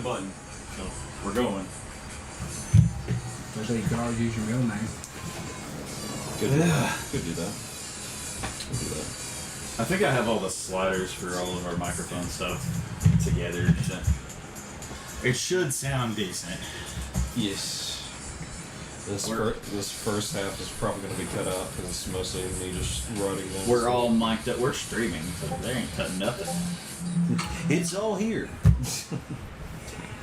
button. So we're going. Especially you could always use your middle name. Could do that. Could do that. I think I have all the sliders for all of our microphone stuff together. It should sound decent. Yes. This first half is probably going to be cut out because it's mostly me just running them. We're all mic'd up. We're streaming, so they ain't cutting nothing. It's all here.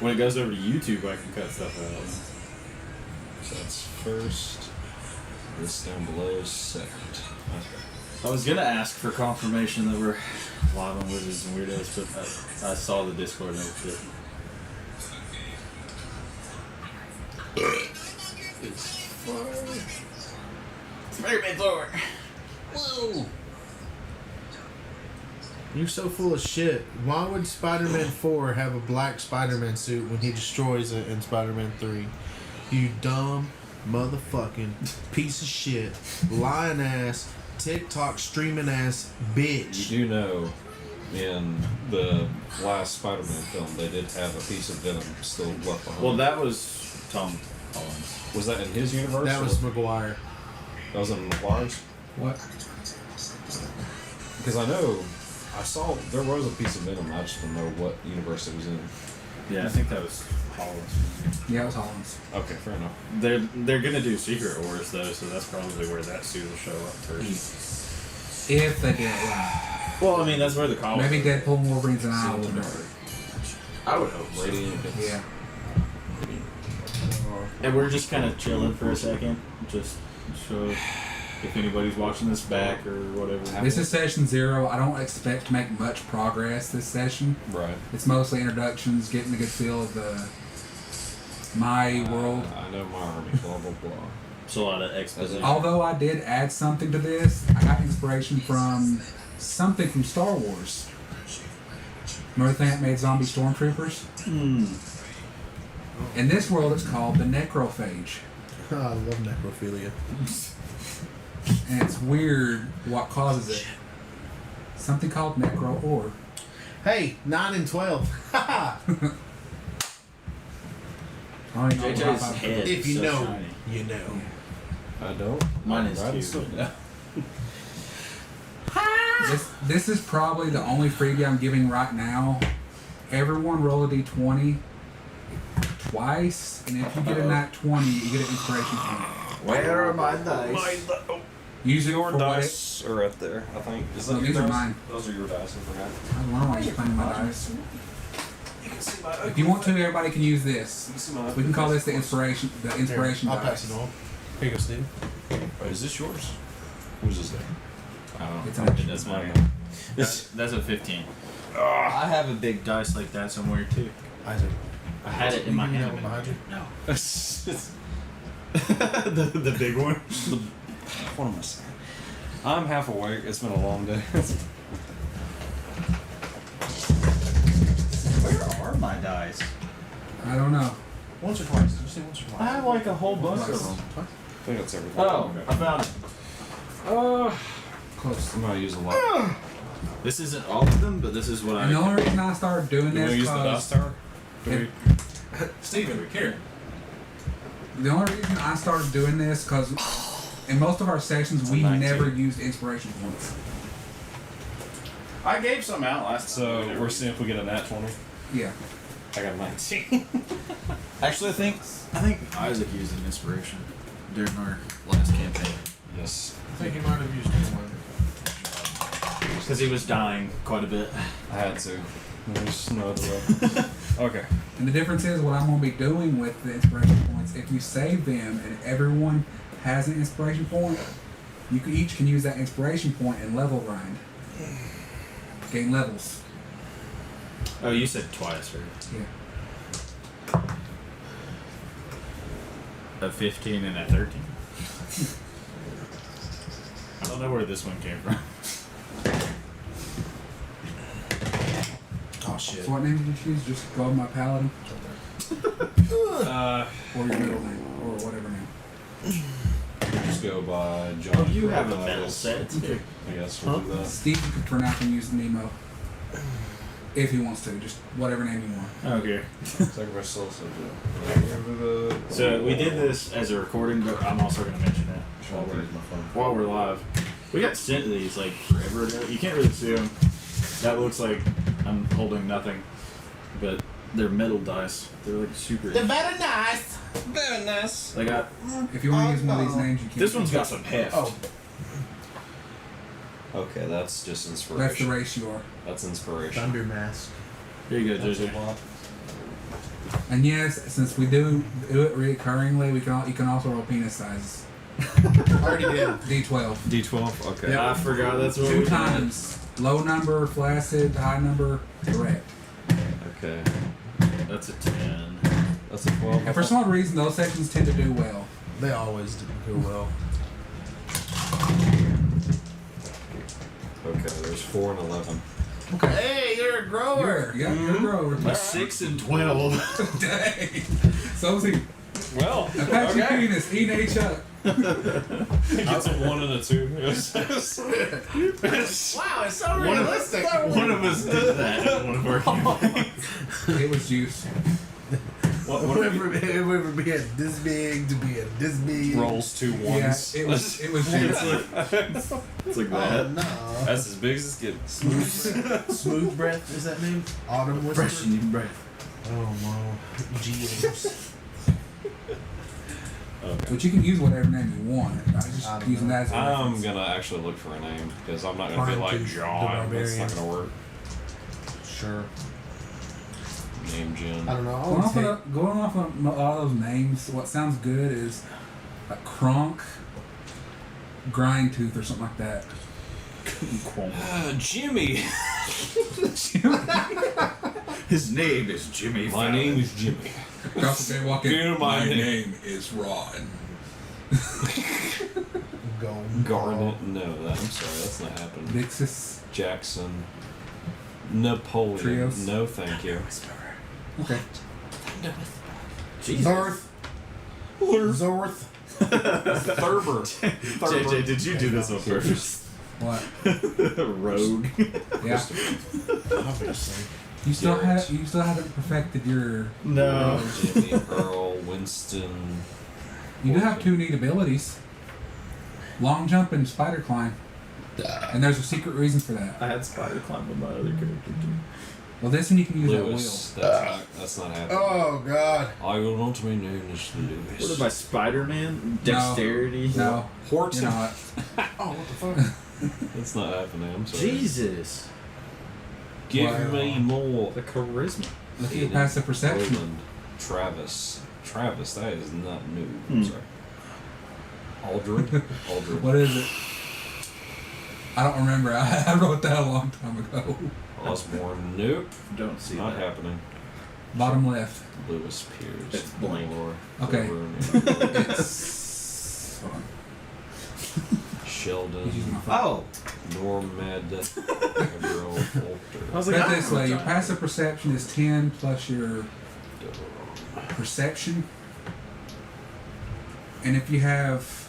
When it goes over to YouTube, I can cut stuff out. So that's first. This down below is second. Okay. I was gonna ask for confirmation that we're live on Wizards and Weirdos, but I saw the Discord and it didn't. It's fire. Spider-Man forward. Whoa! You're so full of shit. Why would Spider-Man 4 have a black Spider-Man suit when he destroys it in Spider-Man 3? You dumb motherfucking piece of shit, lying ass, TikTok streaming ass bitch. You do know, in the last Spider-Man film, they did have a piece of Venom still left behind. Well, that was Tom Holland. Was that in his universe? That was McGuire. That was in McGuire's? What? Because I know, I saw there was a piece of Venom, I just don't know what universe it was in. Yeah, I think that was Holland. Yeah, it was Holland's. Okay, fair enough. They're gonna do Secret Wars though, so that's probably where that suit will show up first. If they get it right. Well, I mean that's where the comic. Maybe Deadpool and Wolverine's an eye opener. I would hope so. Radiant. Yeah. And we're just kind of chilling for a second, just so if anybody's watching this back or whatever. This is session 0. I don't expect to make much progress this session. Right. It's mostly introductions, getting a good feel of my world. I know my army, blah, blah, blah. It's a lot of exposition. Although I did add something to this, I got inspiration from something from Star Wars. Remember the thing that made zombie stormtroopers? In this world, it's called the necrophage. Oh, I love necrophilia. And it's weird what causes it. Something called necro ore. Hey, 9 and 12. Haha. JJ's head If is you so know, shiny. you know. I don't. Mine is Right, too. so- This is probably the only freebie I'm giving right now. Everyone roll a d20 twice, and if you get a nat 20, you get an inspiration point. Where are my dice? Use it Your for what dice are right there, I think. Is that No, your these are dice? mine. Those are your dice, I forgot. I don't know why you're playing my dice. You can see my If you want to, everybody can use this. We can call this the inspiration. The inspiration I'll dice. pass it on. Here you go, Steve. Wait, is this yours? Who's this thing? I don't It's know. an It doesn't matter. That's a 15. I have a big dice like that somewhere too. Isaac. I had it in my You have hand. one behind you? No. the big one. What am I saying? I'm half awake. It's been a long day. Where are my dice? I don't know. Once or twice. Did you say once or twice? I have like a whole bunch of them. I think that's everything. Oh, I found it. Close. I'm gonna use a lot. This isn't all of them, but this is what And the only reason I started doing You wanna this use the dice because tower? Steven, we care. the only reason I started doing this because in most of our sessions we 19. never used inspiration points. I gave some out last So time. we're seeing if we get a nat 20. Yeah. I got a 19. Actually, I think Isaac used an inspiration during our last campaign Yes. I think he might have used one. because he was dying quite a bit. I had to. There's no other way. Okay. And the difference is what I'm going to be doing with the inspiration points. If you save them and everyone has an inspiration point, you each can use that inspiration point and level grind. Gain levels. Oh, you said twice, right? Yeah. A 15 and a 13. I don't know where this one came from. Oh, shit. So what name did you choose? Just go with my paladin? Or your middle name, or whatever name. Just go by John. Oh, you have a I metal guess. set too. I guess we'll do that. Steve could turn out and use Nemo. If he wants to, just whatever name you want. Okay. Sacrifice soul So we did this as a recording, but I'm also going to mention it while we're live. We got sent these like forever ago. You can't really see them. That looks like I'm holding nothing, but they're metal dice. They're like super. They're very nice. Very nice. They got. If you want to use one of these names, you can. This one's got some heft. Oh, Okay, that's just inspiration. That's the race you are. That's inspiration. Thunder Mask. Here you go, That's a JJ. lot. And yes, since we do it reoccurringly, you can also roll penis sizes. Already did. D12. D12. Okay. Yep. I forgot that's what we Two did. times. Low number, flaccid, high number, direct. Okay. That's a 10. That's a 12. And for some odd reason, those sections tend to do well. They always do well. Okay, there's 4 and 11. Okay. Hey, you're a grower. You're a grower. A 6 and 12. Dang. So is he. Well, Apache penis, eat a chuck. That's a 1 and a 2. Wow, it's so realistic. One of us did that at one of our campaigns. It was juice. Whoever be this big to be this big. rolls 2 Yeah, ones. it was juice. It's like Oh that. no. That's as big as it gets. Smooth Breath is that name? Autumn Whisper. Freshening breath. Oh no. GMs. Okay. But you can use whatever name you want. I was I just don't using know. that as a I'm reference. gonna actually look for a name because I'm not gonna be Fine, like too. John. The That's not Barbarian. gonna work. Sure. Name Jen. I don't know. I Going would off, take, going off of all those names, what sounds good is like Kronk, Grind Tooth, or something like that. Jimmy. His name is Jimmy. My name is Jimmy. Across the bay walking. Fear my name. is Ron. Garnet. No, I'm sorry, that's not happening. Dixis. Jackson. Napoleon. Trios. No, thank you. Okay. Zorth. Zorth. Thurber. JJ, did you do this on purpose? What? Rogue. Yeah. Obviously. You still Yeah. haven't perfected your. No. Jimmy, Earl, Winston. You do have 2 neat abilities. Long jump and spider climb. And there's a secret reason for that. I had spider climb with my other character too. Well, this one you can use Lewis. That's not happening. Oh God. I will not be known as Lewis. What about Spider-Man? Dexterity? at will. No. Horton. You're not. Oh, what the fuck? That's not happening. I'm sorry. Jesus. Give Wow. me more. The charisma. Look at your passive perception. Roland. Travis, that is not new. Hmm. I'm sorry. Aldrin. What is it? I don't remember. I wrote that a long time ago. Osborne. Nope. Don't see Not that. happening. Bottom left. Lewis Pierce. It's blank. Okay. Thorburn, It's. Hold on. Sheldon. He's using my phone. Oh. Normed. Gabriel Walter. I was Put like, it this way: your passive perception is 10 plus your perception, and if you have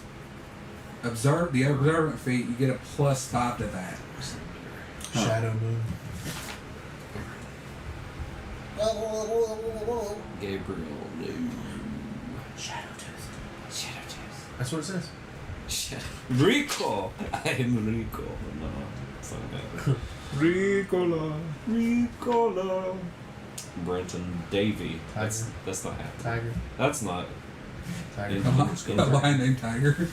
the observant feat, you get a +5 to that. Shadow Moon. Gabriel. No. That's what it says. Rico. I am Rico. No, it's not happening. Ricola. Brenton Davy. That's not happening. Tiger. That's not. Tiger. Yeah. A lion named Tiger.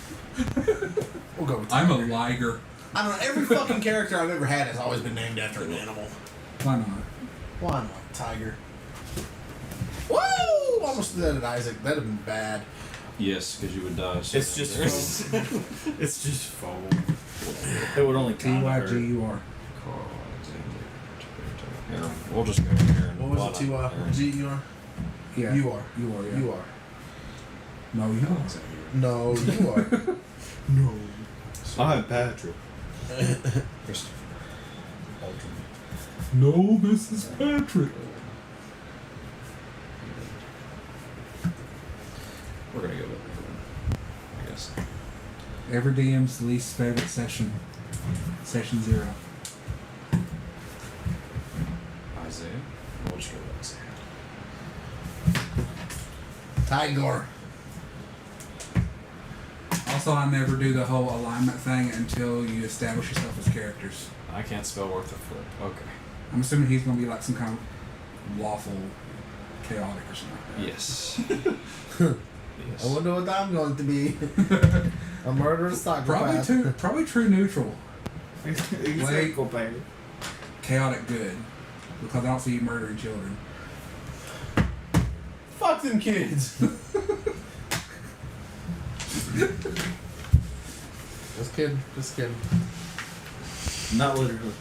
We'll go with I'm Tiger. a liger. I don't know. Every fucking character I've ever had has always been named after an animal. Why not? Why not? Tiger. Woo! Almost did that at Isaac. That'd have been bad. Yes, because you would die. It's just foam. It's just foam. It would only kind of hurt. TYGUR. Here, we'll just go here. And What was it? Aaron. T-Y-G-E-R? Yeah. You are. You are. Yeah. You are. No, you are. No, you are. No. I'm Patrick. Christopher. Aldrin. No, this is Patrick. We're gonna go with that, I guess. Every DM's least favorite session. Session 0. Tiger. Also, I never do the whole alignment thing until you establish yourself as characters. I can't spell worth a flip. Okay. I'm assuming he's going to be like some kind of lawful chaotic or something like that. Yes. I wonder what I'm going to be. A murderous psychopath. Probably true neutral. Wait. Chaotic good. Because I don't see you murdering children. Fuck them kids. Just kidding. Just kidding. Not literally.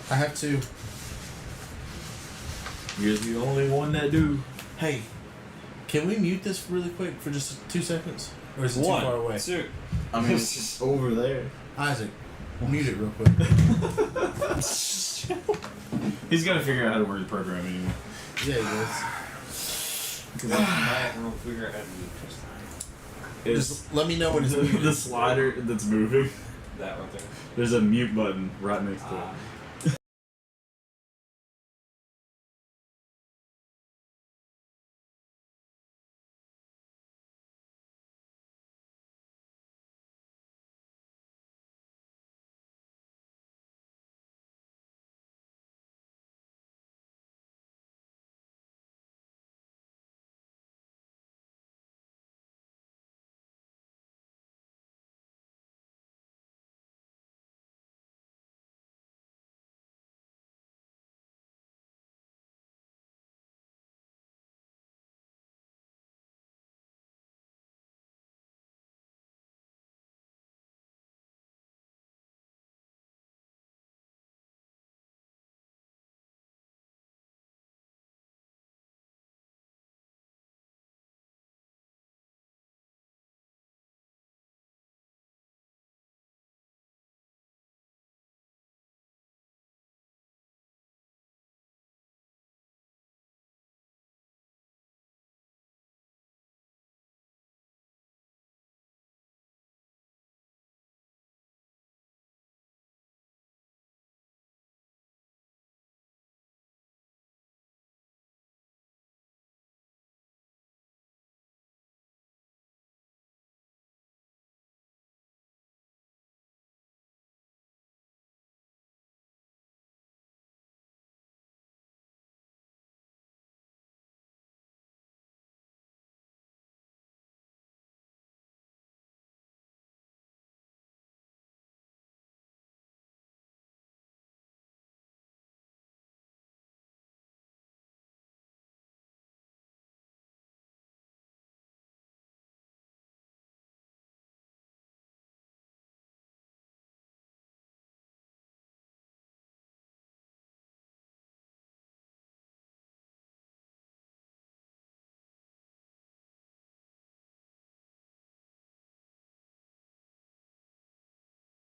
I have to. You're the only one that do. Hey, can we mute this really quick for just 2 seconds? Or is it too far away? Two. I mean, it's just over there. Isaac, mute it real quick. He's got to figure out how to work the program anyway. Yeah, he does. Because I don't figure out how to do this. Just let me know when it's muted. The slider that's moving. That right there. There's a mute button right next to it.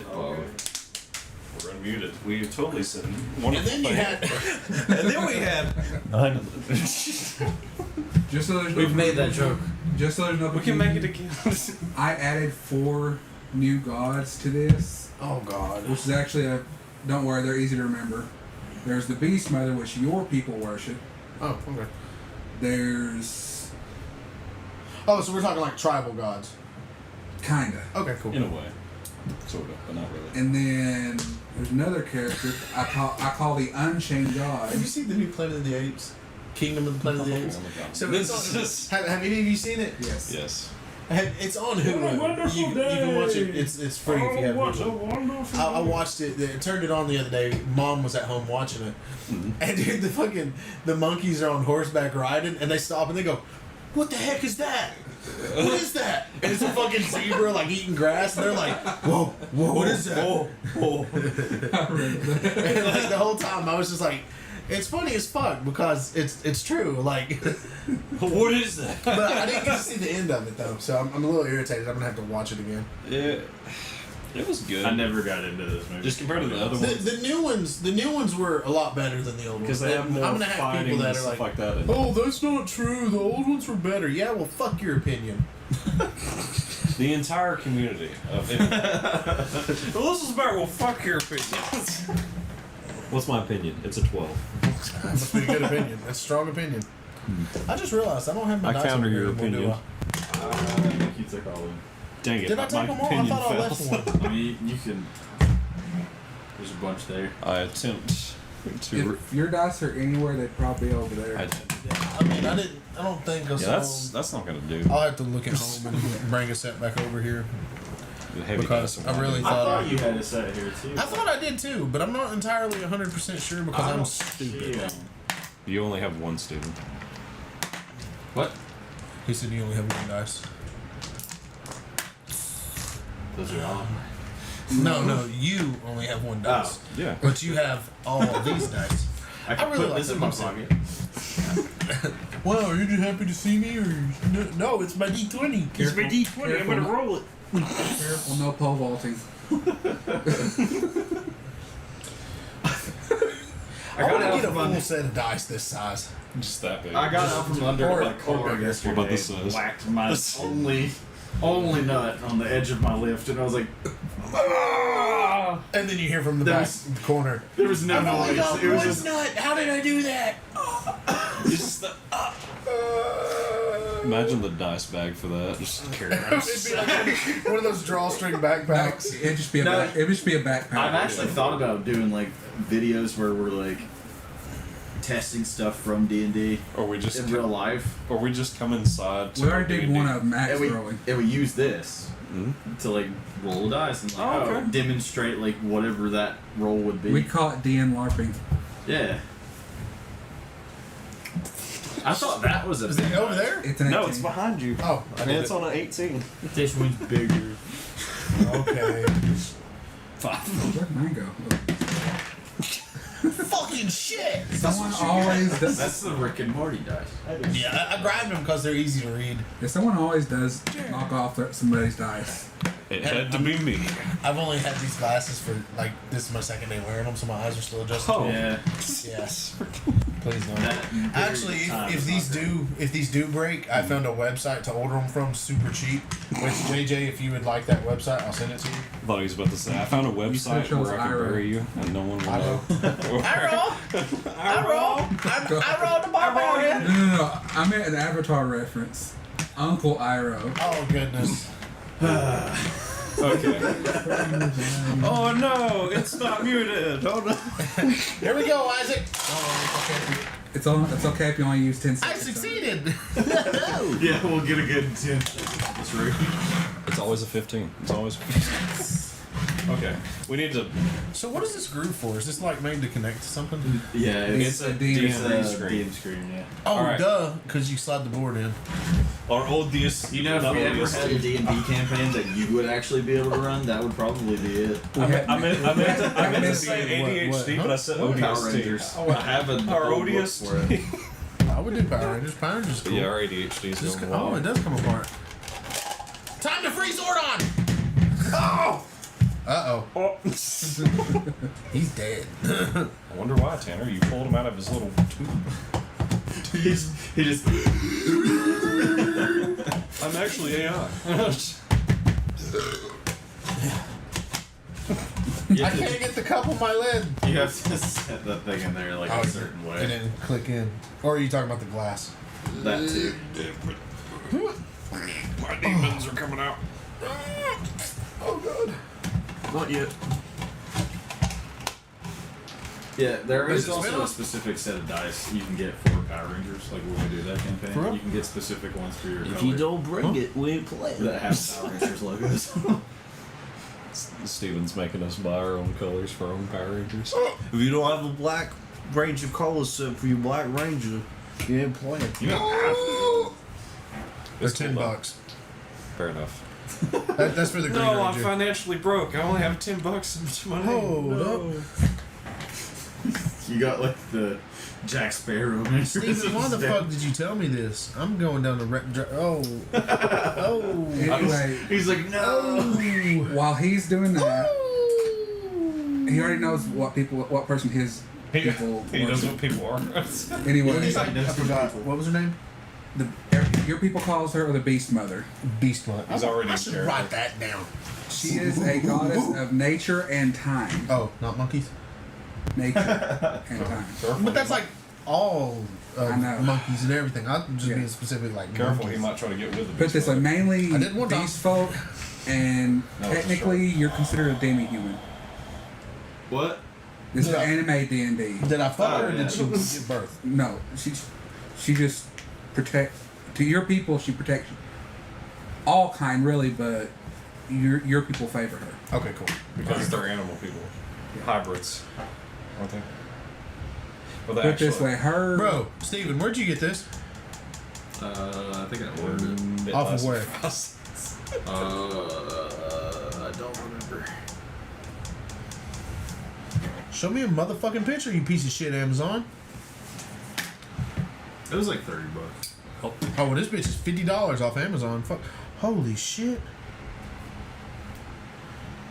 We're unmuted. We totally said And wonderful then you thing. had. And then we had. Just so there's We've made that joke. Just so there's no We can make it confusion, again. I added 4 new gods to this, Oh, God. which is actually a. Don't worry, they're easy to remember. There's the Beast Mother, which your people worship. Oh, okay. There's Oh, so we're talking like tribal gods. kinda, Okay, cool. In a way. Sort of, but not really. and then there's another character I call the Unchained God. Have you seen the new Planet of the Apes? Kingdom of the Planet of the Apes? Oh my God. So This it's is- on, have any of you seen it? Yes. Yes. It's on Hulu. You can watch it. It's free if you have Hulu. I watched it. I turned it on the other day. Mom was at home watching it, and dude, the monkeys are on horseback riding, and they stop and they go, "What the heck is that? What is that?" And it's a fucking zebra like eating grass, and they're like, "Whoa, whoa, what is that?" Whoa. And like the whole time, I was just like, it's funny as fuck because it's true. Like, What is that? but I didn't get to see the end of it though, so I'm a little irritated. I'm gonna have to watch it again. Yeah. It was good. I never got into this movie. Just compared to the other ones. The new ones were a lot better than the old ones. Because they have more I'm gonna have fighting people and that are stuff like, like that. "Oh, that's not true. The old ones were better." Yeah, well, fuck your opinion. The entire community of it. Well, this is about, well, fuck your opinion. What's my opinion? It's a 12. That's a pretty good opinion. That's a strong opinion. I just realized I don't have my I dice counter over your here anymore, opinion. I think you took all of them. Dang it! Did I my take them all? I opinion thought I left fails. one. I mean, you can. There's a bunch there. I attempt to. If your dice are anywhere, they'd probably be over there. I mean, I don't think I Yeah, saw. that's not gonna do. I'll have to look at home and bring a set back over here. The heavy Because dice I are really I thought thought you had a set here too. I thought I did too, but I'm not entirely 100% sure because I'm stupid. Yeah. You only have one student. What? He said you only have one dice. Those are all. No, you only have one dice. Yeah. But you have all of these dice. I can really put like this that in my concept. pocket. Well, are you just happy to see me, or no? It's my D20. It's my D20. I'm gonna roll it. Careful, no pole vaulting. I I got want out to get a from full under. set of dice this size. Just that big. I got out from under or- my car or bigger. yesterday. What about this size? Whacked my only nut on the edge of my lift, and I was like, ah! And then you hear from the There back was- corner. There was no noise. It was just. nut. How did I do that? just the, Imagine the dice bag for that. Just carry around. It'd be like one of those drawstring backpacks. It'd just be a No. it'd just be a backpack. I've actually thought about doing like videos where we're like testing stuff from D&D Or we just in real life, or we just come inside. To We already did D&D. one of Max and throwing. we use this Mhm. to like roll a dice and like Oh, okay. demonstrate like whatever that roll would be. We call it DN LARPing. Yeah. I thought that was a. Is it over there? It's an 18. No, it's behind you. Oh, I And did it's on an 18. This one's bigger. Okay. Where'd mine go? Fucking shit! Someone always does. That's the Rick and Morty dice. Yeah, I grabbed them because they're easy to read. Yeah, someone always does knock off somebody's dice. It had to be me. I've only had these glasses for like this is my second day wearing them, so my eyes are still adjusted. Oh. Yeah. Yes. Please don't. That Actually, if these do break, I found a website to order them from, super cheap. Which JJ, if you would like that website, I'll send it to you. I thought he was about to say, I found a website search those where I could IRO. bury you and no one will know. I roll the barbarian. No. I meant an Avatar reference. Uncle Iroh. Oh goodness. Okay. Oh no, it's not muted. Oh no. Here we go, Isaac. It's okay if you only use 10 I seconds. succeeded. Yeah, we'll get a good 10. That's right. It's always a 15. It's always. Okay. We need to. So what is this groove for? Is this like made to connect to something? Yeah, It's a DM screen. DM screen, yeah. Oh, Alright. duh, because you slide the board in. Our odious. You know, if we ever had a D&D campaign that you would actually be able to run, that would probably be it. I meant to say What, ADHD, huh? but I said Power ODST. Rangers. I have a Our whole book odious. for it. I would do Power Rangers. Power Rangers is cool. Yeah, our ADHD is Just, going oh, it wild. does come apart. Time to freeze Zordon! Oh! Uh-oh. Oh. He's dead. I wonder why, Tanner. You pulled him out of his little tube. He just. I'm actually AI. You I have, can't get the cup on my lid. to, you have to set that thing in there like a certain It way. didn't click in. Or are you talking about the glass? That too. My demons are coming out. Oh, God. Not yet. Yeah, there Does is it also smell? a specific set of dice you can get for Power Rangers, like when we do that campaign. For real? You can get specific ones for your If color you don't bring it, we ain't playing. that have Power Rangers logos. Steven's making us buy our own colors for our own Power Rangers. If you don't have a Black Ranger color set for your Black Ranger, you ain't playing. You don't have to. They're It's cool, $10. though. Fair enough. That's for the Green No, I'm Ranger. financially broke. I only have $10 in my name. Hold up. You got like the Jack Sparrow. Man. Steven, why the fuck did you tell me this? I'm going down the oh. Oh. Anyway, He's like, no. while he's doing that, he already knows what person his people He knows worship. what people are. Anyway, I forgot. What was her name? your people calls her the Beast Mother. Beast Mother. He's already I in should character. write that down. She is a goddess of nature and time. Oh, not monkeys? Nature and time. But that's like all I know. monkeys and everything. I'm just Yeah. being specific, like Careful, monkeys. he might try to get with the Put beast this way, mode. mainly I didn't want to. beast folk, and No, it's a technically you're considered a demi-human. What? This is Yeah. anime D&D. Did I fuck her or yeah. did she give birth? No, she just protect to your people. She protects all kind, really, but your people favor her. Okay, cool. Because they're animal people. Hybrids. Aren't they? Well, they Put it this actually- way, her Bro, Steven, where'd you get this? I think I ordered it. It Off of lasts- where? I don't remember. Show me a motherfucking picture, you piece of shit, Amazon. It was like $30. Oh, well, this bitch is $50 off Amazon. Fuck. Holy shit.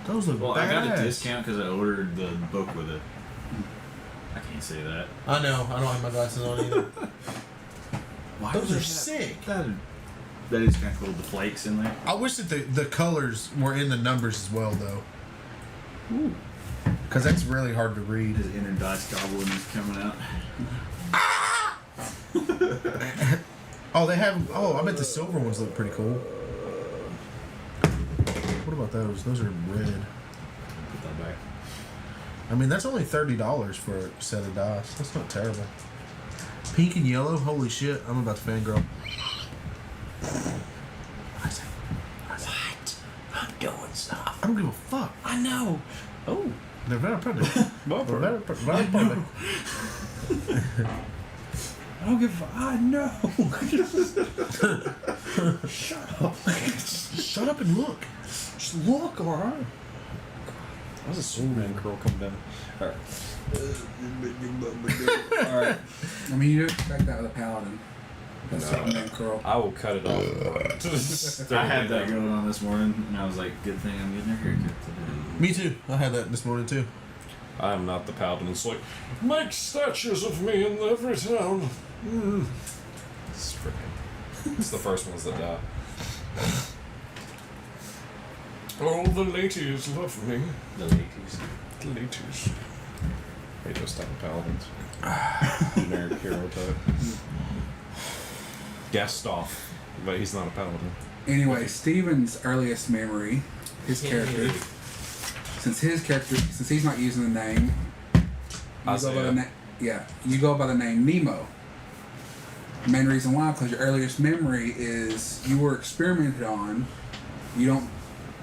Those look Well, badass. I got a discount because I ordered the book with it. I can't say that. I know. I don't have my glasses on either. Why Those do they are have- sick. That is kind of cool. The flakes in there. I wish that the colors were in the numbers as well, though. Because that's really hard to read. His inner dice goblin is coming out. Oh, they have... Oh, I bet the silver ones look pretty cool. What about those? Those are red. Put that back. I mean, that's only $30 for a set of dice. That's not terrible. Pink and yellow? Holy shit. I'm about to fangirl. What? I'm doing stuff. I don't give a fuck. I know. Oh. They're very pretty. They're very pretty. Very pretty. I don't give. I know. Shut up and look. Just look, alright. How's a Superman curl come down? Alright. Alright. I mean, you expect that with a paladin. That's Superman curl. I will cut it off. I had that going on this morning, and I was like, good thing I'm getting a haircut today. Me too. I had that this morning too. I am not the paladin. It's like, make statues of me in every town. It's freaking. It's the first ones that die. All the ladies love me. The ladies. The ladies. Hate those type of paladins. Generic hero type. Gastoff. But he's not a paladin. Anyway, Steven's earliest memory, his character, since he's not using the name, you go by the name Nemo. Main reason why, because your earliest memory is you were experimented on.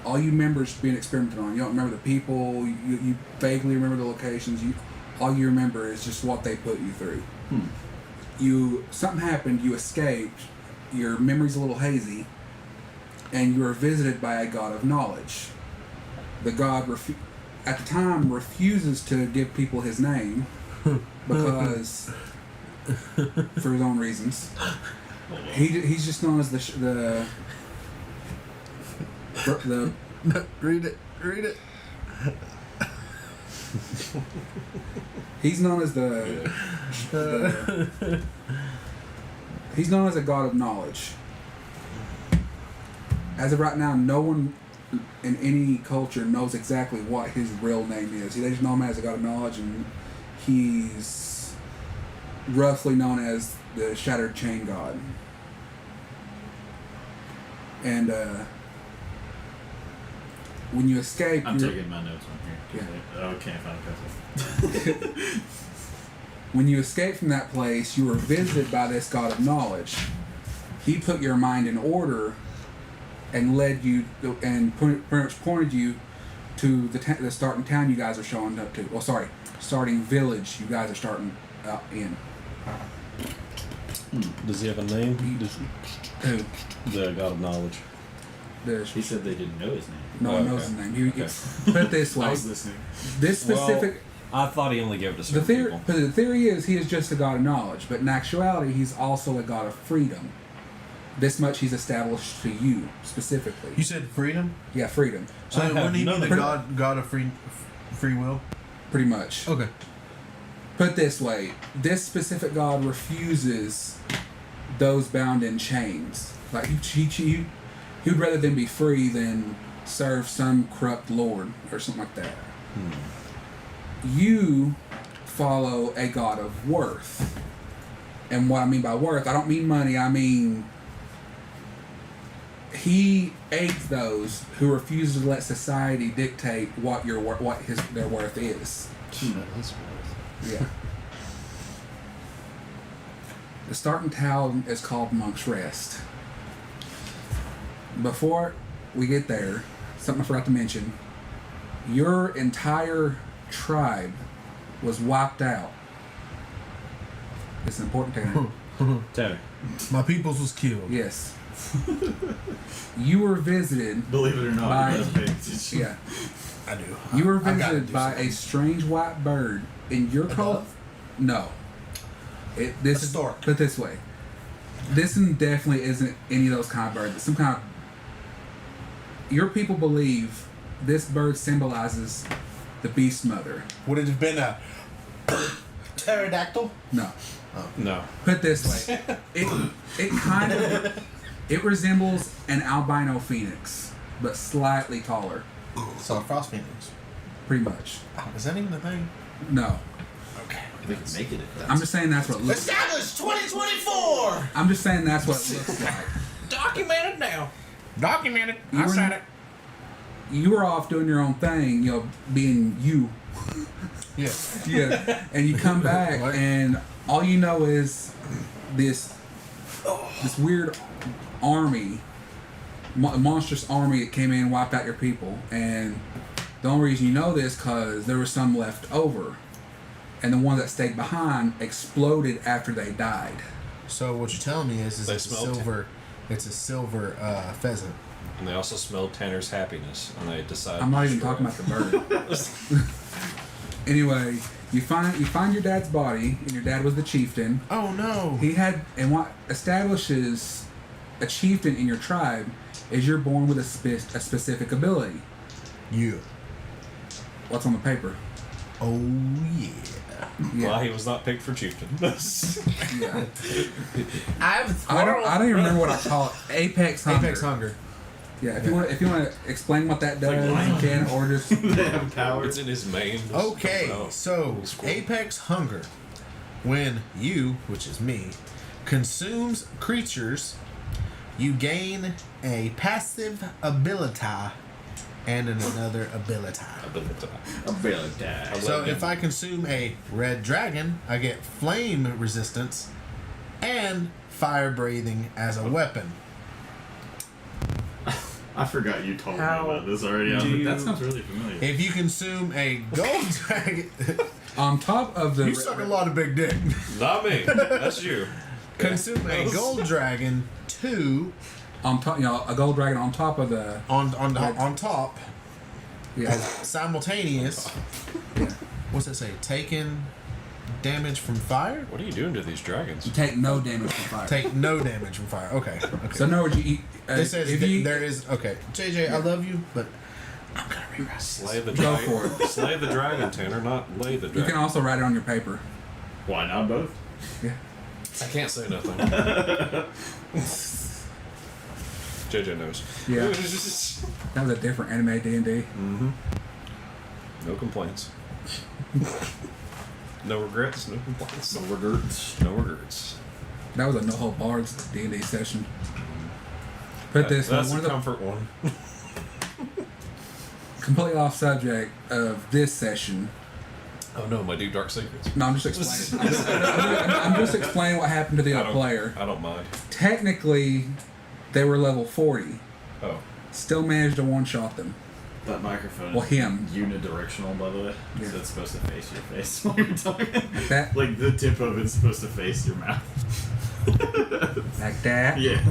All you remember is being experimented on. You don't remember the people. You vaguely remember the locations. All you remember is just what they put you through. Something happened. You escaped. Your memory's a little hazy, and you were visited by a god of knowledge. The god, at the time, refuses to give people his name because, for his own reasons, he's just known as the Read it. Read it. he's known as he's known as a god of knowledge. As of right now, no one in any culture knows exactly what his real name is. They just know him as a god of knowledge, and he's roughly known as the Shattered Chain God. And when you escape, I'm taking my notes on here. I can't find a pencil. when you escape from that place, you were visited by this god of knowledge. He put your mind in order and led you and pretty much pointed you to the starting town you guys are showing up to. Well, sorry, starting village you guys are starting out in. Does he have a name? Who? The God of Knowledge. He said they didn't know his name. No one knows his name. Put it this way. I was listening. This specific. I thought he only gave it to The certain people. the theory is he is just a god of knowledge, but in actuality, he's also a god of freedom. This much he's established to you specifically. You said freedom? Yeah, freedom. So I wouldn't have he be none the of god of free will? Pretty much. Okay. Put it this way, this specific god refuses those bound in chains. Like he would rather them be free than serve some corrupt lord or something like that. You follow a god of worth. And what I mean by worth, I don't mean money. I mean he aids those who refuse to let society dictate what their worth is. Yeah. The starting town is called Monk's Rest. Before we get there, something I forgot to mention. Your entire tribe was wiped out. It's important, Tanner. Tanner. My peoples was killed. Yes. You were visited. Believe it or not, by, it does pay attention. yeah. I do. You were I gotta visited do by something. a strange white bird in your cult. No. This is stork. put this way. This one definitely isn't any of those kind of birds. It's some kind of. Your people believe this bird symbolizes the beast mother. Would it have been a pterodactyl? No. No. Put this way. It kind of it resembles an albino phoenix, but slightly taller. So a frost phoenix. Pretty much. Oh, is that even a thing? No. Okay. They can make it. I'm just saying that's what it looks like. Established 2024. I'm just saying that's what it looks like. Documented now. Documented. You I were- said it. You were off doing your own thing, you know, being you. Yeah. Yeah. And you come back What? and all you know is this weird army, monstrous army that came in and wiped out your people. And the only reason you know this because there was some left over. And the ones that stayed behind exploded after they died. So what you're telling me is They it's a smelled silver. It's a silver pheasant. And they also smelled Tanner's happiness, and they decided. I'm not to even destroy talking it. about the bird. Anyway, you find your dad's body, and your dad was the chieftain. Oh no. He had, and what establishes a chieftain in your tribe is you're born with a specific ability. You. What's on the paper? Oh yeah. Yeah. Well, he was not picked for chieftain. Yeah. I I don't even remember what I call it. Apex hunger. Apex hunger. Yeah. If you want to explain what that does, you can, or just They have power. It's in his mane. Okay, Oh, so it's cool. Apex Hunger. When you, which is me, consumes creatures, you gain a passive ability and another ability. So if I consume a red dragon, I get flame resistance and fire breathing as a weapon. I forgot you told me How about this already. I was do like, you- that sounds really familiar. If you consume a gold dragon, on top of the. you suck a lot of big dick. Not me. That's you. Consume a gold dragon 2 On top, a gold dragon on top of the. on top. Yeah. Simultaneous. Yeah. What's that say? Taking damage from fire? What are you doing to these dragons? You take no damage from fire. Take no damage from fire. Okay. So in other words, you eat. It says if you, there is okay. JJ, I love you, but I'm gonna rewrite Slay the Go dragon. for it. Slay the dragon, Tanner, not lay the you dragon. can also write it on your paper. Why not both? Yeah. I can't say nothing. JJ knows. Yeah. That was a different anime D&D. No complaints. No regrets, no complaints. So we're dirt. No regrets. That was a no hold bars D&D session. Put this That's one a of the comfort one. completely off subject of this session. Oh no, my deep dark secrets. No, I'm just explaining. I'm just explaining what happened to the other player. I don't mind. Technically, they were level 40. Oh. Still managed to one-shot them. That microphone Well, him. is unidirectional, by the way. Yeah. So it's supposed to face your face while you're talking. That- Like the tip of it's supposed to face your mouth. Like that. Yeah.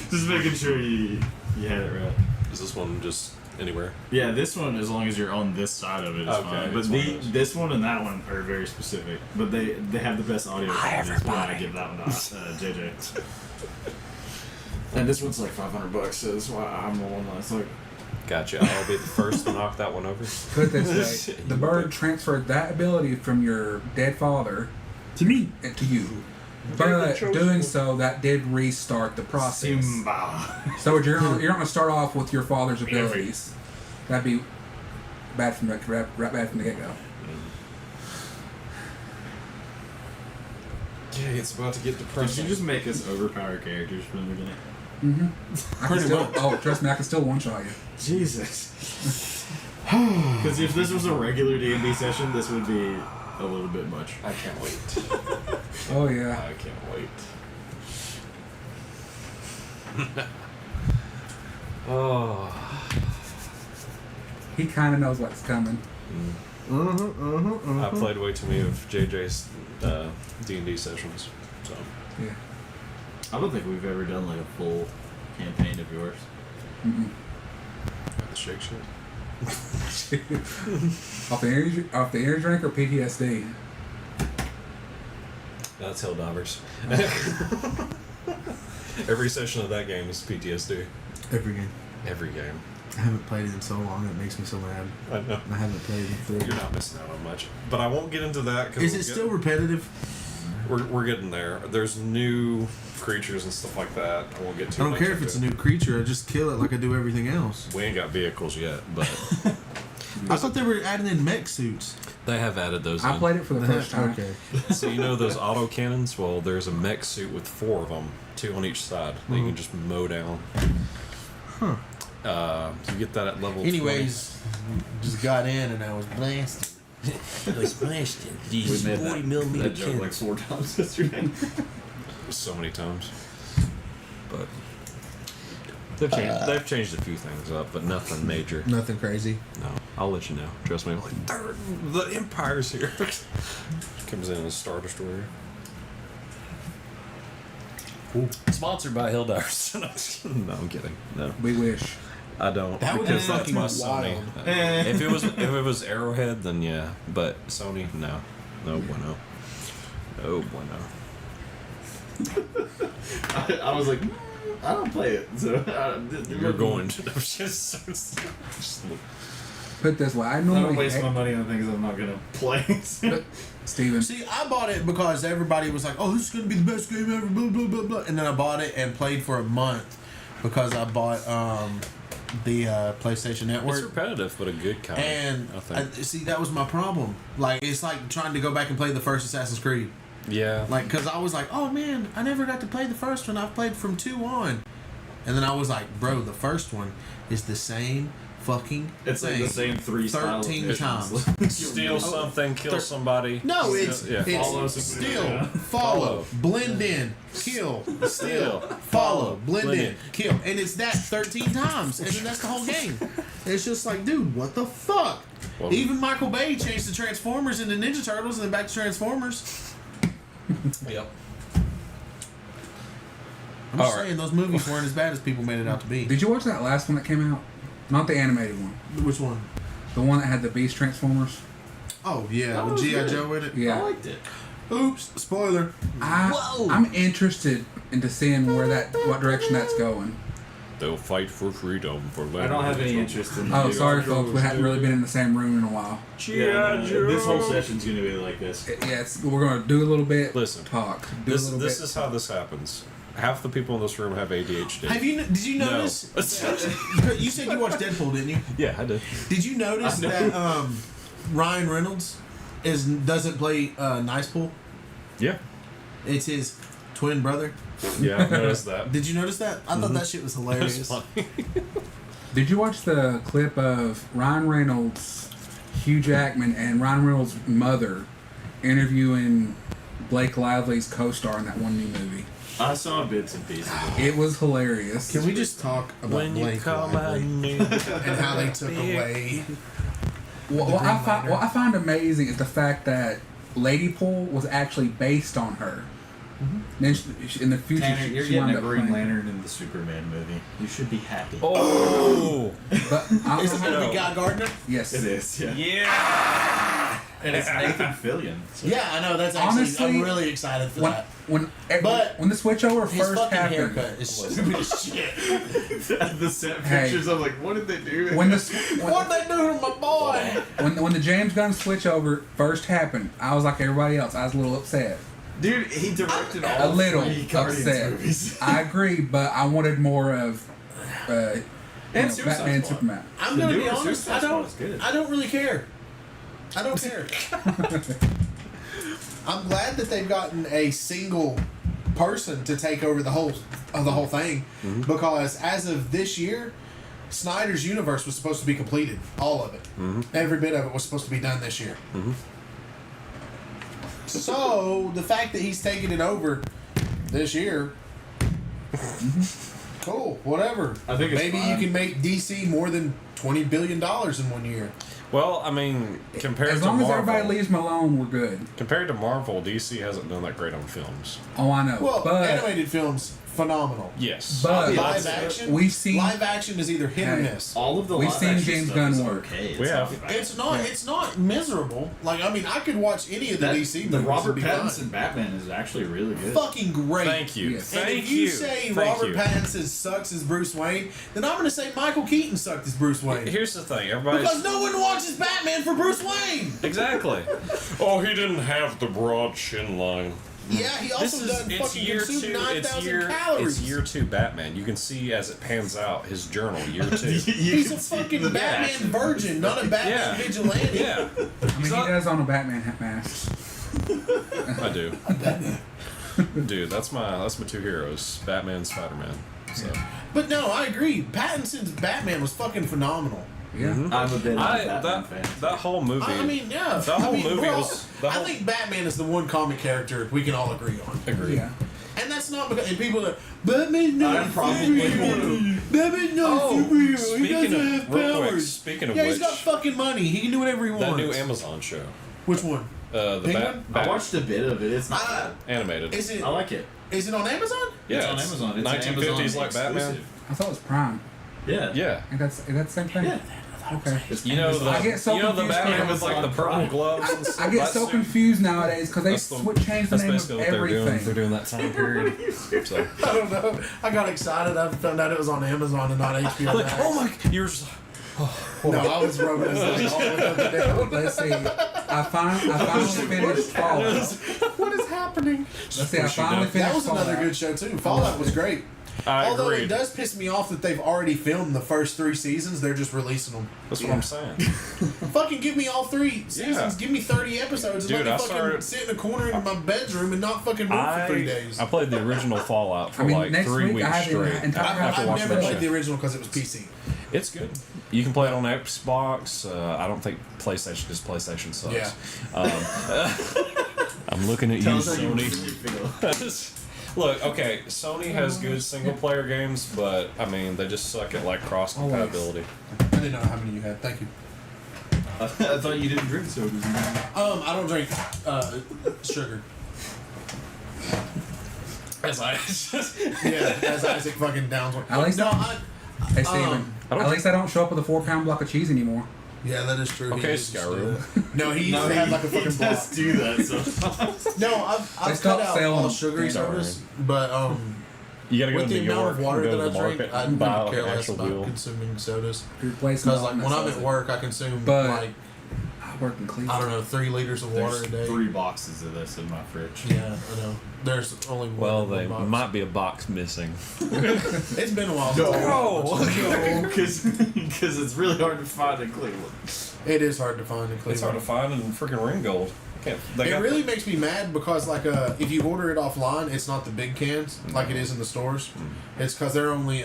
Just making sure you had it right. Is this one just anywhere? Yeah, this one, as long as you're on this side of it, is Okay, fine. But it's one of those. this one and that one are very specific. But they have the best audio. That's why I give that one to JJ. And this one's like $500, so that's why I'm the one that's like. Gotcha. I'll be the first to knock that one over. Put it this way. The bird transferred that ability from your dead father To me. to you. But doing so, that did restart the process. Simba. So you're not going to start off with your father's abilities. That'd be bad from the right bad from the get go. Yeah, it's about to get Did depressing. you just make us overpower characters from the beginning? I can still, oh, trust me, I can still one-shot you. Jesus. Because if this was a regular D&D session, this would be a little bit much. I can't wait. Oh, yeah. I can't wait. Oh. He kind of knows what's coming. I played way too many of JJ's D&D sessions, so. Yeah. I don't think we've ever done like a full campaign of yours. The shake shit. Off the energy drink or PTSD? That's Helldivers. Every session of that game is PTSD. Every game. Every game. I haven't played it in so long it makes me so mad. I know. I haven't played it through. You're not missing out on much. But I won't get into that. Cause Is it still repetitive? We're getting there. There's new creatures and stuff like that. I won't get too I don't much care if into it's a it. new creature. I just kill it like I do everything else. We ain't got vehicles yet, but I thought they were adding in mech suits. they have added those I in. played it for the first time. Okay. So you know those auto cannons? Well, there's a mech suit with 4 of them, 2 on each side. That you can just mow down. Huh. You get that at level Anyways, just got in and I was blasted. It was blasted. We These made 40 millimeter that joke like cannons. 4 times yesterday. 20 so many times. But they've changed a few things up, but nothing major. Nothing crazy. No, I'll let you know. Trust me. I'm like, the Empire's here. Comes in as Star Destroyer. Sponsored by Helldivers. No, I'm kidding. No, We wish. I don't. That would because be that's fucking my Sony. wild. If it was Arrowhead, then yeah. But Sony, no bueno. No bueno. I was like, I don't play it. So You're going to. Just Put it this way, I I don't normally waste my money on things I'm not gonna play. Steven. See, I bought it because everybody was like, "Oh, this is gonna be the best game ever." Blah blah blah blah. And then I bought it and played for a month because I bought the PlayStation Network. It's repetitive, but a good kind. And I think. see, that was my problem. Like, it's like trying to go back and play the first Assassin's Creed. Yeah. Like, because I was like, oh man, I never got to play the first one. I've played from 2 on. And then I was like, bro, the first one is the same fucking It's like thing. the same 3 style 13 missions. times. Steal something, kill somebody. No, it's Yeah. Follow it's some- steal, yeah. follow, blend in, kill, steal, follow, blend in, kill. And it's that 13 times. And then that's the whole game. And it's just like, dude, what the fuck? Well- Even Michael Bay changed the Transformers into Ninja Turtles and then back to Transformers. Yep. I'm just Alright. saying, those movies weren't as bad as people made it out to be. Did you watch that last one that came out? Not the animated one. Which one? The one that had the Beast Transformers. Oh, yeah, That with was G.I. good. Joe in it. I Yeah. liked it. Oops, spoiler. I'm interested into seeing what direction that's going. They'll fight for freedom for land. I don't have any interest in. Oh, the sorry, G.I. Joe. folks. We hadn't really been in the same room in a while. Yeah, no, this whole session's gonna be like this. Yeah, we're gonna do a little bit. Listen, talk. Do This a little this bit. is how this happens. Half the people in this room have ADHD. Did you No. notice? You said you watched Deadpool, didn't you? Yeah, I did. Did you notice I know. that Ryan Reynolds doesn't play Nice Pool? Yeah. It's his twin brother. Yeah, I noticed that. Did you notice that? I thought that shit was That's hilarious. funny. Did you watch the clip of Ryan Reynolds, Hugh Jackman, and Ryan Reynolds' mother interviewing Blake Lively's co-star in that one new movie? I saw bits and pieces. Of it. It was hilarious. Can we just talk about When you Blake call my Lively name. and how they took away? What I find amazing is the fact that Lady Pool was actually based on her. Then in the future, Tanner, you're she getting wound a up Green playing. Lantern in the Superman movie. You should be happy. Oh! But I, Is it gonna be Guy Gardner? yes, It is, yeah. Yeah! And it's Nathan Fillion. So. Yeah, I know. That's actually. Honestly, I'm really excited for that. when But when the switchover His first fucking happened, haircut is stupid as shit. The set Hey. pictures, I'm like, what did they do? when the What they do to my boy? when the James Gunn switchover first happened, I was like everybody else. I was a little upset. Dude, he directed A all little 3 Guardians upset. movies. I agree, but I wanted more of And Suicide Batman and Squad. Superman. I'm The gonna be newer honest. Suicide Squad is good. I don't really care. I don't care. I'm glad that they've gotten a single person to take over the whole thing, because as of this year, Snyder's universe was supposed to be completed, all of it. Every bit of it was supposed to be done this year. So the fact that he's taking it over this year, cool, whatever. I think it's maybe you fine. can make DC more than $20 billion in 1 year. Well, I mean, compared As to long as Marvel, everybody leaves them alone, we're good. compared to Marvel, DC hasn't done that great on films. Oh, I know. Well, but animated films, phenomenal. Yes. But Live action, we've seen- live action is either hit or Hey. miss. All of the We've live seen action James stuff Gunn is work. okay. We have. not bad. It's not miserable. Like, I mean, I could watch any of the That, DC movies. the Robert and be fine. Pattinson Batman is actually really good. Fucking great. Thank you. Yes. And Thank if you you. say Thank Robert you. Pattinson sucks as Bruce Wayne, then I'm going to say Michael Keaton sucked as Bruce Wayne. Here's the thing, everybody. Because no one watches Batman for Bruce Wayne. Exactly. Oh, he didn't have the broad chin line. Yeah, he also done it's fucking year consumed two. 9,000 calories. It's year 2 Batman. You can see as it pans out his journal. Year 2. He's a fucking Batman virgin, not a Batman Yeah. vigilante. Yeah, I mean, he does own a Batman hat mask. I do. Dude, that's my 2 heroes, Batman and Spider-Man. So But no, I agree. Pattinson's Batman was fucking phenomenal. Yeah. I'm a bit of a Batman that fan. that whole movie. I mean, yeah. That whole I mean, movie we're all- was. The whole, I think Batman is the one comic character we can all agree on. Agreed. Yeah. And that's not because... And people are Batman's not I'm a probably superhero. Batman's not Oh, a superhero. He speaking doesn't of- have real quick, powers. speaking of yeah, he's which, got fucking money. He can do whatever he that wants. new Amazon show, Which one? the Penguin? I watched a bit of it. It's not Ah, bad. animated. Is it? I like it. Is it on Amazon? Yeah, it's on Amazon. It's 1950s an like Batman. exclusive. I thought it was Prime. Yeah. Yeah. And that's the same thing. Yeah. Okay. It's You know the I get so you know the confused Batman because with like the purple gloves. And stuff? I get That's so the- confused nowadays because they That's the- changed the That's name basically of what they're doing. everything. They're doing that time period. So, I don't know. I got excited. I found out it was on Amazon and not HBO like, Max. oh my! You're just, No, I was rubbing his leg all the way up and down. Let's see. I finally finished Fallout. What is happening? Let's see. I finally finished That was another Fallout. good show too. Fallout was great. I Although agreed. it does piss me off that they've already filmed the first 3 seasons, they're just releasing them. That's what I'm saying. Fucking give me all 3 seasons. Yeah. Give me 30 episodes and Dude, let me I fucking started- sit in a corner in my bedroom and not fucking move for 3 days. I played the original Fallout for I mean, like next 3 week I weeks have the straight. entire after I've watching never that played show. the original because it was PC. It's good. You can play it on Xbox. I don't think PlayStation, because PlayStation sucks. Yeah. I'm looking at Tell you, us how you really Sony. feel. Look, okay, Sony has good single player games, but I mean they just suck at like cross compatibility. I didn't know how many you had. Thank you. I thought you didn't drink sodas. I don't drink sugar. As I Yeah, as Isaac fucking downs one. At least No, Hey Steven, I don't- at least I don't show up with a 4-pound block of cheese anymore. yeah, that is true. He Okay, used to Skyrim. do that. No, he used to have like a fucking block. just do that. So No, I've cut stopped out selling all them. sugary Don't sodas, but You gotta go with to the New amount York of water and go that to I the drink, market I and buy never like care an less actual about deal. consuming sodas. Replacing Because like when I'm at work, I consume But- like I work in Cleveland. I don't know 3 liters of water there's a day. 3 boxes of this in my fridge. Yeah, I know. There's only one. Well, in one they box. might be a box missing. It's been a while. No. since I watched it. Because it's really hard to find in Cleveland. It is hard to find in Cleveland. It's hard to find in freaking Ringgold. I can't. They It got really makes me mad because like if you order it offline, it's not the big cans like it is in the stores. It's because they're only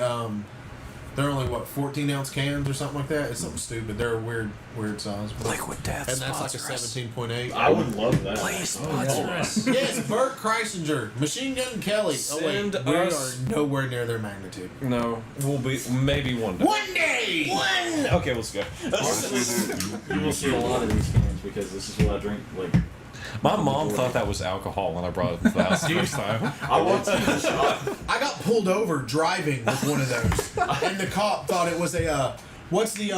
what 14-ounce cans or something like that. It's something stupid. They're a weird size. Liquid Death. And that's like a 17.8. I would love that. sponsor us. Yes, Bert Kreisinger, Machine Gun Kelly. Oh wait, Send we us- are nowhere near their magnitude. No, we'll be maybe one day. One day. One. Okay, let's go. You will see a lot of these cans because this is what I drink. Like My mom thought that was alcohol when I brought it to the house the first time. I want to shot. I got pulled over driving with one of those, and the cop thought it was a. What's the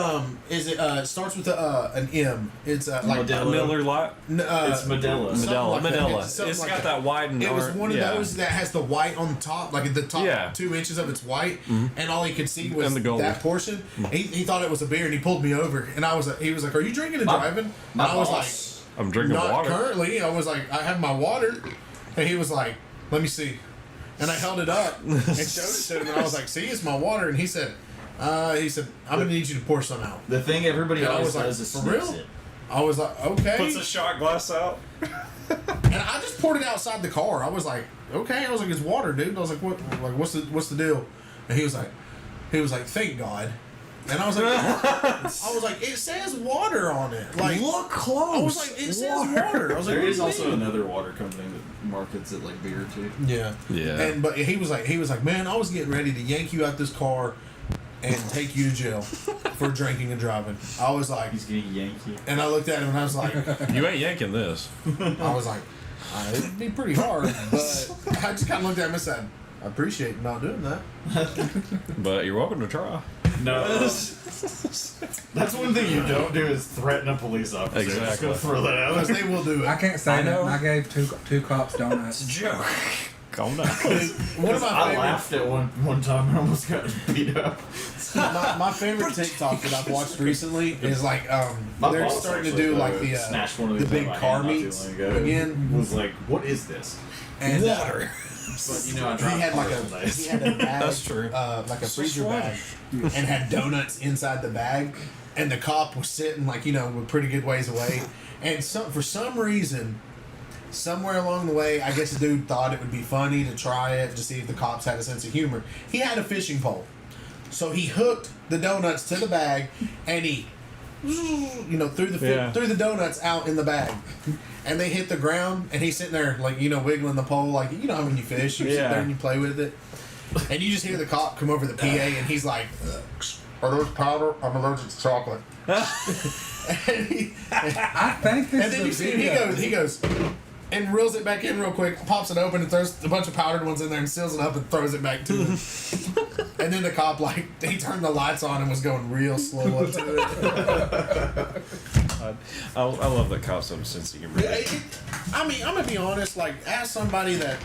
Is it it starts with an M? It's like Modelo. Miller Lite. It's Modelo. Something like that. Manila. It's something It's like got that white and It was orange- one of yeah. those that has the white on top, like the top Yeah. 2 inches of it's white, and all he could see was And the gold. that portion. He thought it was a beer, and he pulled me over, and he was like, "Are you drinking and driving?" And My I was boss. I'm like, drinking "Not water. currently." I was like, "I have my water," and he was like, "Let me see," and I held it up and showed it to him, and I was like, "See, it's my water," and he said, "I'm gonna need you to pour some out." The thing everybody And I always was like, does is "For sniffs real?" it. I was like, okay. Puts a shot glass out. And I just poured it outside the car. I was like, okay. I was like, it's water, dude. I was like, what? Like, what's the deal? And he was like, thank God. And I was like, it says water on it. Like, Look close. I was like, it says water. I was like, There what is do you also mean? another water company that markets it like beer too. Yeah. Yeah. But he was like, man, I was getting ready to yank you out this car and take you to jail for drinking and driving. I was like, He's getting Yankee. and I looked at him and I was like, You ain't yanking this. I was like, it'd be pretty hard, but I just kind of looked at him and said, I appreciate not doing that. But you're welcome to try. No. That's one thing you don't do is threaten a police officer. Just Exactly. gonna throw that out. Because they will do it. I can't say I that. know. I gave two cops donuts. Joke. Calm down. One of my I favorite, laughed at one time and almost got beat up. my favorite TikTok that I've watched recently is like My they're boss starting to actually, do like the snatched one of the these big out of my car hand not too meets long ago. again. Was like, what is this? And Water. But you know, I he drive had like cars all day. he had a bag, That's true. like a freezer bag, and had donuts inside the bag. And the cop was sitting like a pretty good ways away, and for some reason, somewhere along the way, I guess the dude thought it would be funny to try it to see if the cops had a sense of humor. He had a fishing pole, so he hooked the donuts to the bag, and he, threw the donuts out in the bag, and they hit the ground, and he's sitting there like wiggling the pole like when you fish, you sit there and you play with it, and you just hear the cop come over the PA, and he's like, "Are those powder? I'm allergic to chocolate." I think this And then you is a see him, video. he goes, and reels it back in real quick, pops it open, and throws a bunch of powdered ones in there, and seals it up, and throws it back to him. And then the cop, he turned the lights on and was going real slow up to it. I love that cops have a sense of humor. I'm gonna be honest, as somebody that,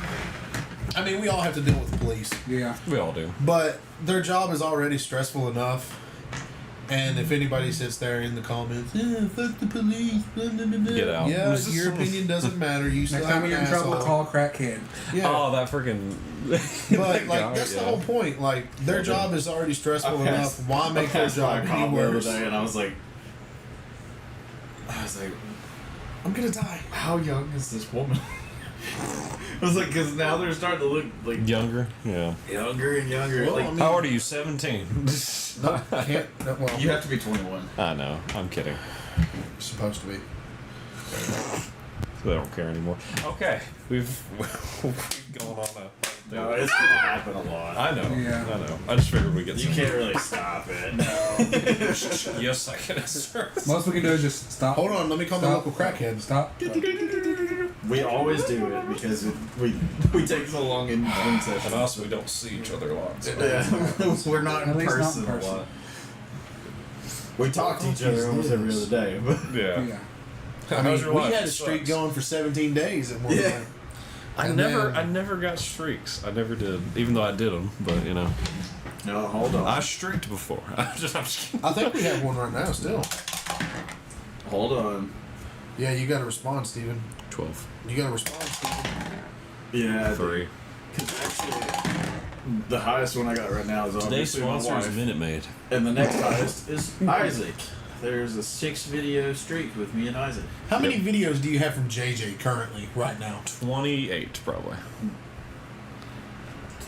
we all have to deal with the police, Yeah. We all do. but their job is already stressful enough. And if anybody sits there in the comments, fuck the police, blah, blah, blah, blah. Get out. Yeah, your opinion doesn't matter. You still Next have time an you're in trouble, asshole. call crackhead. Yeah. Oh, that freaking. But that's the whole point. Their job is already stressful enough. Why make their job any worse? And I was like, I'm gonna die. how young is this woman? I was like, because now they're starting to look like Younger? Yeah. younger and younger. Well, like, I mean- How old are you? 17. No, can't. Well, you have to be 21. I know. I'm kidding. supposed to be. They don't care anymore. Okay. We've gone on a. No, it's gonna happen a lot. I know. Yeah. I know. I just figured we'd get You some. can't really stop it. No. Yes, I can. Sir. Most we can do is just stop. Hold on, let me call the local crackhead. Stop. We always do it because we take so long in one And session. also, we don't see each other a lot. So. Yeah, we're not At in least not in person a person. lot. We talk to each other almost every other day, but Yeah. Yeah. How's your we life? had a It streak sucks. going for 17 days at one Yeah. point. I And never then- got streaks. I never did, even though I did them. But no, hold on. I streaked before. I'm just kidding. I think we have one right now still. Hold on. Yeah, you gotta respond, Steven. 12. You gotta respond, Steven. Yeah, 3. because actually, the highest one I got right now is Today's obviously my sponsor is wife, Minute Maid. and the next highest is Isaac. There's a 6-video streak with me and Isaac. How many videos do you have from JJ currently, right now? 28, probably.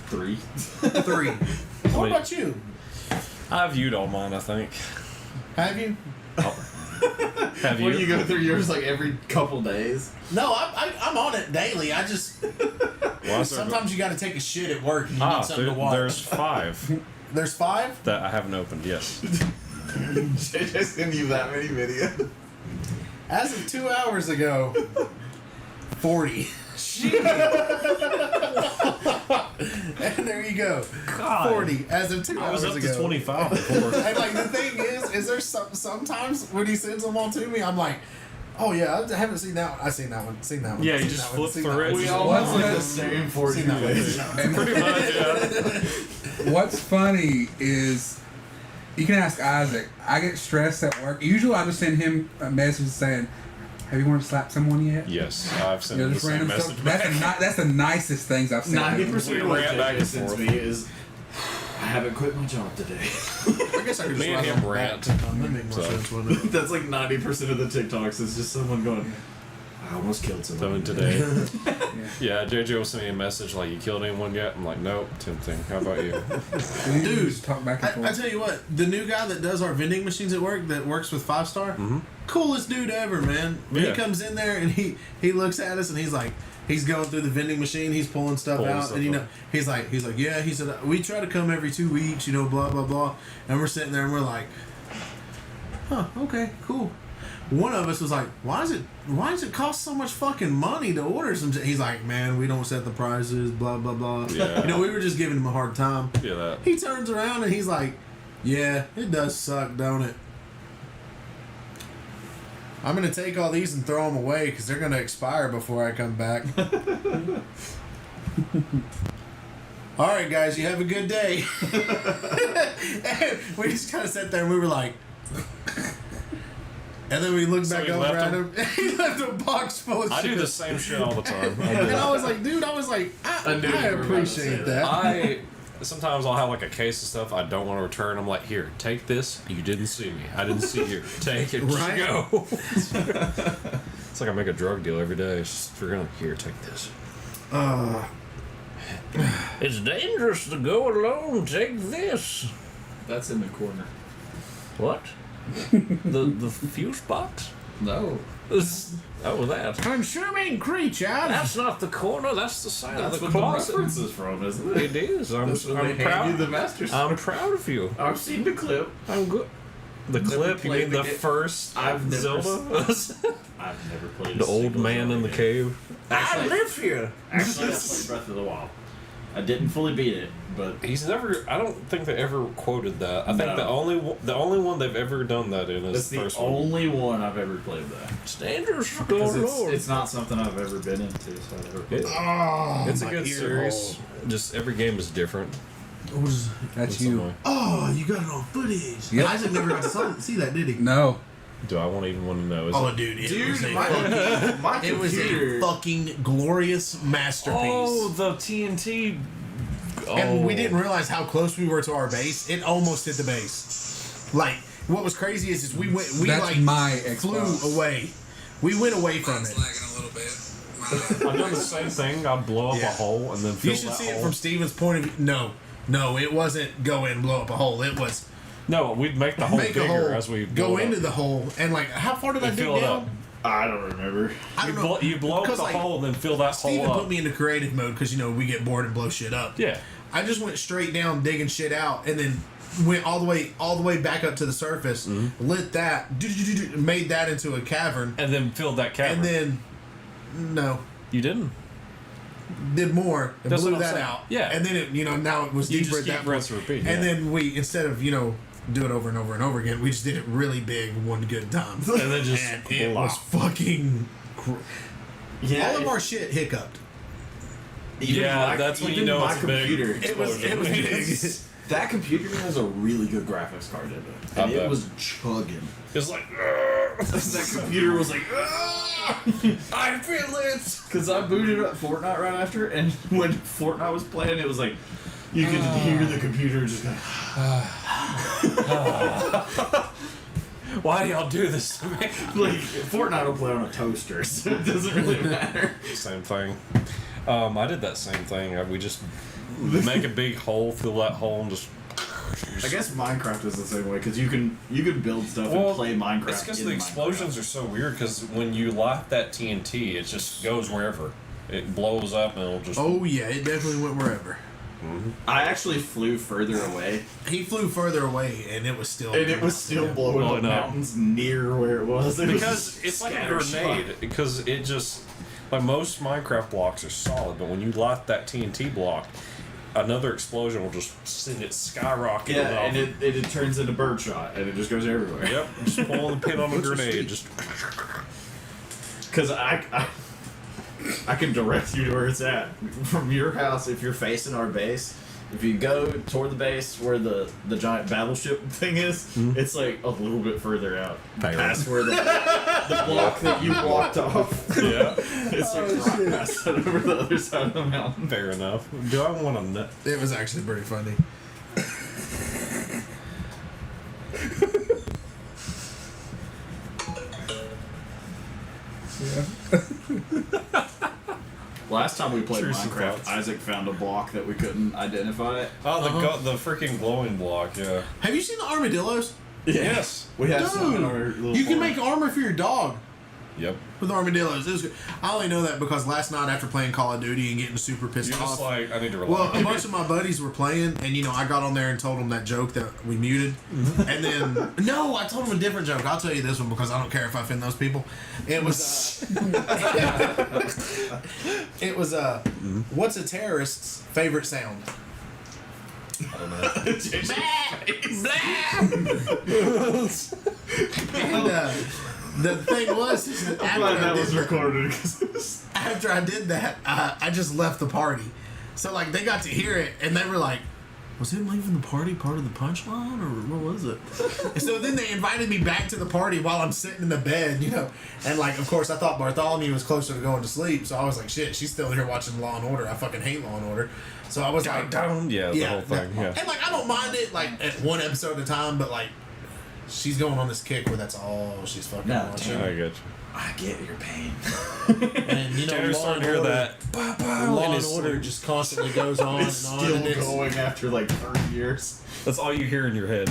3. 3. What Wait. about you? I viewed all mine, I think. Have you? Have you? What, you go through yours like every couple days? No, I'm on it daily. I just Well, I started- sometimes you gotta take a shit at work and you need something to watch. there's 5 There's 5. that I haven't opened, yes. JJ sent you that many videos. As of 2 hours ago, 40. And there you go. God. 40 as of 2 I hours was up ago. to 25 before. And the thing is there sometimes when he sends them all to me, I'm like, oh yeah, I haven't seen that one. I've seen that one. Seen that one. Yeah, you seen just that one, flip seen through that it. one. We Just all what's have like that? the same 40 Seen that one. videos. Pretty much, yeah. What's funny is you can ask Isaac. I get stressed at work. Usually, I just send him a message saying, "Have you wanted to slap someone yet?" Yes, I've sent You know, the just same random message stuff. back. That's the nicest things I've sent. him. 90% of We what ran back JJ and sends forth. me is, haven't quit my job today. I guess I could just Me and ride him on rant. back. That make more So. sense, wouldn't it? That's like 90% of the TikToks is just someone going, I almost killed someone Today. Yeah. Yeah, JJ will send me a message like, you killed anyone yet? I'm like, nope, tempting. How about you? Dude, just talk back and forth. I tell you what, the new guy that does our vending machines at work that works with 5-star, coolest dude ever, man. When Yeah. he comes in there and he looks at us and he's like, he's going through the vending machine, he's pulling stuff out, and you know, he's like, yeah, he said, we try to come every 2 weeks, you know, blah blah blah, and we're sitting there and we're like, huh, okay, cool. One of us was like, why does it cost so much fucking money to order some? He's like, man, we don't set the prices, blah blah blah. Yeah. You know, we were just giving him a hard time. Yeah, that. He turns around and he's like, yeah, it does suck, don't it? I'm going to take all these and throw them away because they're going to expire before I come back. All right, guys, you have a good day. And we just kind of sat there and we were like... And then we looked So back he over left at him. He left a box full of I shit. do the same shit all the time. And I was like, dude, I knew you were about to appreciate say that. Sometimes I'll have like a case of stuff I don't want to return. I'm like, here, take this. You didn't see me. I didn't see you. Take it. Right? Just go. It's like I make a drug deal every day. It's just, we're gonna, here, take this. It's dangerous to go alone. Take this. That's in the corner. What? the fuse box? No. Oh, that. Consuming creature. That's not the corner. That's the side That's of the what the closet. reference is from, isn't it? It is. I'm That's when they hand you proud. the master I'm proud of you. I've seen the clip. I'm good. The Never clip? You played mean the the game. first I've never Zelda? I've never played The a old single man Zelda in the game. cave. Actually, live here. Actually, I played Breath of the Wild. I didn't fully beat it, but He's never. I don't think they ever quoted that. I think No. the only one they've ever done that in is that's the the first one. only one I've ever played that. It's dangerous to go Because alone. it's not something I've ever been into, so I never played it. Oh, It's a my good ear series. Just every game is different. hole. That's in some you. way. Oh, you got it on footage. Yep. Isaac never got to see that, did he? No. Do I want even want to know? Is Oh, it? dude, it Dude, was a my fucking, it was a fucking glorious masterpiece. Oh, the TNT. Oh. And we didn't realize how close we were to our base. It almost hit the base. Like, what was crazy is we That's like my flew Xbox. away. We went away from it. lagging a little bit. I've done the same thing. I'd blow up Yeah. a hole and then fill You should that see hole. it from Steven's point of view. No, it wasn't go in, blow up a hole. It was No, we'd make the hole make bigger a hole, as we go build into up. the hole, and like, how far did I And dig fill it down? up. I don't remember. I don't know. You blow up Because, the like, hole and then fill that Steven hole up. put me into creative mode because, you know, we get bored and blow shit up. Yeah. I just went straight down digging shit out and then went all the way back up to the surface, lit that, made that into a cavern, And then filled that cavern. and then no, You didn't? did more and That's blew what I'm that saying. out. Yeah. And then it, you know, now it was You deeper just at keep that point. rinse and repeat, And yeah. then we, instead of, you know, do it over and over and over again, we just did it really big one good time. And then just And it was fucking Yeah, all of our shit hiccuped. Yeah, that's when you even know my it's big. computer. It was big. That computer has a really good graphics card in it, I and it bet. was chugging. It's like, That computer was like, I feel it, because I booted up Fortnite right after, and when Fortnite was playing, it was like you could hear the computer just going. why do y'all do this to me? Like Fortnite will play on a toaster, so it doesn't really matter. Same thing. I did that same thing. We just make a big hole, fill that hole, and just. I guess Minecraft is the same way because you can build stuff Well, and play Minecraft. It's because in the Minecraft. explosions are so weird. Because when you light that TNT, it just goes wherever. It blows up and it'll just. Oh yeah, it definitely went wherever. I actually flew further away, He flew further away, and it was still. and it was still blowing Blowing up up. mountains near where it was. It was Because just it's like a scattershot. grenade. Because it just. Like most Minecraft blocks are solid, but when you light that TNT block, another explosion will just send it skyrocketing Yeah, off. and it turns into birdshot, and it just goes everywhere. Yep, just pulling the pin on a Which was grenade. sweet. Just Because I can direct you to where it's at from your house if you're facing our base. If you go toward the base where the giant battleship thing is, it's like a little bit further out, past where the block that you blocked off. yeah, It's like right past that over the other side of the mountain. fair enough. Do I want to nut? It was actually pretty funny. Last time we played True some Minecraft, thoughts. Isaac found a block that we couldn't identify. Oh, the freaking glowing block, yeah. Have you seen the armadillos? Yes. We have some in our Dude, little you can farm. make armor for your dog Yep. with armadillos. It was good. I only know that because last night after playing Call of Duty and getting super pissed You're off. just like, I need to Well, relax. a bunch of my buddies were playing, and I got on there and told them that joke that we muted, and then no, I told them a different joke. I'll tell you this one because I don't care if I offend those people. It was, it was what's a terrorist's favorite sound? I don't know. And the thing was, is that I'm glad that after, was recorded. 'Cause after I did that, I just left the party. So like they got to hear it, and they were like, was him leaving the party part of the punchline, or what was it? And so then they invited me back to the party while I'm sitting in the bed, and like, of course, I thought Bartholomew was closer to going to sleep, so I was like, shit, she's still here watching Law and Order. I fucking hate Law and Order. So I was like, Down, yeah, the whole thing, yeah. And like, I don't mind it, like at one episode at a time, but like, she's going on this kick where that's all she's fucking No, watching. I get you. I get your pain. And Tanner's Law starting and to hear Order, that. Law in and his Order sleep. just constantly goes on and It's on. still And it's, going after like 30 years. That's all you hear in your head.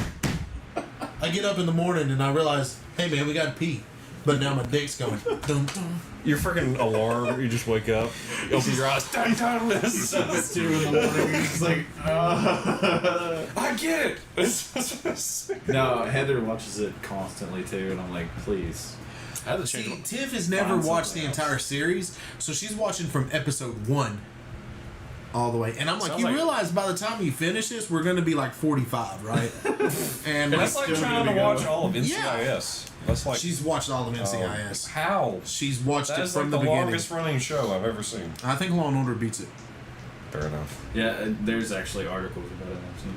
I get up in the morning and I realize, hey man, we got to pee. But now my dick's going. Dun, dun. Your freaking alarm, you just wake up, you open your eyes, dun, dun, this. It's 2 in the morning. It's like, I get it. No, Heather watches it constantly too, and I'm like, please. I had to change See, my- Tiff has never Find watched the something else. entire series, so she's watching from episode 1 all the way. And I'm like, Sounds you like- realize by the time you finish this, we're going to be like 45, right? And That's like still trying gonna to be watch going. all of Yeah. NCIS. That's like she's watched all of NCIS. how? She's watched That it is like from the the beginning. longest running show I've ever seen. I think Law and Order beats it. Fair enough. Yeah, there's actually articles about it. I've seen.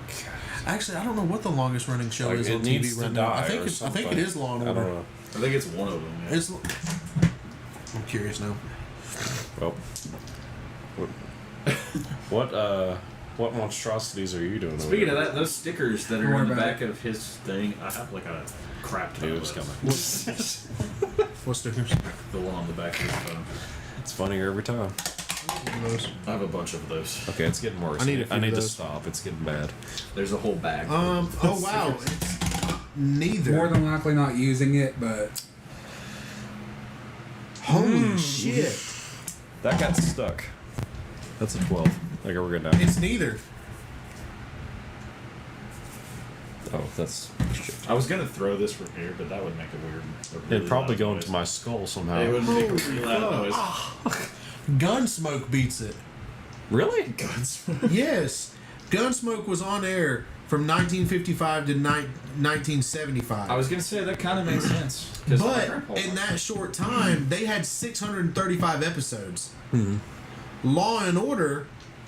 Actually, I don't know what the longest running show Like, is it on needs TV to right now. die I think or I think it something. is Law and I Order. don't know. I think it's one of them. Yeah. It's. I'm curious now. Well, what monstrosities are you doing? Speaking over of there? that, those stickers that Don't are worry on the about back of his thing, I have like a crap ton It of was those. coming. What stickers? The one on the back of his phone. It's funnier every time. I have a bunch of those. Okay, it's getting worse. I need a few I need of to those. stop. It's getting bad. There's a whole bag. Oh wow. It's neither. More than likely not using it, but Holy shit. That got stuck. That's a 12. Okay, we're good now. It's neither. Oh, that's shit. I was gonna throw this from here, but that would make a weird. a really It'd probably loud go noise. into my skull somehow. It would make a Holy really loud fuck. noise. Gunsmoke beats it. Really? Yes. Gunsmoke was on air from 1955 to 1975. I was gonna say that kind of makes sense. 'cause my But grandpa in watched that short time, they had 635 episodes. Law and Order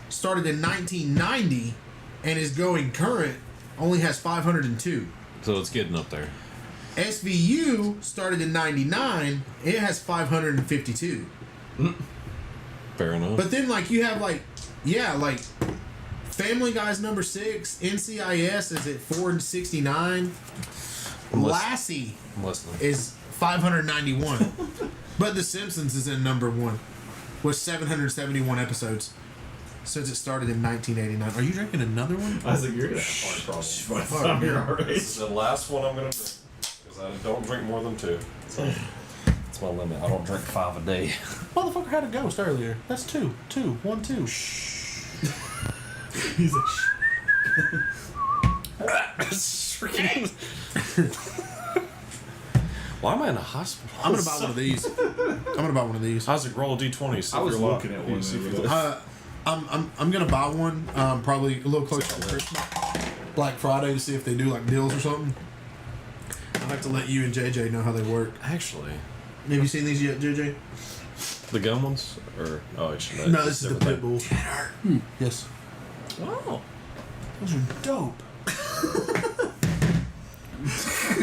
started in 1990 and is going current, only has 502. So it's getting up there. SVU started in 99, it has 552. Fair enough. But then, like, you have, like, Family Guy's number 6, NCIS is at 469, Lassie I'm listening. is 591. But The Simpsons is in number 1 with 771 episodes since it started in 1989. Are you drinking another one? I was like, you're gonna have heart problems by the Fuck, time you're yeah. our This is age. the last one I'm gonna drink because I don't drink more than 2. So that's my limit. I don't drink 5 a day. Motherfucker had a ghost earlier. That's 2. 2. 1, 2. He's like, Why am I in a hospital? I'm gonna buy one of these. Isaac, roll a d20. See I if was you're luck. looking at one. See if the you're other luck. day. I'm gonna buy one. Probably a little closer to Christmas, Black Friday, to see if they do like deals or something. I'd like to let you and JJ know how they work. Actually, Have you seen these yet, JJ? the gun ones, or actually, No, this is the pit bull. Yes. Oh, Those are dope.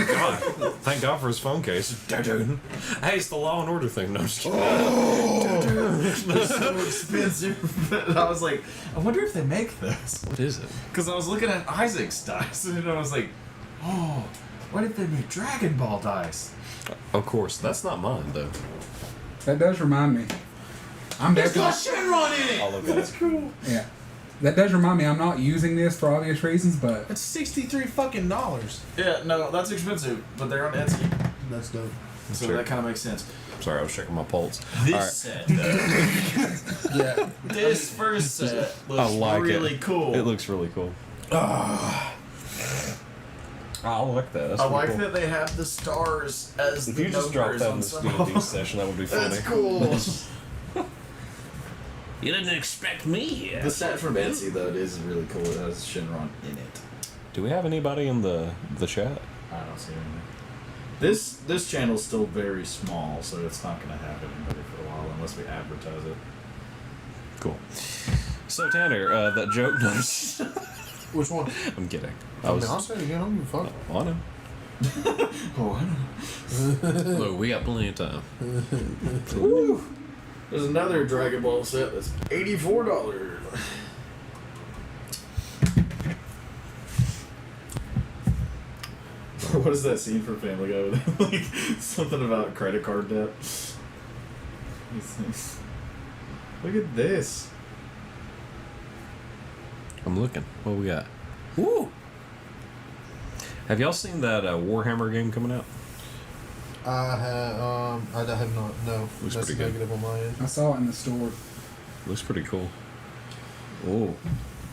God! Thank God for his phone case. Hey, it's the Law and Order thing. No, I'm just kidding. They're so expensive. But I was like, I wonder if they make those. What is it? Because I was looking at Isaac's dice and I was like, Oh, what if they made Dragon Ball dice? Of course, that's not mine though. That does remind me. I'm It's got definitely. Shenron in it. I'll look at it. Cool. Yeah. That does remind me. I'm not using this for obvious reasons, but That's $63 fucking dollars. Yeah, no, that's expensive, but they're on Etsy, That's dope. so Sure. that kind of makes sense. Sorry, I was checking my pulse. This All right. set, Yeah. this first set looks I like really it. cool. It looks really cool. I like that. That's I pretty like cool. that they have the stars as If the you just dropped numbers that on in the some of D&D them. session, that would be funny. That's cool. You didn't expect me here. The set from Etsy though it is really cool. It has Shenron in it. Do we have anybody in the chat? I don't see anything. This channel's still very small, so it's not going to have anybody for a while unless we advertise it. Cool. So Tanner, that joke does. Which one? I'm kidding. I'll say it again. I don't give a fuck. On him. Look, we got plenty of time. There's another Dragon Ball set that's $84. What is that scene from Family Guy with like something about credit card debt? These things. Look at this. I'm looking. What we got? Woo! Have y'all seen that Warhammer game coming out? I have not. No, Looks that's pretty good. negative on my end. I saw it in the store. Looks pretty cool. Oh,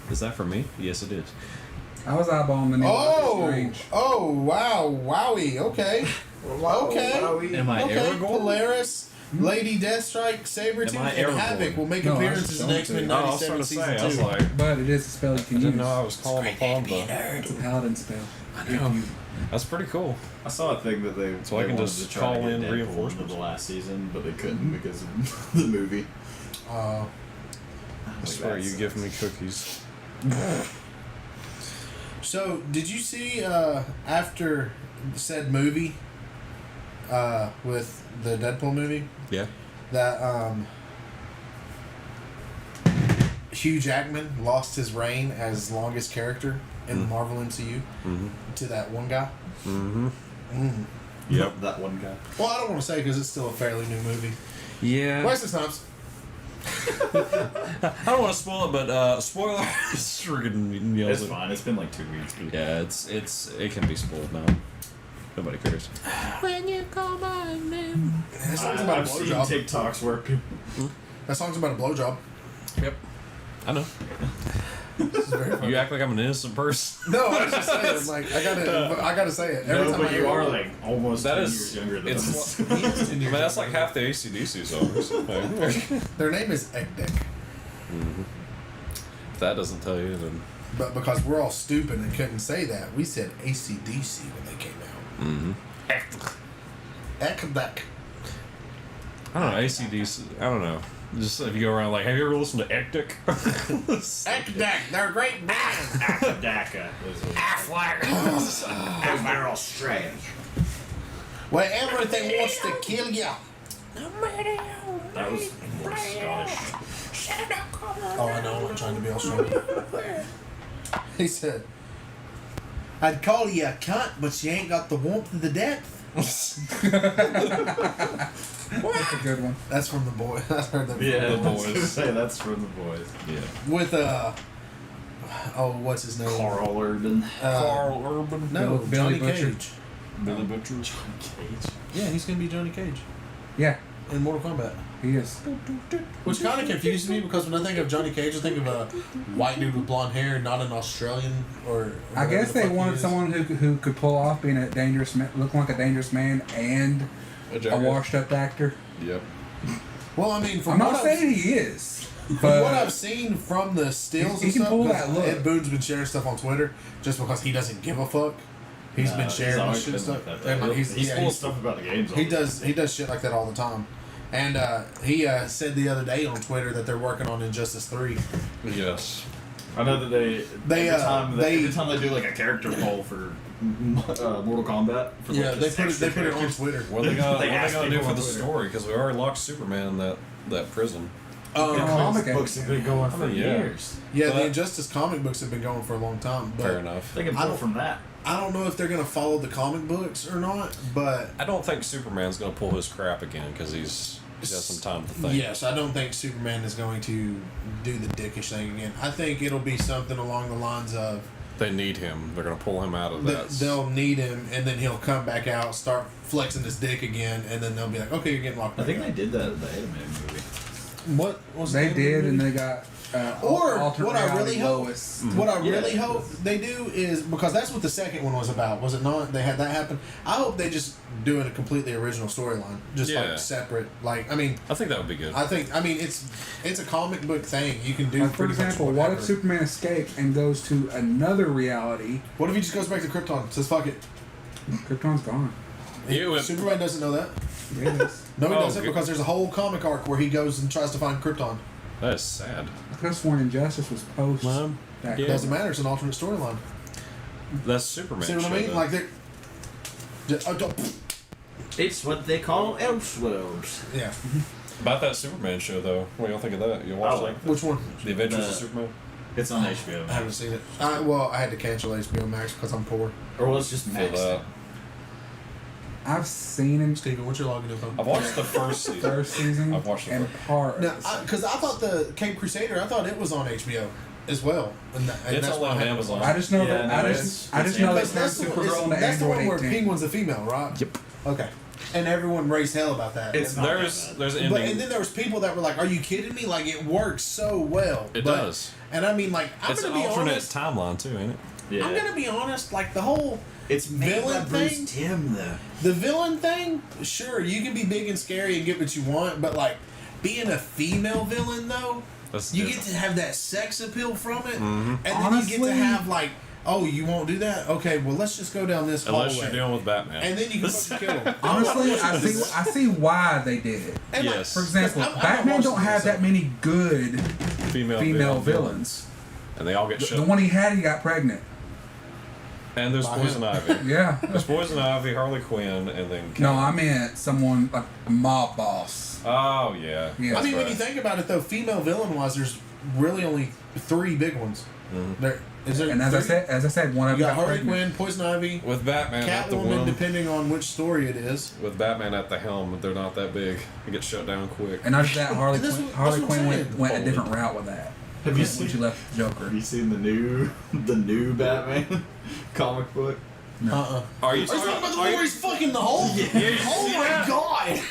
is that for me? Yes, it is. I was eyeballing the new Doctor Strange. Oh, wow, wowie. Okay, okay, Am I okay. Aragorn? Polaris, Lady Deathstrike, Sabretooth, Am I and Aragorn? Havoc will make No, I appearances in don't X-Men think. Oh, I was trying 97 to say. season I was 2. like, But it is a spell you I can didn't use. know I was calling upon the. It's a paladin spell. I If know. you- That's pretty cool. I saw a thing that they So I they can wanted just to try call to get in Deadpool reinforcements? into the last season, but they couldn't because of the movie. I swear, you give me cookies. So, did you see after said movie with the Deadpool movie Yeah. that Hugh Jackman lost his reign as longest character in the Marvel MCU Mm-hmm. to that one guy? Mm-hmm. Mm. Yep. That one guy. Well, I don't want to say because it's still a fairly new movie. Yeah. Wesley Snipes. I don't want to spoil it, but spoiler. Friggin' yells It's it. fine. It's been like 2 weeks. Yeah, it can be spoiled now. Nobody cares. That song's about a I've seen blowjob. TikToks where people. That song's about a blowjob. Yep. I know. This is very funny. You act like I'm an innocent person. No, I was just saying. Like I gotta say it. Every No, time but I you hear are it. like almost That 10 is- years younger than it's us. I mean, that's like half the AC/DC songs. Like, Their name is Ekdek, if that doesn't tell you, then. but because we're all stupid and couldn't say that, we said AC/DC when they came out. Mm-hmm. Ekdek. I don't know, AC/DC. I don't know. Just if you go around, like, have you ever listened to Ectic? Ekdek. They're a great band. Daka. They're all strange. Where everything wants to kill ya. That was more Scottish. Oh, I know. I'm not trying to be Australian. He said, "I'd call you a cunt, but you ain't got the warmth of the depth." That's a good one. That's from the boy. I heard that. Yeah, The I was Boys. gonna say that's from the boys. Yeah. With oh, what's his name? Carl Urban. Carl Urban. No, Billy Johnny Butcher. Cage. Billy Butcher. John Cage. Yeah, he's gonna be Johnny Cage Yeah, in Mortal Kombat. he is. Which kind of confuses me because when I think of Johnny Cage, I think of a white dude with blonde hair, not an Australian or. I guess whatever the they fuck he wanted is. someone who could pull off being a dangerous man, look like a dangerous man, and a washed up actor. Yep. Well, I mean, I'm from not what saying he is, From but what I've seen from the stills He and can stuff, pull 'cause that look. Ed Boon's been sharing stuff on Twitter just because he doesn't give a fuck. He's been sharing this always shit been stuff. like that, And though. like, He's yeah, full of stuff about the games. he does shit like that all the time. And he said the other day on Twitter that they're working on Injustice 3. Yes. I know that they every time they do like a character poll for Mortal Kombat. For Yeah, like, they just put it extra on characters. Twitter. What are they gonna, They what are asked they gonna do people for on the Twitter. story? Because we already locked Superman in that prison. The comic books have been going for years. Yeah, But- the Injustice comic books have been going for a long time. But Fair enough. They can I pull don't- from that. I don't know if they're going to follow the comic books or not, but I don't think Superman's gonna pull his crap again because he has some time to think. yes, I don't think Superman is going to do the dickish thing again. I think it'll be something along the lines of They need him. They're gonna pull him out of that. they'll need him, and then he'll come back out, start flexing his dick again, and then they'll be like, okay, you're getting locked I back think up. they did that in the animated movie. What was They the did, and movie? they got Or alternate what I really reality hope, Lois. what I Yeah. really hope they do is, because that's what the second one was about, was it not? They had that happen. I hope they just do it a completely original storyline, just Yeah. like separate. Like, I mean, I think that would be good. I mean, it's a comic book thing. You can do. Like, for pretty much example, what if whatever. Superman escapes and goes to another reality? What if he just goes back to Krypton? Says fuck it. Krypton's gone. Superman doesn't know that. Yes. No, he Oh, doesn't, good. because there's a whole comic arc where he goes and tries to find Krypton. That is sad. I could have sworn Injustice was post. Mom? that. Yeah. Doesn't matter. It's an alternate storyline. That's Superman. See what I show, mean? though. Like they. It's what they call Elseworlds. Yeah. About that Superman show, though. What do y'all think of that? You watch I like Which one? The Adventures The- of Superman? It's on HBO. I haven't seen it. I had to cancel HBO Max because I'm poor. Or well, it's just For Max. that. I've seen him Steven, what's your login info? I've watched the first season. first season I've watched the and first. part. of No, the second. because I thought the Cape Crusader, I thought it was on HBO as well. And It's that's all why I on had to Amazon. watch I just know Yeah, that no, I it's- just know it's they Because turned that's the, Supergirl into that's the one Android where 18. Penguin's a female, right? Yep. Okay. And everyone raised hell about that. It's not There's that an But ending. and then there was people that were like, "Are you kidding me? Like it works so well." It But- does. And I mean, like, I'm It's an gonna be alternate honest. timeline too, ain't it? Yeah. I'm gonna be honest. Like the whole It's made by villain Bruce thing? Timm, though. the villain thing. Sure, you can be big and scary and get what you want, but like being a female villain though, That's you different. get to have that sex appeal from it, and then you Honestly- get to have like, oh, you won't do that? Okay, well let's just go down this Unless hallway, you're dealing with Batman. and then you can fucking kill him. Honestly, I see why they did it. And, like, Yes. For example, I'm not Batman watching don't have this, that many good female villains. And they all get The shot. one he had, he got pregnant. And there's By Poison him. Ivy. Yeah. There's Poison Ivy, Harley Quinn, and then... No, I meant someone like a mob boss. Oh, yeah. Yeah. I mean, when right. you think about it, though, female villain wise, there's really only 3 big ones. There is there. And as I said, one of you them got got Harley pregnant. Quinn, Poison Ivy, With Batman at the Catwoman, wheel, depending on which story it is. with Batman at the helm, they're not that big. They get shut down quick. And not just that, Harley And that's Quinn, what- Harley that's what Quinn I'm went, saying. went a different route with that. Have you when seen? she left the Joker? Have you seen the new Batman comic book? Are you Are you talking about the are one you- where he's fucking the hole? Oh my god!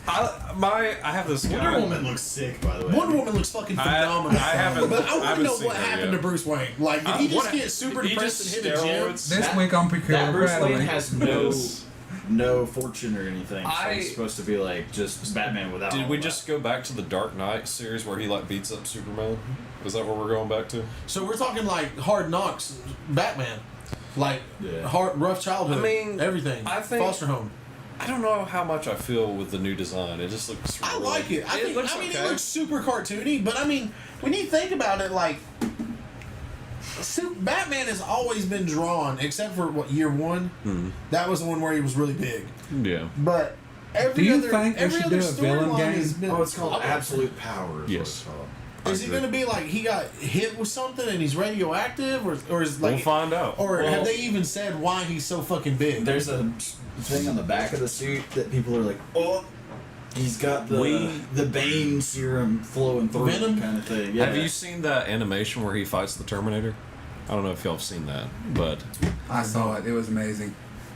I have this guy. Wonder Woman looks sick, by the way. Wonder Woman looks fucking phenomenal. I haven't- But I I want to haven't know seen what her happened yet. to Bruce Wayne. Like, did he just get super he depressed just and hit a gym? steroids? This week on Peculiar That Bruce Wayne Bradley. has Yes. no fortune or anything. So I- he's supposed to be like just Batman without. Did all we that. just go back to the Dark Knight series where he like beats up Superman? Is that what we're going back to? So we're talking like Hard Knocks, Batman, like Yeah. hard, rough childhood. I mean, everything. I think- foster home. I don't know how much I feel with the new design. It just looks. I really- like it. I mean, okay. it looks super cartoony, but I mean, when you think about it, like, Batman has always been drawn, except for what year 1. That was the one where he was really big. Yeah. But every Do you other, think they every should other do a villain storyline game? has been. Oh, it's called Absolute Power. Is Yes. What it's called. Is he going to be like he got hit with something and he's radioactive, or is like, We'll find out. or Well- have they even said why he's so fucking big? There's a thing on the back of the suit that people are like, oh, he's got the Bane serum flowing through Venom? him kind of thing. Yeah. Have you seen that animation where he fights the Terminator? I don't know if y'all have seen that, but I saw it. It was amazing.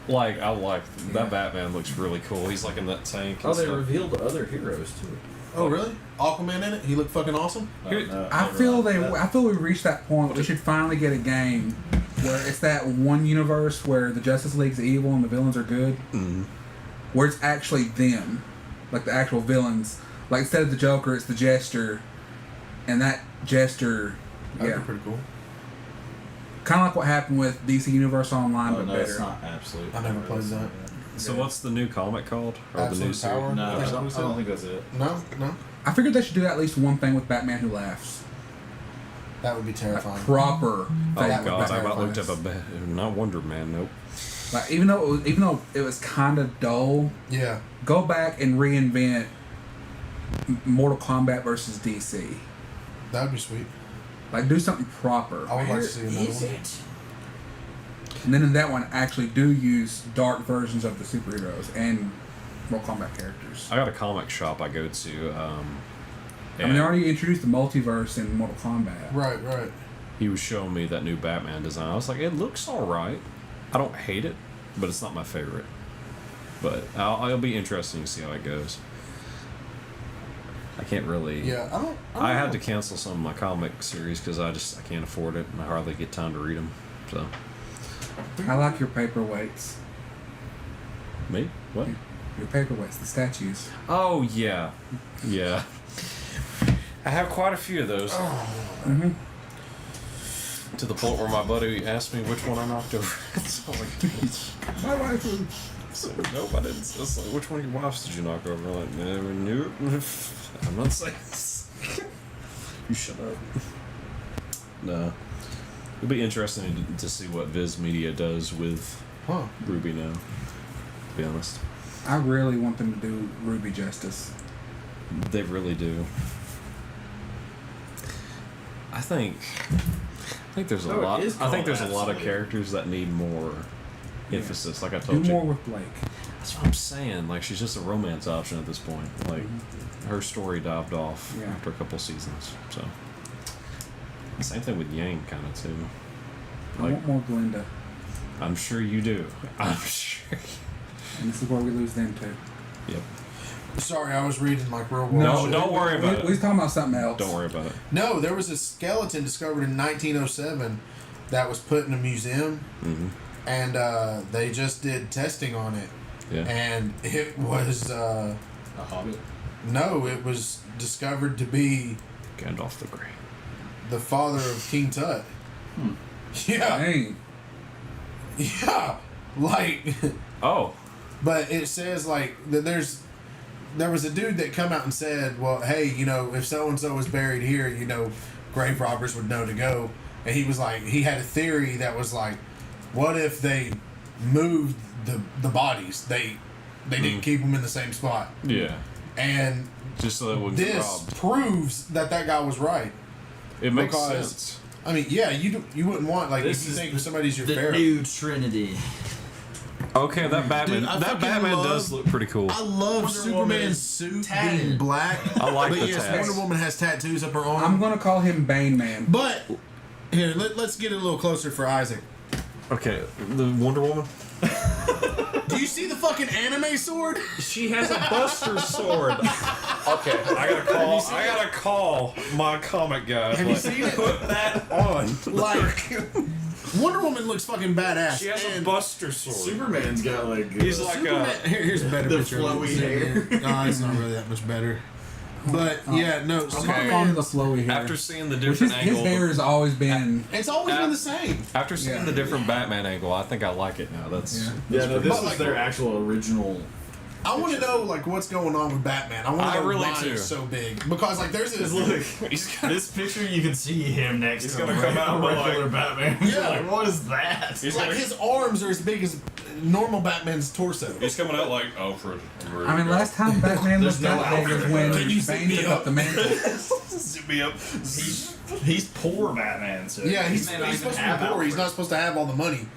like I like Yeah. that Batman looks really cool. He's like in that tank. Oh, and they stuff. revealed other heroes too. Oh, really? Aquaman in it? He looked fucking awesome. Here- No, I never feel mind. I feel we reached that point. We should finally get a game where it's that one universe where the Justice League's evil and the villains are good, where it's actually them, like the actual villains. Like instead of the Joker, it's the Jester, and that Jester, That'd yeah, be pretty cool. kind of like what happened with DC Universe Online, Oh, but no, better. it's not absolute. I never played that. So what's the new comic called? Or Absolute the new series? Power? No, I That's what we don't, I said. don't think that's it. No. I figured they should do at least one thing with Batman Who Laughs, That would be like terrifying. proper. Oh thing That with would god, be I about Batman looked Who up a Laughs. not Wonder Man. Nope. Like even though it was kind of dull, Yeah. go back and reinvent Mortal Kombat versus DC. That would be sweet. Like, do something proper. I would like to see another one. And then in that one, actually do use dark versions of the superheroes and Mortal Kombat characters. I got a comic shop I go to. I mean, they already introduced the multiverse in Mortal Kombat. Right, right. He was showing me that new Batman design. I was like, it looks alright. I don't hate it, but it's not my favorite. But it'll be interesting to see how it goes. I can't really. Yeah, I don't I had know. to cancel some of my comic series because I can't afford it and I hardly get time to read them. So, I like your paperweights. me? What? Your paperweights, the statues. Oh yeah, yeah. I have quite a few of those. Mm-hmm. To the point where my buddy asked me which one I knocked over. So I'm like, My wife was... so, nope, I didn't. It's like, which one of your wives did you knock over? I'm like, never knew. I'm not saying this. You shut up. No. It'll be interesting to see what Viz Media does with Ruby now, to be honest. I really want them to do Ruby justice. They really do. I think there's a lot. I think there's a lot of characters that need more emphasis. Like I Do told you, more with Blake. that's what I'm saying. Like she's just a romance option at this point. Like her story dived off Yeah. after a couple seasons. So same thing with Yang, kind of too. I Like want more Glinda. I'm sure you do. I'm sure. And this is where we lose them too. Yep. Sorry, I was reading like real world. No, shit. don't worry about We was it. talking about something else. Don't worry about it. No, there was a skeleton discovered in 1907 that was put in a museum, Mm-hmm. and they just did testing on it, Yeah. and it was A hobbit. no, it was discovered to be Gandalf the Grey. the father of King Tut. Yeah, Dang. yeah, like, Oh. but it says like that there was a dude that come out and said, well, hey, you know, if so and so was buried here, you know, grave robbers would know to go. And he was like, he had a theory that was like, what if they moved the bodies? They didn't keep them in the same spot. Yeah. And Just so that it wouldn't get this robbed. proves that guy was right. It makes because- sense. I mean, yeah, you wouldn't want, like, This if you is think somebody's your The pharaoh. new Trinity. Okay, that Batman. Dude, I that fucking Batman love- does look pretty cool. I love Wonder Woman Superman's suit tatted. being black. I like but the yes, tats. Wonder Woman has tattoos up her arm. I'm gonna call him Bane Man. But here, let's get it a little closer for Isaac. Okay, the Wonder Woman. Do you see the fucking anime sword? She has a Buster sword. Okay, I gotta call my comic guy. Have you seen it? Put that on. Like, Wonder Woman looks fucking badass. She has a and Buster sword. Superman's got like. He's like Superman, here's a better the picture. of flowy it. hair. No, it's not really that much better. But yeah, no. I'm Superman, calling the flowy hair. After seeing the Which different his angle, hair has always been. it's always been the same. after seeing Yeah. the different Batman angle, I think I like it now. That's Yeah. Yeah, no, this But, is like, their actual original. I want to know like what's going on with Batman. I want I to know really why do. it's so big because like there's this. Look, he's got, this picture you can see him next He's to gonna a come out with, regular like- Batman. Yeah. Like, what is that? he's, Like gonna, his arms are as big as normal Batman's torso. he's coming out like Alfred. I mean, last time Batman There's looked no that big was Alfred. when Can you zip Bane me took up? up the mantle. Zip me up. He's poor Batman, so Yeah, he he's may not even supposed to have be poor. He's Alfred. not supposed to have all the money.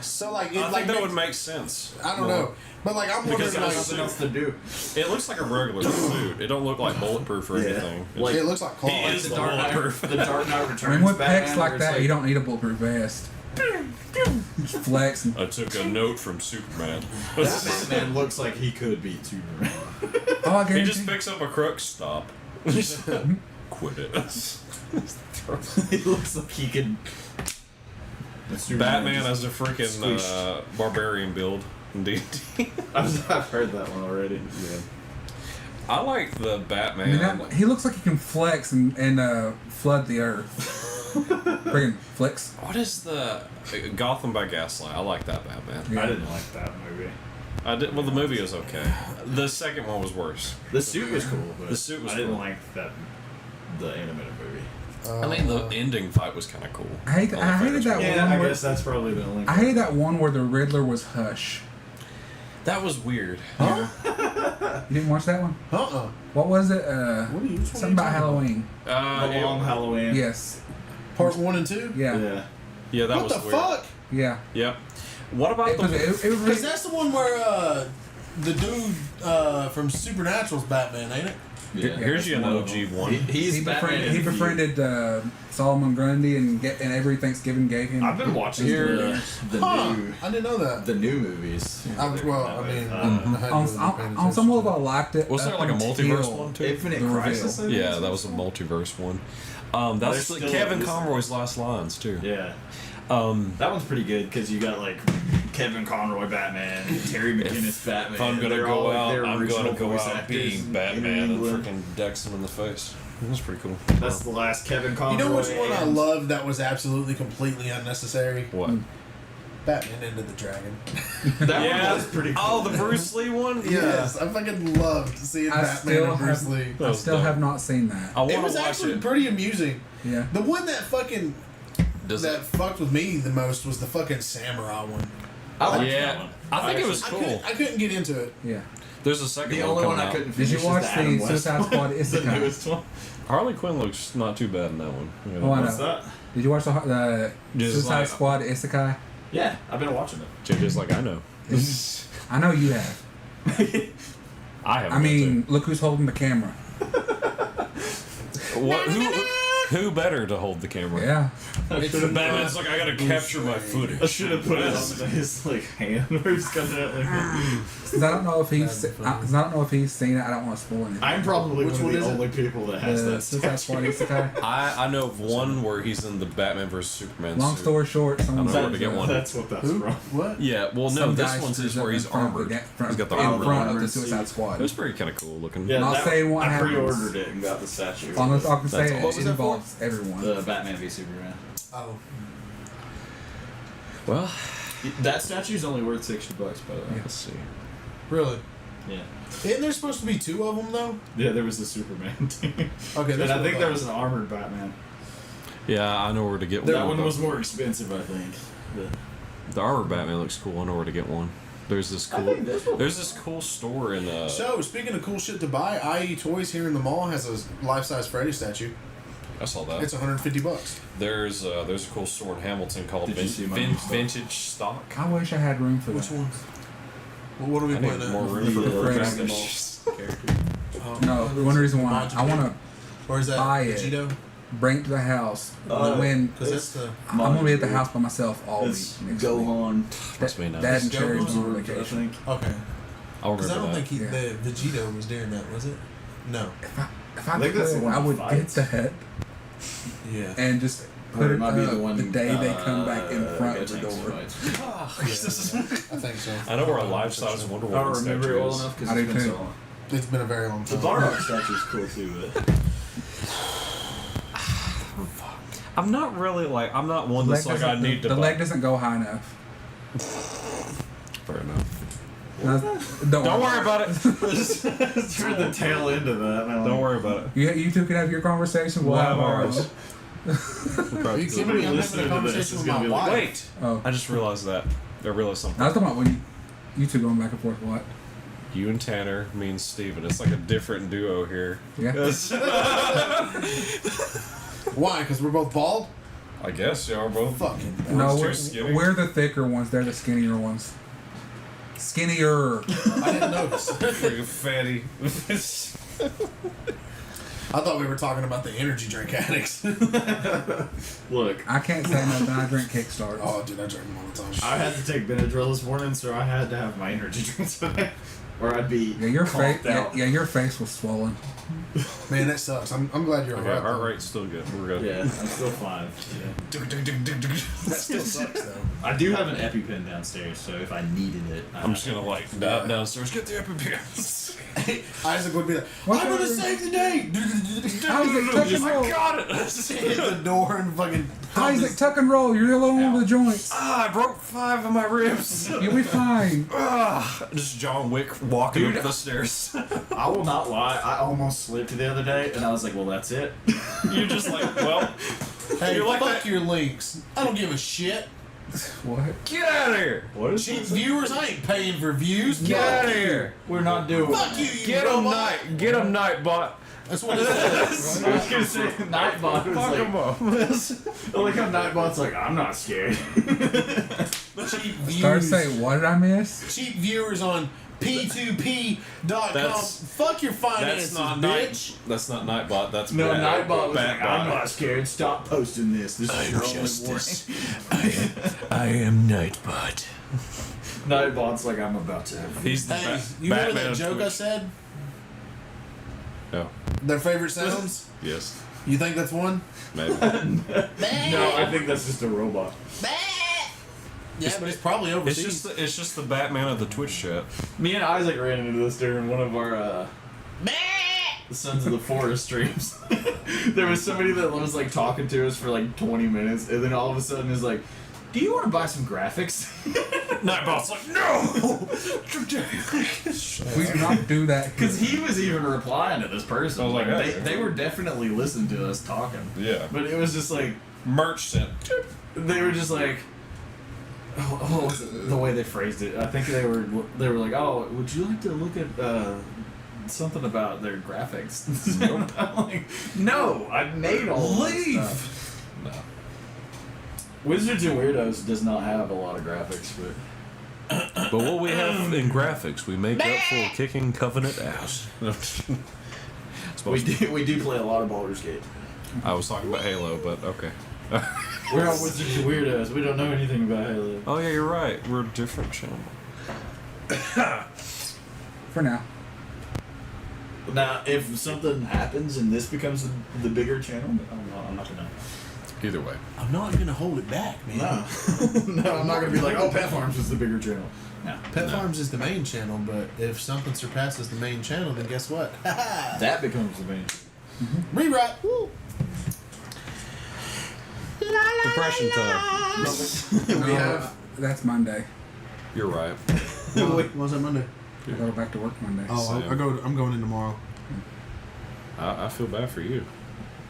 So like, it I like think that makes- would make sense. I don't know, but like I'm wondering Because like there's nothing else to do. It looks like a regular suit. It don't look like bulletproof or Yeah. anything. Like- it looks like Claw. He Like is the the Dark Knight, bulletproof. the Dark Knight Returns. I mean, with Batman, pecs where like it's that, you don't need a bulletproof vest. Just flex and I took a note from Superman. That Batman looks like he could be Superman. oh, I He guarantee. just picks up a crook. Stop. Quit it. He looks like he could. Batman as a freaking Squish. barbarian build. Indeed. I've heard that one already. Yeah. I like the I mean, Batman. that, he looks like he can flex and flood the earth. Friggin' flex. What is the Gotham by Gaslight? I like that Batman. Yeah. I didn't like that movie. I did. Well, the movie was okay. The second one was worse. The suit was cool, but The suit was I didn't cool. like that. The animated movie. I mean, the ending fight was kind of cool. I hated that Yeah, one. I Where, guess that's probably the only. I hated that one where the Riddler was Hush. That was weird. Huh? You didn't watch that one? Uh-uh. What was it? What are you? Which one Something are you about talking Halloween. The Long Halloween. Yes. Part 1 and 2? Yeah. Yeah. Yeah, that What was the weird. fuck? Yeah. Yep. What about It was Because really, that's the one where the dude from Supernatural's Batman, ain't it? Here's you an OG one. He's Batman. he befriended Solomon Grundy and every Thanksgiving gave him. I've been watching the new I didn't know that. the new movies. I mean, I hadn't on, really paid on attention some to level, I it. liked it. Was there up like a until multiverse one too? Infinite The Crisis. reveal. Yeah, that was a multiverse one. That's There's like still Kevin this- Conroy's last lines too. Yeah. Um, That one's pretty good because you got like Kevin Conroy Batman, Terry McGinnis Batman. if I'm gonna They're go all, like, out, their I'm original gonna go voice out actors being in Batman and England. freaking decks him in the face. That's pretty cool. That's the last Kevin Conroy. You know which one I and- loved that was absolutely completely unnecessary? What? Batman Into the Dragon. That one was pretty cool. Oh, the Bruce Lee one. Yes, I fucking loved seeing I Batman still and Bruce have- Lee. That I was still dope. have not seen that. I It want was to watch actually it. pretty amusing. Yeah. The one that fucking Does that it? fucked with me the most was the fucking samurai one. I like Yeah. that one. I think it was I cool. couldn't get into it. Yeah. There's a second The one only coming one I out. couldn't Did finish you watch is the Adam the West Suicide one. Squad The Isekai? newest one. Harley Quinn looks not too bad in that one. You know, Oh, I know. What's that? Did you watch the Just Suicide like- Squad Isekai? Yeah, I've been watching it. Just like I know. I know you have. I have. I mean, look who's holding the camera. what? Who better to hold the camera? Yeah. Batman's like, I gotta capture my footage. I should have put it on his like hand where he's got that. Like, 'Cause I don't know if he's. That'd be I, 'cause I don't know if he's seen it. I don't want to spoil anything. I'm probably Which one one of is the it? only people that has The that Suicide Squad statue. Isekai. I know of one where he's in the Batman vs Superman Long suit. story short, someone I don't know where to get one. That's what that's Who? from. What? Yeah, well, no, Some this guy one's shows is up where in he's front of the armored. ga- He's got the in armor front on. of the armored Suicide suit. Squad. It was pretty kind of cool looking. Yeah, Not that- saying what I happens. pre-ordered it and got the statue. All I can say That's it, all. What was it that involves everyone. The Batman v Superman. Oh. Well, That statue's only worth $60, by the way. let's see. Really? Yeah. Isn't there supposed to be two of them though? Yeah, there was the Superman team. Okay, And that's I what think I there thought. was an armored Batman. Yeah, I know where to get That one. one was more expensive, I think. The armored Batman looks cool. I know where to get one. There's this I cool. think this one- There's this cool store in. So, speaking of cool shit to buy, IE Toys here in the mall has a life-size Freddy statue. I saw that. It's $150. There's a cool store in Hamilton called Did you see my new stuff? Vintage Stock. I wish I had room for Which that. one? Well, what are we I playing need at? more room for The, the Freddy. character. Oh, No, one reason why I want to Or is that buy it. Vegito? bring it to the house Uh, when Because that's the. I'm gonna be at the house by myself all week. It's next week. Gohan. Must be nice. Dad and Go Cherry on. was on I vacation. think. Okay. I'll Because I remember don't that. think Yeah. the Vegito was during that, was it? No. If I I think that's the could, one I that would fights. get that Yeah. and just Or put it it might be up the one the day they come back in front of the Tanks door. fights. I think so. I know where a life-size Wonder I Woman don't remember statue it well is. enough because I it's do been too. so long. It's been a very long The time. Bardock statue's cool too, but I'm not really like I'm not one The that's leg like I doesn't- need to. the buy. leg doesn't go high enough. Fair enough. No, Don't worry about it. toward the tail end of that. Don't worry about it. You two can have your conversation. We'll have ours. Are you kidding me? I'm having a conversation with my wife. Wait, Oh, I just realized that. I realized something. I was talking about when you two going back and forth. What? You and Tanner means Steven. It's like a different duo here. Yeah. Why? Because we're both bald? I guess y'all are both. Fucking. No, too we're, skinny. we're the thicker ones. They're the skinnier ones. Skinnier. I didn't notice. Freaking fatty. I thought we were talking about the energy drink addicts. Look, I can't say nothing. I drink Kickstarters. Oh, dude, I drink them all the time. I had to take Benadryl this morning, so I had to have my energy drinks today, or I'd be Yeah, your face. coughed out. Yeah, your face was swollen. Man, that sucks. I'm glad you're Okay, alright. heart though. rate's still good. We're good. Yeah, I'm still fine. Yeah. That still sucks, though. I do have an EpiPen downstairs, so if I needed it, I'm just gonna like dive downstairs. Get the EpiPens. Isaac would be like, What's I'm gonna that? save the day! Isaac, tuck and roll. got it. Hit the door and fucking. Isaac, tuck and roll. You're the only one with the joints. I broke 5 of my ribs. You'll be fine. Just John Wick walking up the stairs. I will not lie. I almost slipped the other day, and I was like, "Well, that's it." You're just like, well, Hey, You're like fuck that- your links. I don't give a shit. What? Get out of here! What is Cheap this? viewers, I ain't paying for views. Get out of here! We're not doing Fuck you, you Get him, robot. Get him, Nightbot! That's what it says. I was gonna say Nightbot was Fuck like, him up. I like how Nightbot's like, I'm not scared. Cheap Start views. saying, what did I miss? Cheap viewers on P2P.com. That's- Fuck your finances, That's not bitch. That's not Nightbot. That's No, Bat- Nightbot was like, I'm Batbot. not scared. Stop posting this. This is your only warning. I am Nightbot. Nightbot's like, I'm about to have. He's the Hey, Ba- you remember Batman that of joke I Twitch. said? No. Their favorite sounds? Yes. You think that's one? Maybe. No, I think that's just a robot. Yeah, but it's probably It's overseas. just the Batman of the Twitch chat. Me and Isaac ran into this during one of our the Sons of the Forest streams. There was somebody that was like talking to us for like 20 minutes, and then all of a sudden is like, "Do you want to buy some graphics?" Nightbot's like, no! We do not do that. Because he was even replying to this person. I was like, Like, hey. they were definitely listening to us talking. Yeah. But it was just like, Merch sent. they were just like, what was it? The way they phrased it. I think they were like, "Oh, would you like to look at something about their graphics?" Nope. I'm like, no, I made all of this stuff. No. Wizards and Weirdos does not have a lot of graphics, But what we have in graphics, we make up for kicking Covenant ass. but we do play a lot of Baldur's Gate. I was talking about Halo, but okay. We're all Wizards and Weirdos. We don't know anything about Halo. Oh yeah, you're right. We're a different channel. For now. Now, if something happens and this becomes the bigger channel, I'm not gonna. Either way. I'm not going to hold it back, man. No, no, I'm not gonna be like, "Oh, Pet Farms is the bigger channel." No, Pet Farms is the main channel, but if something surpasses the main channel, then guess what? that becomes the main. Rewrite. Woo. Depression time. We have. That's Monday. You're right. What was that Monday? I go back to work Monday. Oh, Same. I'm going in tomorrow. I feel bad for you.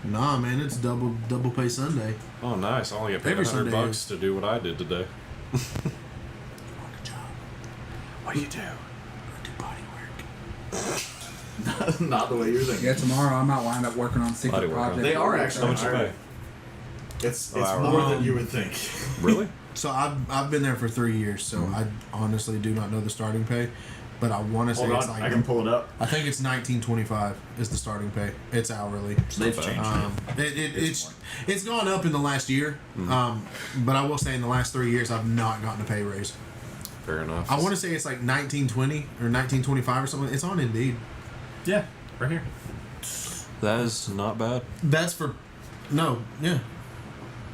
Nah, man, it's double pay Sunday. Oh, nice. I only get paid Every $100 Sunday to do what I did today. What do you do? I do body work. Not the way you're thinking. Yeah, tomorrow I might wind up working on Body secret work. project. They are actually How much you hiring. pay? It's hour. more than you would think. Really? So I've been there for 3 years, so I honestly do not know the starting pay, but I want to say Hold it's on, like I can pull it up. I think it's $19.25 is the starting pay. It's hourly. They've bad. changed. It's gone up in the last year, but I will say in the last 3 years I've not gotten a pay raise. Fair enough. I want to say it's like $19.20 or $19.25 or something. It's on Indeed. Yeah, right here. That is not bad. That's for yeah.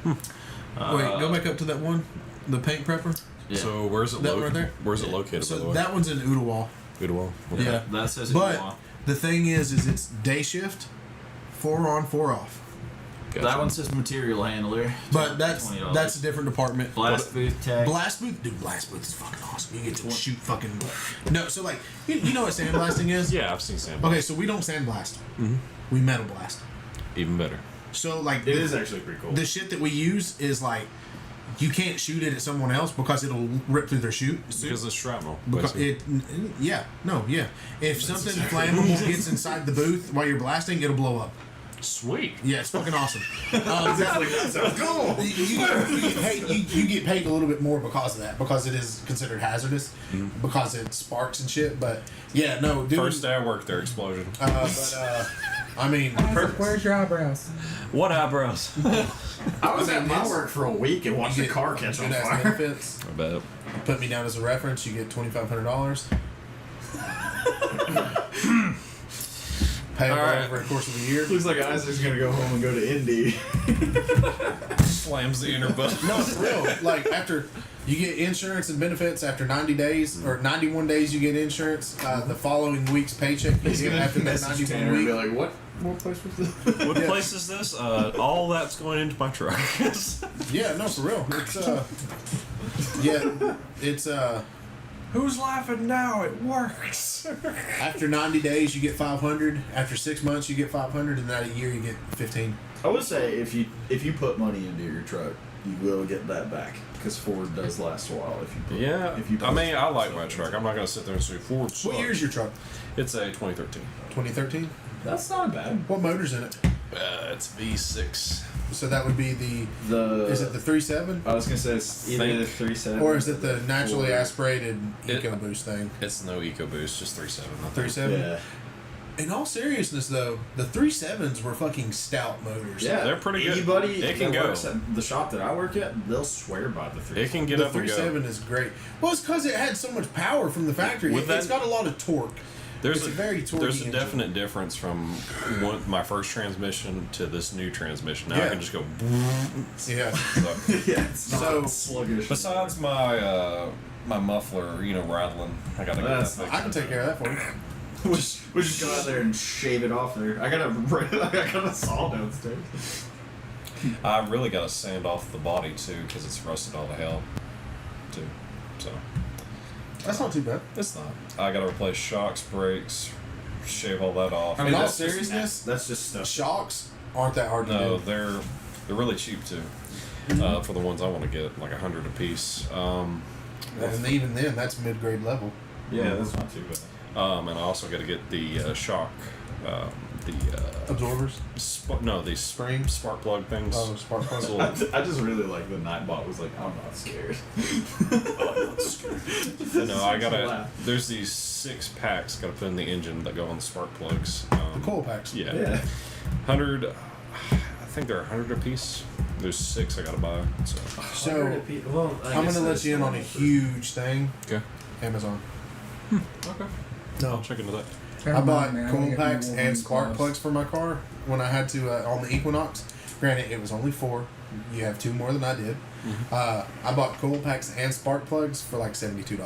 Wait, go back up to that one, the paint prepper. Yeah. So where's it That one located? right there? Where's it located, by the So way? that one's in Ooltewah. Ooltewah. Okay. Yeah, That says but the thing is it's day shift, 4 on, 4 off. Gotcha. that one says material handler. But that's $20. a different department. blast booth tag. Blast booth, dude. Blast booth is fucking awesome. You get to shoot fucking. No, so like you know what sandblasting is? Yeah, I've seen Sam. Okay, so we don't sandblast. We metal blast. Even better. So like It is actually pretty cool. the shit that we use is like you can't shoot it at someone else because it'll rip through their suit. Because it's shrapnel. Because basically. If something flammable gets inside the booth while you're blasting, it'll blow up. Sweet. Yeah, it's fucking awesome. Exactly. That sounds cool. You get paid a little bit more because of that, because it is considered hazardous, because it sparks and shit. But yeah, no, dude. First day I worked there, explosion. I mean, Isaac, where's your eyebrows? What eyebrows? I was at my work for a week and watched you a get car catch on good ass fire. benefits. I bet. Put me down as a reference. You get $2,500. Payable Alright. over the course of the year. Looks like Isaac's gonna go home and go to Indy. Slams the inner button. No, for real. Like after you get insurance and benefits after 90 days or 91 days, you get insurance. The following week's paycheck you He's get gonna after that message 91 Tanner and be week. like, "What place was this?" What place is this? All that's going into my truck. Yeah, no, for real. It's Who's laughing now? It works. after 90 days you get 500. After 6 months you get 500, and that a year you get 15. I would say if you put money into your truck, you will get that back because Ford does last a while if you put, Yeah. if you I mean, I like so my truck. I'm not gonna sit there and say Ford sucks. What year's your truck? It's a 2013. 2013. That's not bad. What motor's in it? It's V6. So that would be the. Is it the 3.7? I was gonna say it's either the Think- 3.7 Or is it the naturally Ford. aspirated It- EcoBoost thing? It's no EcoBoost, just 3.7. I think. 3.7? Yeah, In all seriousness, though, the 3.7s were fucking stout motors. yeah, They're pretty good. Anybody It can that go. works at the shop that I work at, they'll swear by the 3.7. It can get The up and go. 3.7 is great. Well, it's because it had so much power from the factory. With It's that- got a lot of torque. There's It's a very torquey There's a engine. definite difference from my first transmission to this new transmission. Now I Yeah. can just go. Yeah. So, Yeah, it's not So- sluggish. besides my my muffler, rattling, I gotta get that That's- fixed. I can take care of that for you. we just go out there and shave it off there. I got a saw downstairs. I really gotta sand off the body too because it's rusted all to hell, too. So That's not too bad. it's not. I gotta replace shocks, brakes, shave all that off. I mean, In all that's just- seriousness, that's just stuff. Shocks aren't that hard to No, do. they're really cheap too. For the ones I want to get, like 100 a piece. And even then, that's mid-grade level. Yeah, that's not too bad. And I also got to get the shock, the Absorbers. these Springs? spark plug things. Oh, spark plug. So- I just really like the Nightbot was like, I'm not scared. no, I gotta. There's these 6 packs gotta put in the engine that go on the spark plugs. The coil packs. Yeah, Yeah. 100. I think they're 100 a piece. There's 6 I gotta buy. So well, I'm going to let you in on a huge thing. okay, Amazon. okay, No. I'll check into that. Never I bought mind, man. I'm coil gonna get packs new and ones spark close. plugs for my car when I had to on the Equinox. Granted, it was only 4. You have 2 more than I did. I bought coil packs and spark plugs for like $72.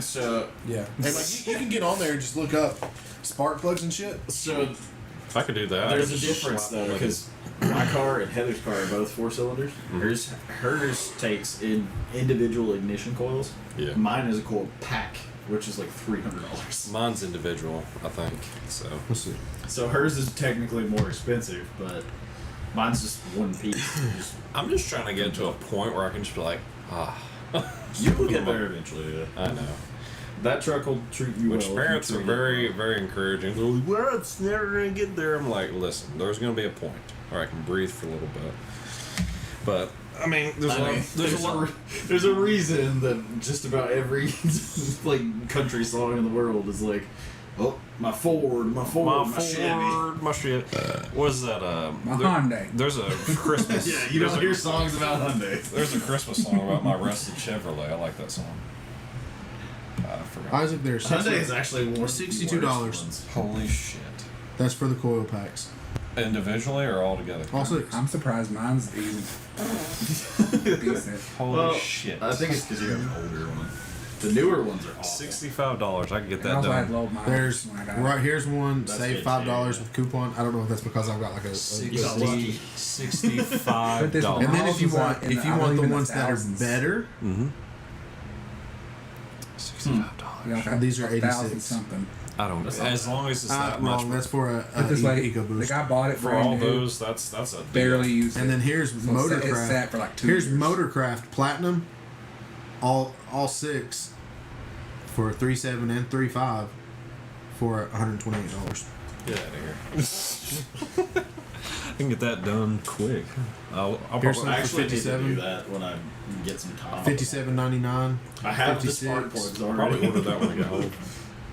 So Yeah, and like you can get on there and just look up spark plugs and shit. I could do that. there's I a could just difference slap though them in. because my car and Heather's car are both 4 cylinders. Hers takes in individual ignition coils. Yeah. Mine is a coil pack, which is like $300. Mine's individual, I think. So Let's see. So hers is technically more expensive, but mine's just one piece. I'm just trying to get to a point where I can just be like, You will get there eventually. Yeah. I know. That truck will treat you Which well. parents if you are treat it very, well. very encouraging. They're like, well, it's never gonna get there. I'm like, listen, there's gonna be a point where I can breathe for a little bit. But I mean, There's a reason that just about every like country song in the world is like, oh, my Ford, my Chevy. my shit. What is that? My Hyundai. There's a Christmas. Yeah, you don't hear songs about Hyundai. There's a Christmas song about my rusted Chevrolet. I like that song. I forgot. Isaac, there's Hyundai is actually one of the $62. worst ones. Holy shit! That's for the coil packs. Individually or all together? All 6. I'm surprised mine's decent. Holy Well, shit! I think it's because you have an older one. The newer ones are awful. $65. I can get I that also had done. low mileage There's when I got it. right here's one. That's Save good $5 too, with coupon. I don't know if that's because I've got like a $65. Put this one And then if you Miles was want in if the- you I want believe the in the ones that are thousands. better, $65. Yeah, okay. These are 1,000 86. something. I don't. That's not As long as it's that much. wrong. That's for a Put this way, EcoBoost. the guy bought it For brand all new, those, that's a barely used it. And then here's So it's Motorcraft. sat for like 2 Here's years. Motorcraft Platinum, all 6 for 3.7 and 3.5 for $128. Get out of here. I can get that done quick. I'll Here's probably, I actually need to 57. do that when I get some time. $57.99. I have the 56. spark plugs already. probably order that when I get home.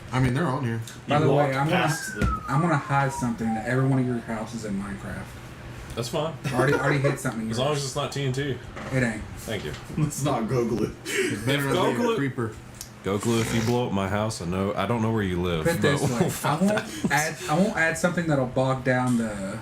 I mean, they're on here. By the way, them. I'm gonna hide something that every one of your houses in Minecraft. That's fine. Already hit something. In As yours. long as it's not TNT. It ain't. Thank you. Let's not Google it. It's better If than Google a it- creeper. Goku, if you blow up my house, I don't know where you live. Put it this but way, we'll find out. I won't add something that'll bog down the,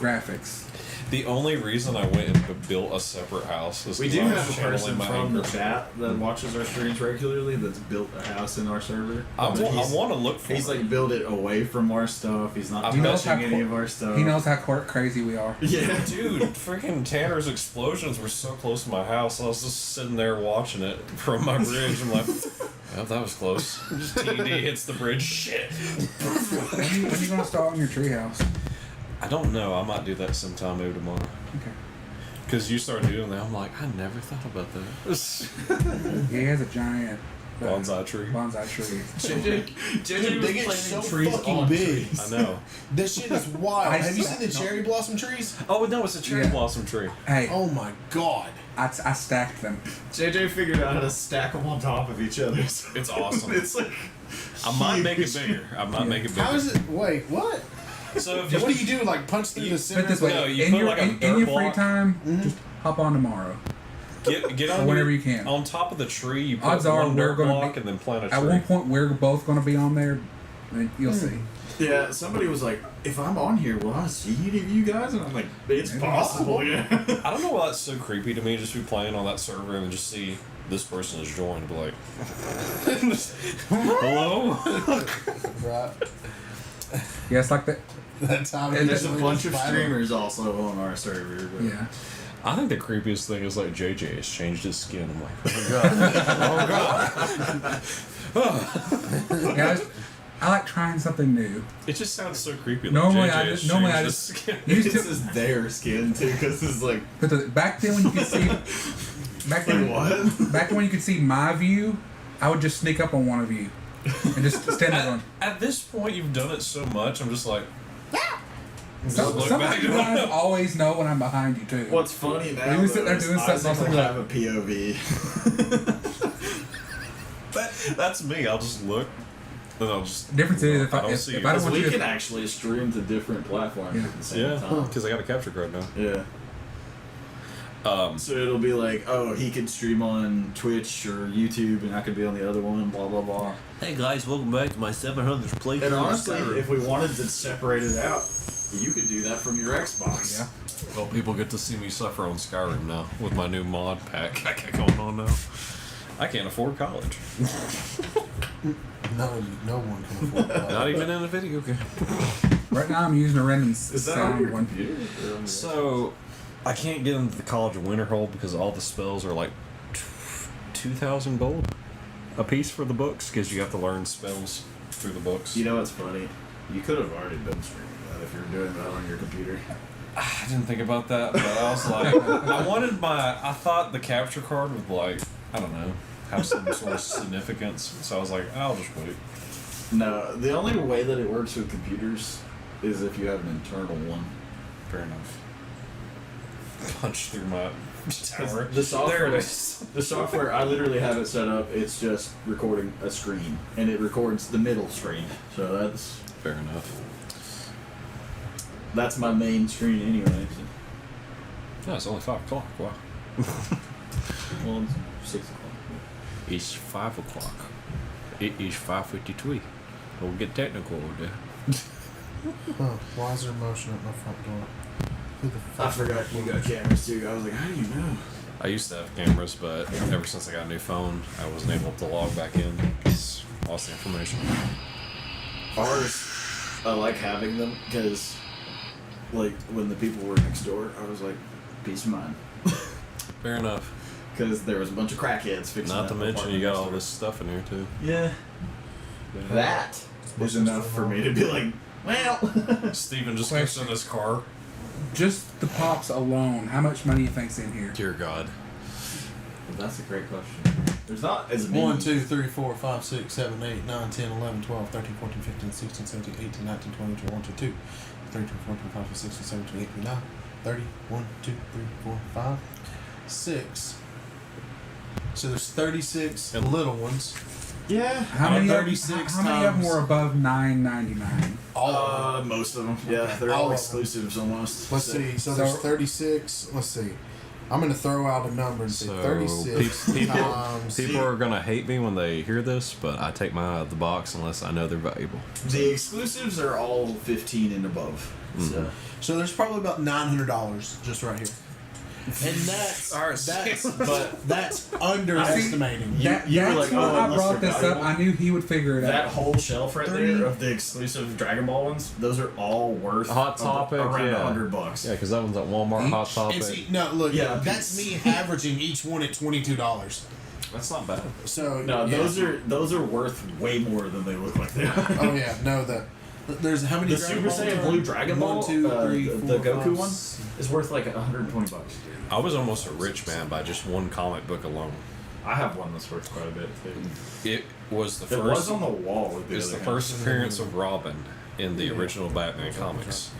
graphics. The only reason I went and built a separate house is We 'cause do I was have a channeling person my from the anger. chat that watches our streams regularly that's built a house in our server. I want to look for He's it. like built it away from our stuff. He's not He knows touching how any co- of our stuff. He knows how crazy we are. Yeah, Dude, freaking Tanner's explosions were so close to my house. I was just sitting there watching it from my bridge. I'm like, well, that was close. Just TD hits the bridge. Shit. When you gonna start on your treehouse? I don't know. I might do that sometime maybe tomorrow. Because you started doing that, I'm like, I never thought about that. He has a giant Bonsai tree. Bonsai tree. JJ They get was so planting trees fucking on big. trees. I know. This shit is wild. I Have you stacked seen the them. cherry blossom trees? Oh, no, it's a cherry Yeah. blossom tree. Hey, Oh my god. I stacked them. JJ figured out how to stack them on top of each other. So It's awesome. it's like I might make it bigger. I might make it bigger. How is it? Wait, what? So if What do you do? Like punch through the center? Put it this way: No, you in put your like a in dirt your free block. time, just hop on tomorrow. get Or on whenever your- you can. on top of the tree, you put Odds are one we're dirt gonna block be- and then plant a At tree. one point, we're both going to be on there, and you'll see. yeah. Somebody was like, "If I'm on here, will I see any of you guys?" And I'm like, "It's Maybe possible." Yeah. I don't know why that's so creepy to me. Just be playing on that server and just see this person is joined. Be like, hello. Right. Yeah, it's like that. That time. And There's a with bunch the of spider. streamers also on our server. But Yeah. I think the creepiest thing is like JJ has changed his skin. I'm like, Yeah, I like trying something new. it just sounds so creepy. Like Normally JJ I has just- normally changed I his just- skin. Used this to, is their skin too, because it's like, but back then when you could see, back then, what? back when you could see my view, I would just sneak up on one of you and just stand there going. At this point, you've done it so much. I'm just like, Some look of back you and guys always know when I'm behind you too. What's funny now? You sit there though, is doing something, Isaac I'll will say, have a POV. that's me. I'll just look, and I'll just. Difference is if I don't if, see if you. I don't Because want we you can to, actually stream to different platforms Yeah. at the same Yeah, time. because I got a capture card now. Yeah. So it'll be like, oh, he could stream on Twitch or YouTube, and I could be on the other one. Blah blah blah. Hey guys, welcome back to my 700th playthrough. And of honestly, Skyrim. if we wanted to separate it out, you could do that from your Xbox. yeah. Well, people get to see me suffer on Skyrim now with my new mod pack I got going on now. I can't afford college. No one can afford that. Not even in a video game. Right now I'm using a random Is that on sound your one. computer? Or on your So, I can't get into the College of Winterhold because all the spells are like 2,000 gold a piece for the books because you have to learn spells through the books. You know what's funny? You could have already been streaming that if you were doing that on your computer. I didn't think about that, but I was like, I thought the capture card would like, I don't know, have some sort of significance. So I was like, I'll just wait. No, the only way that it works with computers is if you have an internal one. Fair enough. Punch through my tower. The software, There it is. the software, I literally have it set up. It's just recording a screen, and it records the middle screen. So Fair enough. that's my main screen anyway. No, it's only 5 o'clock. Wow. Well, it's 6 o'clock. It's 5 o'clock. It is 5:53. Don't get technical with that. Huh, why is there motion at my front door? Who the fuck? I forgot you got cameras too. I was like, how do you know? I used to have cameras, but ever since I got a new phone, I wasn't able to log back in. Just lost the information. Ours, I like having them because, like, when the people were next door, I was like, peace of mind. Fair enough. Because there was a bunch of crackheads fixing Not that to mention you apartment got next all door. this stuff in here too. Yeah. That was enough for me to be like, well. Steven just goes in his car. Just the pops alone, how much money do you think's in here? Dear God. That's a great question. There's not as many. 1, 2, 3, 4, 5, 6, 7, 8, 9, 10, 11, 12, 13, 14, 15, 16, 17, 18, 19, 20, 21, 22, 23, 24, 25, 26, 27, 28, 29, 30, 1, 2, 3, 4, 5, 6. So there's 36 little ones. Yeah. How many, 36 how many of them times- were above $9.99? All of them. Most of them. Yeah, they're All all of them. exclusives almost. Let's see. So there's So- 36. Let's see. I'm going to throw out a number and say So 36 times. people are gonna hate me when they hear this, but I take mine out of the box unless I know they're valuable. The exclusives are all 15 and above. So. So there's probably about $900 just right here. And that's underestimating. You were That's like, why oh, I unless brought they're this up. valuable. I knew he would figure it That out. whole shelf right Three. there of the exclusive Dragon Ball ones, those are all worth Hot Topic, around yeah. $100. Yeah, because that one's at Walmart. Hot Topic. And see, no, look, Yeah, that's me averaging each one at $22. That's not bad. So No, yeah. those are worth way more than they look like they are. Oh yeah, no, There's how many? The Super Saiyan Blue Dragon Ball, 1, 2, 3, the 4, Goku 5, one, is worth like $120. I was almost a rich man by just one comic book alone. I have one that's worth quite a bit too. It was the It first. was on the wall with the It's other the hand. first appearance of Robin in the original Batman comics.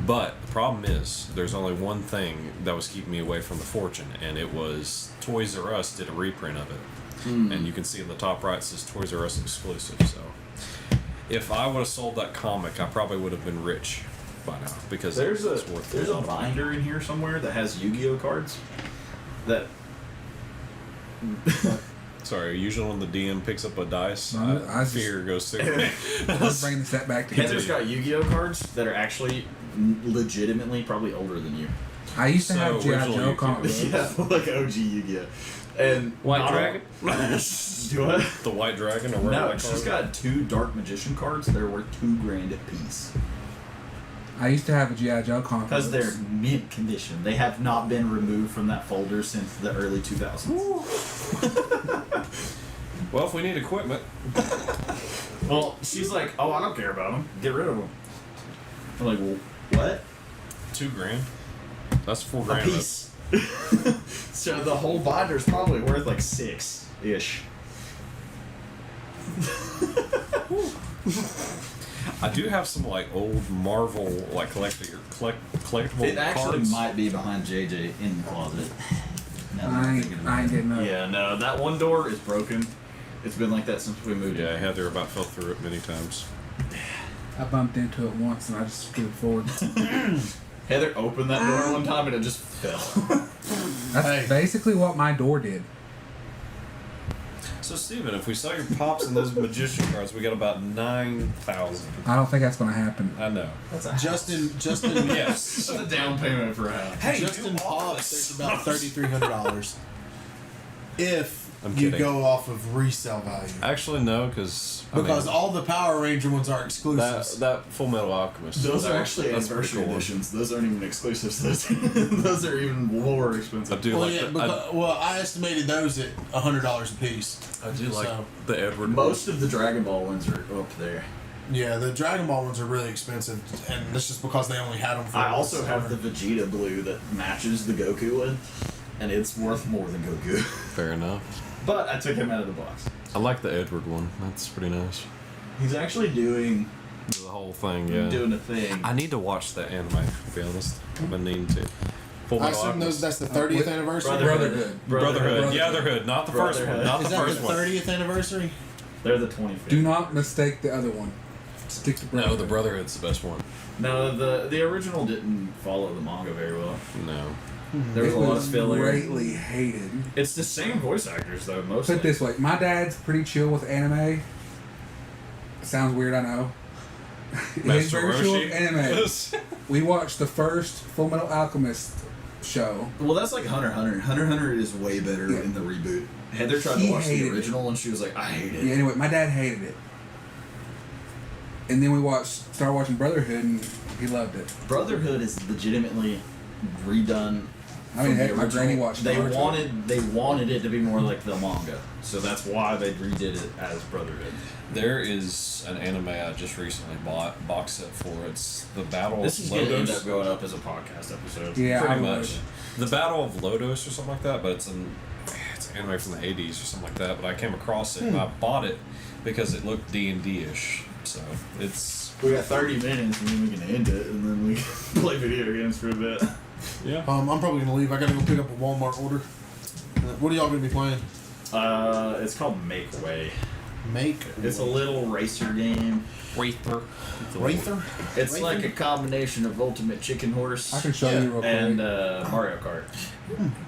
But the problem is, there's only one thing that was keeping me away from the fortune, and it was Toys R Us did a reprint of it. And you can see in the top right it says Toys R Us exclusive. So if I would have sold that comic, I probably would have been rich by now because There's it's worth a binder in here somewhere that has Yu-Gi-Oh cards. That Sorry, usually when the DM picks up a dice, I just- fear goes through. Let's bring the set back together. Heather's got Yu-Gi-Oh cards that are actually legitimately probably older than you. I used to So, have G.I. original Joe comic books. Yeah, like OG Yu-Gi-Oh. And White not Dragon? Do what? The White Dragon or whatever. No, that she's card got 2 Dark Magician cards that are worth $2,000 a piece. I used to have a G.I. Joe comic Because books. they're mint condition. They have not been removed from that folder since the early 2000s. Well, if we need equipment, Well, she's like, oh, I don't care about them. Get rid of them. I'm like, well, what? $2,000. That's A $4,000. piece. So the whole binder's probably worth like 6-ish. I do have some like old Marvel like collectible It actually cards. might be behind JJ in the closet. Now that I'm I thinking ain't about it. getting up. Yeah, no, that one door is broken. It's been like that since we moved Yeah, in. Heather about fell through it many times. I bumped into it once and I just screwed forward. Heather opened that door one time and it just fell. That's Hey. basically what my door did. So Steven, if we sell your pops and those magician cards, we got about 9,000. I don't think that's going to happen. I know. That's a Justin, Yes. That's a down payment for a house. Hey, Justin do all Pops. this. There's about $3,300 if I'm you kidding. go off of resale value. Actually, no, because Because all the Power Ranger ones are exclusives. that Full Metal Alchemist. Those are actually that's anniversary pretty cool. editions. Those aren't even exclusives. Those are even more expensive. I do well, like yeah, the, because, I estimated those at $100 a piece. I do like So, the Edward. Most of the Dragon Ball ones are up there. yeah, the Dragon Ball ones are really expensive, and that's just because they only had them for I one also have summer. the Vegeta blue that matches the Goku one, and it's worth more than Goku. Fair enough. But I took him out of the box. I like the Edward one. That's pretty nice. He's actually doing The whole thing, yeah. doing a thing. I need to watch that anime, to be honest. I've been needing to. Full I Metal assume Alchemist. that's the 30th anniversary. Brotherhood. Brotherhood. Yeah, Brotherhood. Not the first one. Brotherhood. Not Is the that first the one. 30th anniversary? They're the 25th. Do not mistake the other one. Stick to No, Brotherhood. the Brotherhood's the best one. No, the original didn't follow the manga very well. No. There was It a lot of was filler. greatly hated. It's the same voice actors though, mostly. Put it this way, my dad's pretty chill with anime. Sounds weird, I know. He's Master very chill with Roshi. anime. We watched the first Full Metal Alchemist show. Well, that's like Hunter x Hunter. Hunter x Hunter is way better Yeah. in the reboot. Heather tried He to watch the hated it. original and she was like, I hate it. Yeah, anyway, my dad hated it. And then we started watching Brotherhood, and he loved it. Brotherhood is legitimately redone. I mean, from the heck, my original. granny watched They Naruto. wanted it to be more like the manga, so that's why they redid it as Brotherhood. There is an anime I just recently bought box set for. It's the Battle This of is going to end Lodos. up going up as a podcast episode. Yeah, Pretty I much. would. The Battle of Lodos or something like that, but it's an anime from the 80s or something like that. But I came across it and I bought it because it looked D&D-ish. So it's We got 30 minutes and then we can end it and then we can play video games for a bit. yeah. I'm probably gonna leave. I gotta go pick up a Walmart order. What are y'all gonna be playing? It's called Make Way. Make. It's a little racer game. Wraither. Wraither? It's Wraither? like a combination of Ultimate Chicken Horse I can show you real quick. and Mario Kart.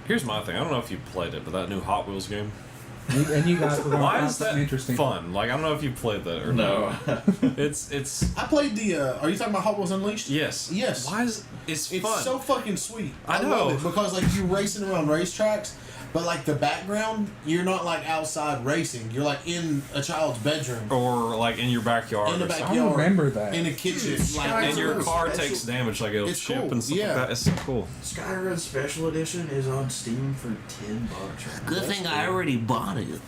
Here's my thing. I don't know if you played it, but that new Hot Wheels game. And you guys were going to Why find is that something interesting. fun? Like I don't know if you played that or No. not. It's I played the. Are you talking about Hot Wheels Unleashed? yes. Yes. Why is it's It's fun? so fucking sweet. I love know. it because like you racing around racetracks, but like the background, you're not like outside racing. You're like in a child's bedroom, or like in your backyard. in the or something. I backyard, remember that. in a kitchen, like And your Skyrim car special- takes damage like it'll It's chip cool, and stuff yeah. like that. It's so cool. Skyrim Special Edition is on Steam for $10 right now. Good thing I already bought it.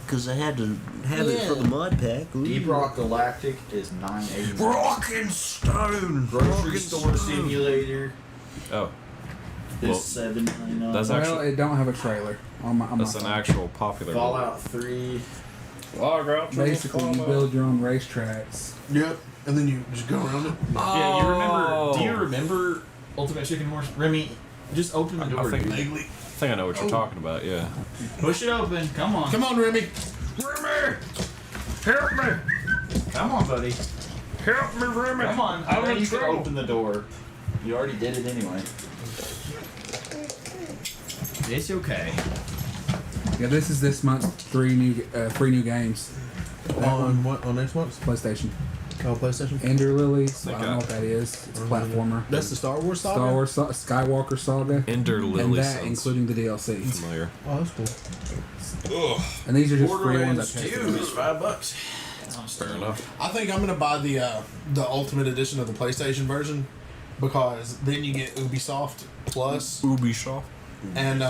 because I had to have it for the mud pack. Ooh. Deep Rock Galactic is $9.80. Rockin' Stone. Grocery Rockin' Store Stone. Simulator Oh, is Well, $7.99. that's Well, actually it don't have a trailer on my that's an phone. actual popular. Fallout 3. Log out. Basically, you build your own racetracks. Yep. And then you just go around it. Yeah, you remember? Do you Oh. remember Ultimate Chicken Horse? Remy, just open the door. think- dude. I think I know what you're talking about. Yeah. Push it open. Come on. Come on, Remy. Remy! Help me! Come on, buddy. Help me, Remy. Come on. I know you can open the door. You already did it anyway. It's okay. Yeah, this is this month's three new games. On what? On Xbox? PlayStation. Oh, PlayStation. Ender Lilies. I Think don't know what that is. It's a platformer. That's the Star Wars saga. Star Wars Skywalker Saga. Ender And Lily that, sounds including the DLC. familiar. Oh, that's cool. Ugh. And these are just free ones Borderlands I 2 tested. is $5. Fair enough. I think I'm gonna buy the Ultimate Edition of the PlayStation version because then you get Ubisoft Plus, Ubisoft. and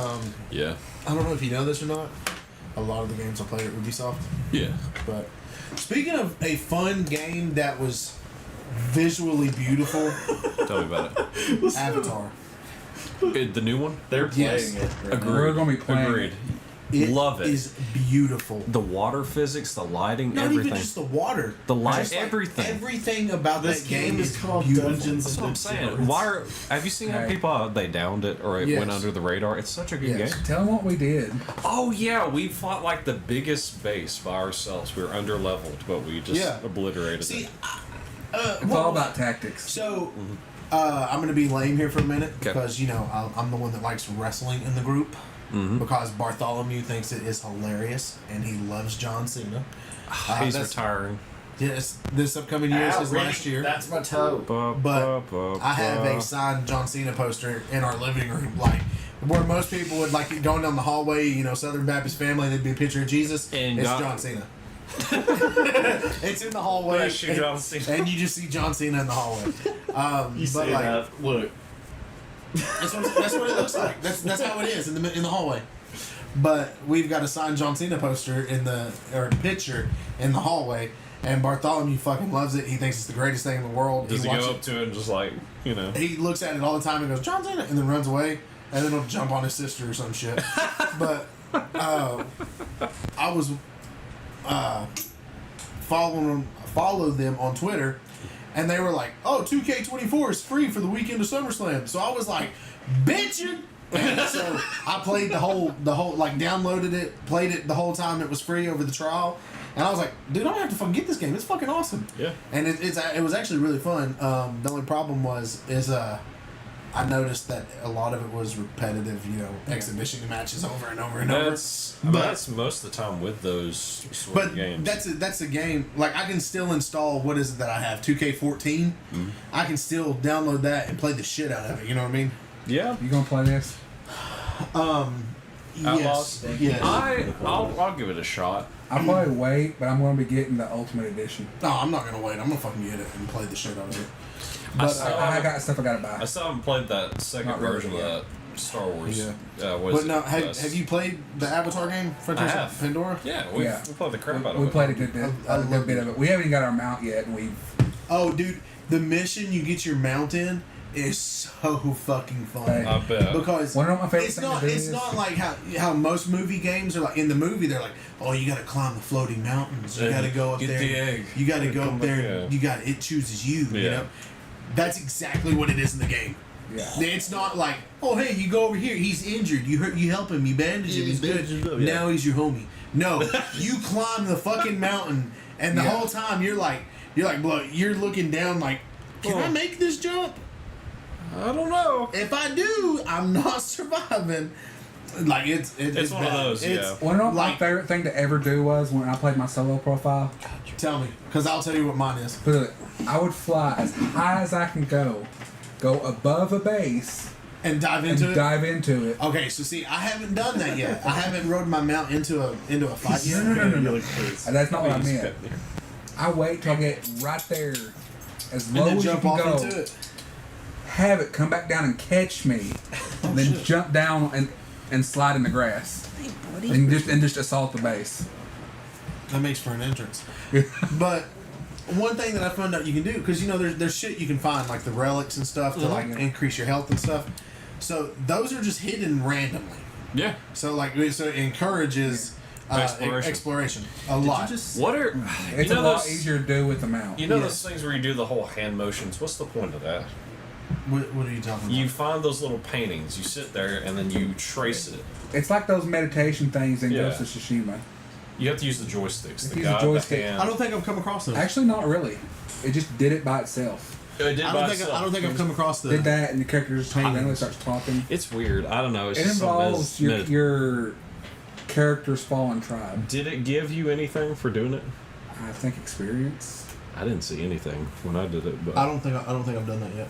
Yeah. I don't know if you know this or not. A lot of the games I played at Ubisoft, Yeah. but speaking of a fun game that was visually beautiful, Tell me about it. Avatar. The new one. They're playing Yes. it. Right Agreed. We're gonna be playing Agreed. It Love it. is beautiful. The water physics, the lighting, Not everything. even just the water. The light, Just, like, everything. Everything about This that game is called beautiful. Dungeons That's and what I'm saying. Why are, have you seen how Hey. people they downed it or it Yes. went under the radar? It's such a good Yes. game. Tell them what we did. Oh yeah, we fought like the biggest base by ourselves. We were under leveled, but we just Yeah. obliterated See, it. It's all about tactics. So, I'm going to be lame here for a minute 'Kay. because, you know, I'm the one that likes wrestling in the group Mm-hmm. because Bartholomew thinks it is hilarious and he loves John Cena. He's that's- retiring. Yes, this upcoming year is his last year. That's my toe. But I have a signed John Cena poster in our living room, like where most people would like going down the hallway. You know, Southern Baptist family, there'd be a picture of Jesus. And it's God- John Cena. It's in the hallway, Bless you, John Cena. and you just see John Cena in the hallway. You but say like, that. Look. that's what it looks like. That's how it is in the hallway. But we've got a signed John Cena poster or picture in the hallway, and Bartholomew fucking loves it. He thinks it's the greatest thing in the world. Does he watches go up to it and just like, you know? He looks at it all the time and goes, John Cena, and then runs away, and then he'll jump on his sister or some shit. But I was follow them on Twitter, and they were like, "Oh, 2K24 is free for the weekend of SummerSlam." So I was like, "Bitchin'!" And so I played the whole like downloaded it, played it the whole time it was free over the trial. And I was like, dude, I don't have to fucking get this game. It's fucking awesome. Yeah. And it was actually really fun. The only problem is I noticed that a lot of it was repetitive, you know, exhibition matches over and over and over. That's most of the time with those sort But of games. that's a game. Like I can still install what is it that I have 2K14. I can still download that and play the shit out of it. You know what I mean? yeah. You gonna play this? Yes. Yes. I'll give it a shot. I'll probably wait, but I'm gonna be getting the Ultimate Edition. No, I'm not gonna wait. I'm gonna fucking get it and play the shit out of it. But I got stuff I gotta buy. I still haven't played that second Not really, version yeah. of that Star Wars. Yeah. What is But it? no, have you played the Avatar game, Frontiers I of have. Pandora? Yeah, we Yeah. played the crap out of We it. played a good I love bit it. of it. We haven't even got our mount yet, and we've. Oh, dude, the mission you get your mount in is so fucking fun. Hey. I bet. Because Wanna know what my favorite it's thing to not do it's is? not like how most movie games are like. In the movie they're like, oh, you gotta climb the floating mountains, you Yeah, gotta go up get there, the egg. you gotta go Come up there, back, yeah. you got it chooses you. You Yeah. know, that's exactly what it is in the game. Yeah. It's not like, oh hey, you go over here, he's injured, you help him, you bandage him, he's good. bandage him up, yeah. Now he's your homie. No, you climb the fucking mountain, and the Yeah. whole time you're like, bro, you're looking down like, can I make this jump? I don't know. If I do, I'm not surviving. Like it's one of bad. those, yeah. Wanna know what my Like, favorite thing to ever do was when I played my solo profile? tell me, because I'll tell you what mine is. Put it, I would fly as high as I can go above a base, And dive and into it. dive into it. Okay, so see, I haven't done that yet. I haven't rode my mount into a fight yet. No. That's not what I meant. I wait till I get right there, as And low then as you jump can off go. into it. Have it come back down and catch me, and then shit. jump down and slide in the grass, and just assault the base. That makes for an entrance. But one thing that I found out you can do, because there's shit you can find like the relics and stuff to like increase your health and stuff. So those are just hidden randomly. Yeah. So it encourages exploration a lot. What are It's a lot easier to do with the mount. You know those things where you do the whole hand motions? What's the point of that? What are you talking about? You find those little paintings, you sit there, and then you trace it. It's like those meditation things in Yeah. Ghost of Tsushima. You have to use the joysticks. Use the joystick. hand. I don't think I've come across those. Actually, not really. It just did it by itself. It did I don't think I've come across the. Did that, and the character just randomly starts talking. It's weird. I don't know. It's It just involves your character's fallen tribe. Did it give you anything for doing it? I think experience. I didn't see anything when I did it, but I don't think I've done that yet.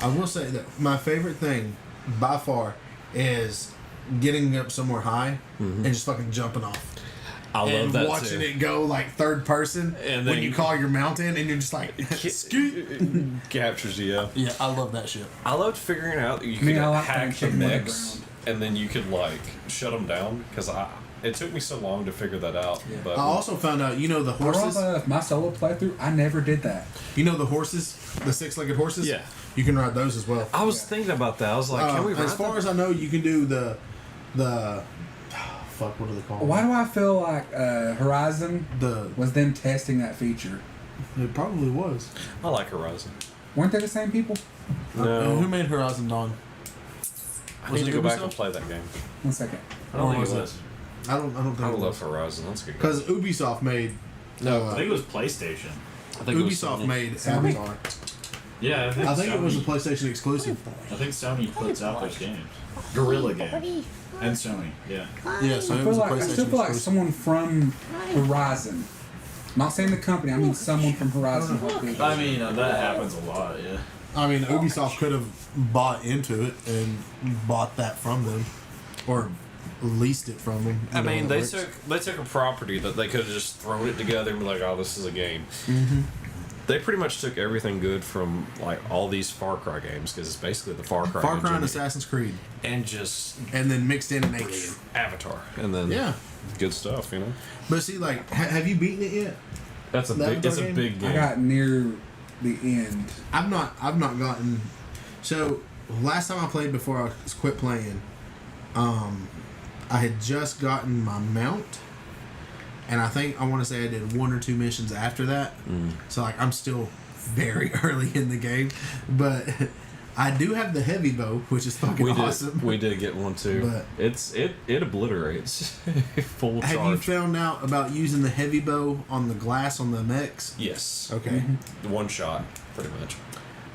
I will say that my favorite thing, by far, is getting up somewhere high and just fucking jumping off. I love And that watching too. it go like third person And when then- you call your mountain and you're just like, Captures you. Yeah. yeah, I love that shit. I loved figuring out that you could mean, I like hack putting the chicken on the mechs, ground. and then you could like shut them down because it took me so long to figure that out. Yeah. But I also found out, the horses. My solo playthrough, I never did that. The horses, the 6-legged horses. Yeah. you can ride those as well. I was thinking about that. I was like, can we ride as far as I know, you can do the fuck. What are they called? Why do I feel like Horizon The was them testing that feature? it probably was. I like Horizon. Weren't they the same people? No. Who made Horizon Dawn? I Was need it to go back Ubisoft? and play that game. 1 second. I don't think was it it? was. I don't think I it love was. Horizon. That's a good game. Because Ubisoft made. No, I think it was PlayStation. I think it was Ubisoft Sony. made Sony? Avatar. Yeah, I think it was a PlayStation exclusive. I think Sony puts out those games. Guerrilla Games. And Sony, yeah. Yeah, so I it feel was a like I PlayStation still feel like exclusive. someone from Horizon. Not saying the company. I mean someone from Horizon. I mean, that happens a lot, yeah. I mean, Ubisoft could have bought into it and bought that from them, or leased it from them. I mean, they took. took a property that they could have just thrown it together and be like, "Oh, this is a game." Mm-hmm. They pretty much took everything good from like all these Far Cry games because it's basically the Far Cry. Far Cry and engine, Assassin's Creed, and just and then mixed in an alien. Avatar, and then Yeah, good stuff, you know. but see, like, have you beaten it yet? That's a The big. It's a Avatar big game. I got near the end. I've not gotten. So last time I played before I quit playing, I had just gotten my mount, and I think I want to say I did 1 or 2 missions after that. So like I'm still very early in the game, but I do have the heavy bow, which is fucking awesome. We did get one too. But- it obliterates full Have charge. you found out about using the heavy bow on the glass on the mechs? Yes. Okay. The one shot, pretty much.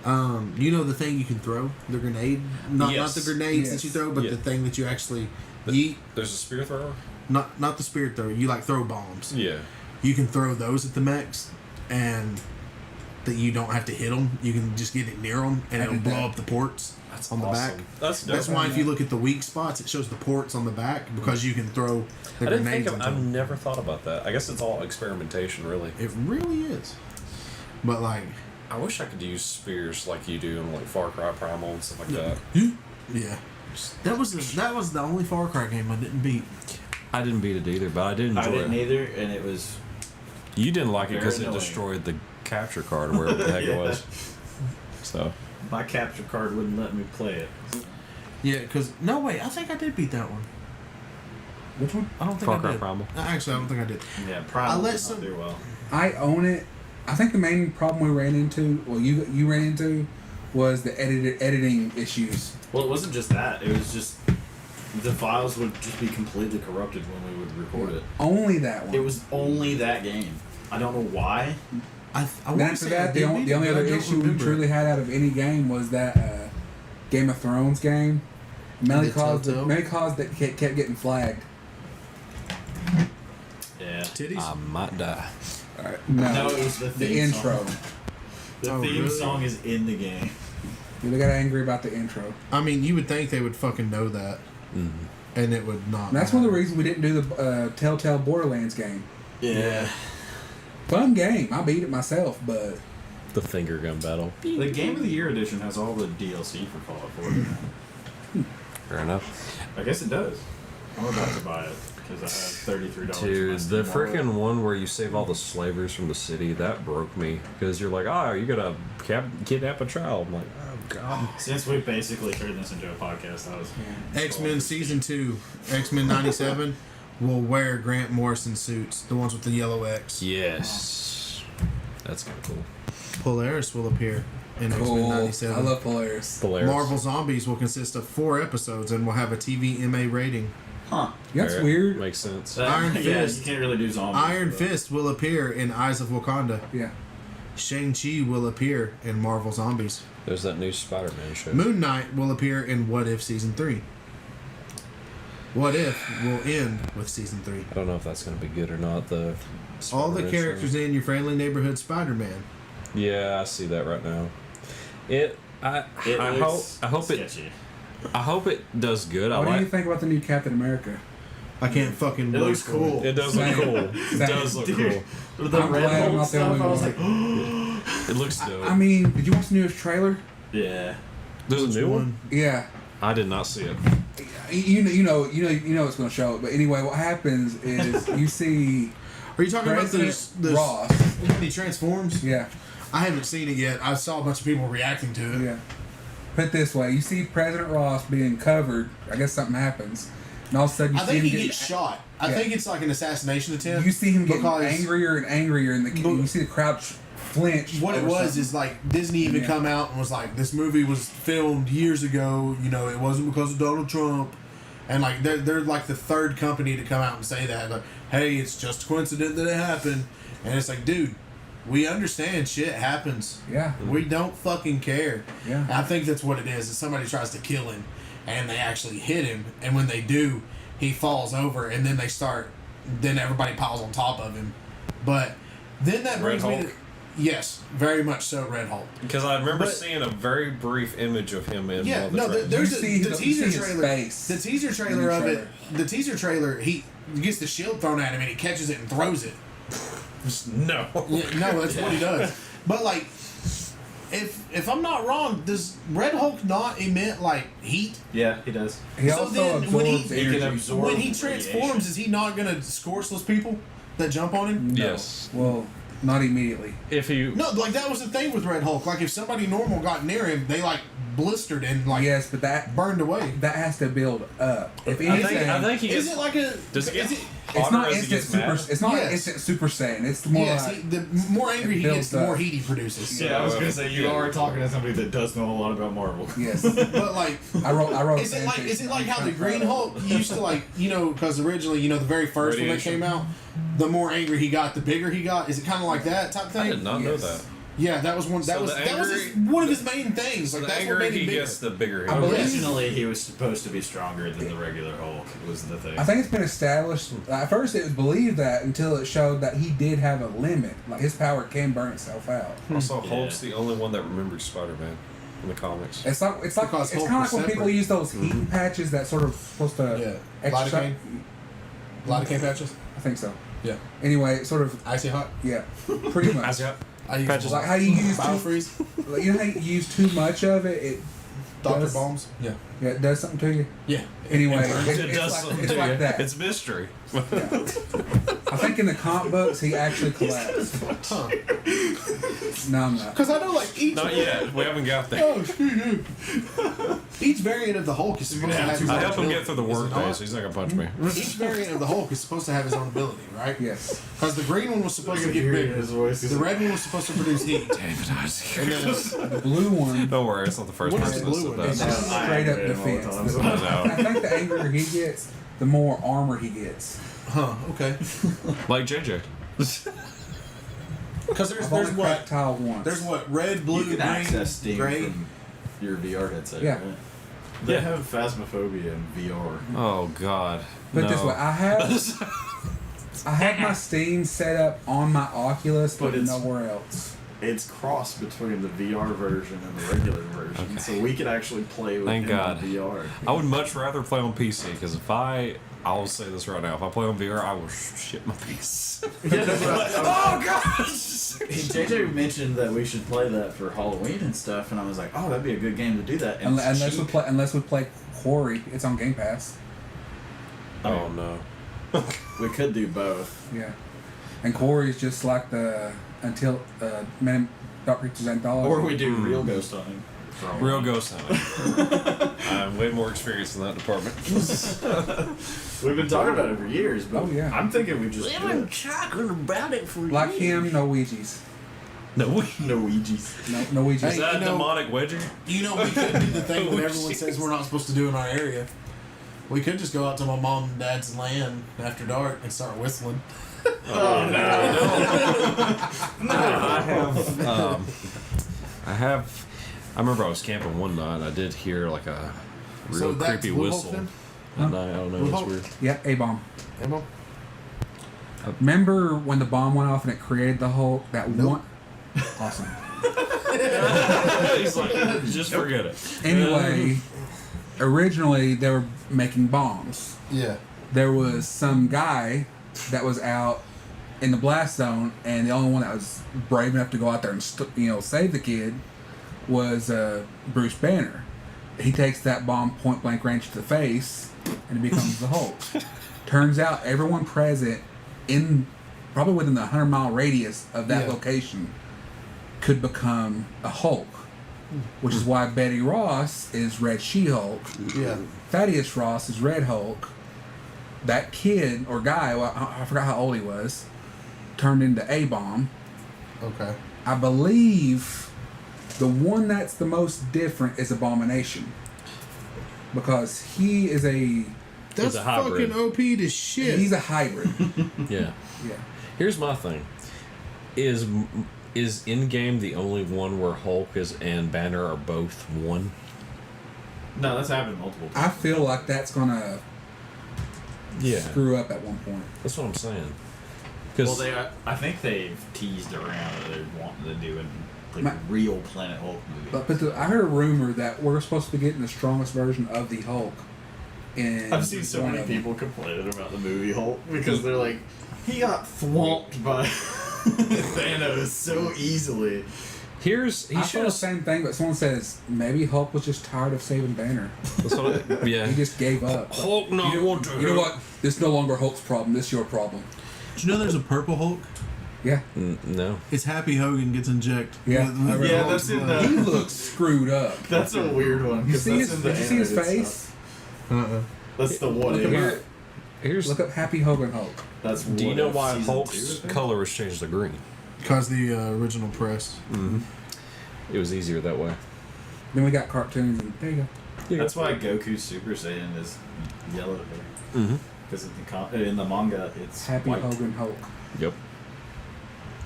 The thing you can throw, the grenade, not Yes. the grenades that Yes. you throw, but Yeah. the thing that you actually yeet. There's a spear thrower. Not the spear thrower. You like throw bombs. Yeah. You can throw those at the mechs, and that you don't have to hit them. You can just get it near them, and I it'll did blow that. up the ports That's on the awesome. back. That's dope. That's why if you look at the weak spots, it shows the ports on the back because you can throw the I didn't think grenades of, into I've them. never thought about that. I guess it's all experimentation, really. It really is. But like, I wish I could use spears like you do in like Far Cry Primal and stuff like that. yeah, that was the only Far Cry game I didn't beat. I didn't beat it either, but I did enjoy I didn't it. either, and it was... You didn't like it because Very it annoying. destroyed the capture card or wherever the heck Yeah. it was. So My capture card wouldn't let me play it. Yeah, because no wait, I think I did beat that one. Which one? I don't think Far I Cry did. Primal. Actually, I don't think I did. Yeah, I probably let not some- do well. I own it. I think the main problem we ran into, well, you ran into, was the editing issues. Well, it wasn't just that. It was just... The files would just be completely corrupted when we would record it. Only that one. It was only that game. I don't know why. I And wanna after say I that, did the only beat it, but other I don't issue we remember. truly had out of any game was that Game of Thrones game. Mainly The caused Telltale? that kept getting flagged. Yeah. Titties. I might die. No, it was the theme intro. song. The Oh, theme really? song is in the game. They got angry about the intro. I mean, you would think they would fucking know that, and it would not. And that's one of the matter. reasons we didn't do the Telltale Borderlands game. Yeah. Fun game. I beat it myself, but The finger gun battle. The Game of the Year edition has all the DLC for Fallout 4. Fair enough. I guess it does. I'm about to buy it. because I have $33. Dude, the freaking one where you save all the slavers from the city, that broke me. Because you're like, you gotta kidnap a child. I'm like, oh god. Since we basically turned this into a podcast, I was X-Men Season 2, X-Men 97 will wear Grant Morrison suits, the ones with the yellow X. Yes. That's kind of cool. Polaris will appear in X-Men 97. I love Polaris. Marvel Zombies will consist of 4 episodes and will have a TV MA rating. Huh. That's weird. Makes sense. Iron Yeah, Fist. you can't really do zombies. Iron but- Fist will appear in Eyes of Wakanda. Yeah. Shang-Chi will appear in Marvel Zombies. There's that new Spider-Man show. Moon Knight will appear in What If Season 3. What If will end with Season 3. I don't know if that's going to be good or not, though. All the Spider-Man characters show. in your friendly neighborhood Spider-Man. Yeah, I see that right now. I hope it does good. What do I you like. think about the new Captain America? I can't fucking It wait looks for cool. It does look Same. cool. It Same. does look Dude. cool. The I'm Red glad I'm Hulk not the stuff, only I was one. like, It looks dope. I mean, did you watch the newest trailer? yeah. There's a new one. Yeah. I did not see it. You know it's going to show it. But anyway, what happens is you see Are you talking President about this Ross. when he transforms? Yeah. I haven't seen it yet. I saw a bunch of people reacting to it. Yeah. Put it this way, you see President Ross being covered. I guess something happens, and all of a sudden you I see think him he get gets shot. I Yeah. think it's like an assassination attempt. You see him getting because angrier and angrier, and you see the crowd flinch. what it over was something. is like Disney even Yeah. come out and was like, this movie was filmed years ago. You know, it wasn't because of Donald Trump. And like they're like the third company to come out and say that. Like, hey, it's just a coincidence that it happened. And it's like, dude, we understand shit happens. Yeah. We don't fucking care. Yeah. And I think that's what it is somebody tries to kill him and they actually hit him, and when they do, he falls over, and then then everybody piles on top of him. But then that Red brings me to... Hulk? Yes, very much so, Red Hulk. Because I remember But- seeing a very brief image of him in Yeah, one of the no, trailers. there's You a, see the his- teaser you see his trailer. face The teaser in trailer the of trailer. it. The teaser trailer. He gets the shield thrown at him and he catches it and throws it. No. Yeah, no, that's what he does. But like, if I'm not wrong, does Red Hulk not emit like heat? Yeah, he does. He So also then when absorbs he can energy. absorb- When he transforms, is he not gonna scorch those people that jump on him? Yes. Well, not immediately. If you. No, like that was the thing with Red Hulk. Like if somebody normal got near him, they like blistered and like Yes, but that burned away. has to build up. If I anything, think he Is gets. it like a? Does it get is it? it's hotter not as he instant gets super. mad? It's not Yes. instant Super Saiyan. It's more Yes, like the more angry it he builds gets, the more up. heat he produces. Yeah, I was gonna say you Yeah. are talking to somebody that does know a lot about Marvel. yes. But like, I wrote. is it like how the Green Hulk used to like because originally the very first one that Radiation. came out, the more angry he got, the bigger he got. Is it kind of like that type thing? I did not know Yes. that. Yeah, that was one. That So was the that was angry- one of his main things. So Like the that's what angrier made he him bigger. gets, the bigger he I gets. believe- Originally, he was supposed to be stronger than the regular Hulk. Was the thing. I think it's been established. At first, it was believed that until it showed that he did have a limit. Like his power can burn itself out. Also, Yeah. Hulk's the only one that remembers Spider-Man in the comics. It's like Because kind Hulk of like was when people separate. use those heat patches that sort of supposed to Yeah, extra. lidocaine patches. I think so. Yeah, Anyway, it sort of icy hot. yeah, pretty much. I use Patches. Like how you use biofreeze. like, you know how you use too much of it, it Dr. does- Bombs. Yeah. Yeah, it does something to you. Yeah. Anyway, It it's does like, something it's to like you. that. It's mystery. I think in the comic books he actually collapsed. Huh. No, I'm not. Because I know like each. Not yet. We haven't got there. Oh, excuse you. Each variant of the Hulk is supposed to have his I own help him ability. get through the Is it work not? day, so he's not gonna punch me. Each variant of the Hulk is supposed to have his own ability, right? Yes. Because the green one was supposed to get bigger. The red one was supposed to produce heat. David Isaac. And then The blue one Don't worry, it's not the first What is person the that blue said one? is that. just I straight up agree with him all defense. the time, so- I think the angrier he gets, the more armor he gets. huh? Okay. Like JJ. Because there's I've only there's cracked what tile once. there's what red, blue, you can green, access Steam gray. from your VR headset. Yeah. Right? They Yeah. have Phasmophobia in VR. Oh God. Put it no. this way, I have my Steam set up on my Oculus, but But it's- nowhere else. It's crossed between the VR version and the regular version, Okay. so we could actually play with Thank him God. on VR. I would much rather play on PC because I'll say this right now. If I play on VR, I will shit my piece. Yeah, that's what Oh God! JJ mentioned that we should play that for Halloween and stuff, and I was like, oh, that'd be a good game to do that. And it's Unless cheap. we play Quarry, it's on Game Pass. Oh no. We could do both. Yeah. And Corey's just like the Man Dr. Rich's Anthology. Or we do real ghost hunting. Real ghost hunting. I have way more experience in that department. We've been talking about it for years, but Oh, yeah. I'm thinking we just We've do been it. talking about it for Like years. him, no Ouija's. No, No Ouija's. No Ouija's. is Hey, that you a know- demonic wedgie? You know, we could do the thing Oh, that everyone jeez. says we're not supposed to do in our area. We could just go out to my mom and dad's land after dark and start whistling. Oh, no. I remember I was camping one night and I did hear like a real So that's creepy Blue whistle. Hulk then? At night. I don't know, Blue it's Hulk? weird. Yeah, A-bomb. Emma? Remember when the bomb went off and it created the Hulk? That one. Awesome. He's like, just forget it. Anyway, originally they were making bombs. Yeah. There was some guy that was out in the blast zone, and the only one that was brave enough to go out there and save the kid was Bruce Banner. He takes that bomb point blank range to the face, and he becomes the Hulk. Turns out everyone present in probably within the 100-mile radius of that Yeah. location could become a Hulk, which is why Betty Ross is Red She-Hulk. Yeah. Thaddeus Ross is Red Hulk. That kid or guy, well, I forgot how old he was, turned into A-Bomb. Okay. I believe the one that's the most different is Abomination, because he is That's a hybrid. fucking OP to shit. he's a hybrid. Yeah. Yeah. Here's my thing. Is in-game the only one where Hulk and Banner are both one? No, that's happened multiple I times. feel like that's gonna Yeah. screw up at one point. That's what I'm saying. Well, Because I think they've teased around that they're wanting to do a Ma- real Planet Hulk movie. But I heard a rumor that we're supposed to be getting the strongest version of the Hulk. I've seen so one many of them. people complaining about the movie Hulk because they're like, he got thwomped by Thanos so easily. he I should thought the have. same thing, but someone says maybe Hulk was just tired of saving Banner. Yeah. He just gave up. Hulk not want to. You know what? This is no longer Hulk's problem. This is your problem. Do you know there's a purple Hulk? Yeah. No. It's Happy Hogan gets injected. Yeah. with Yeah, Hulk's that's in blood. the- He looks screwed up. That's a weird one. You 'cause see that's his? in the Did you see his animated face? stuff. Uh-uh. That's the what Look if. up, Here's. look up Happy Hogan Hulk. That's Do you What know If why season 2, I Hulk's think? color was changed to green? Because the original press. Mm-hmm. It was easier that way. Then we got cartoons, and there you go. That's why Goku Super Saiyan is yellow there. Mm-hmm. Because in the manga, it's Happy white. Hogan Hulk. Yep.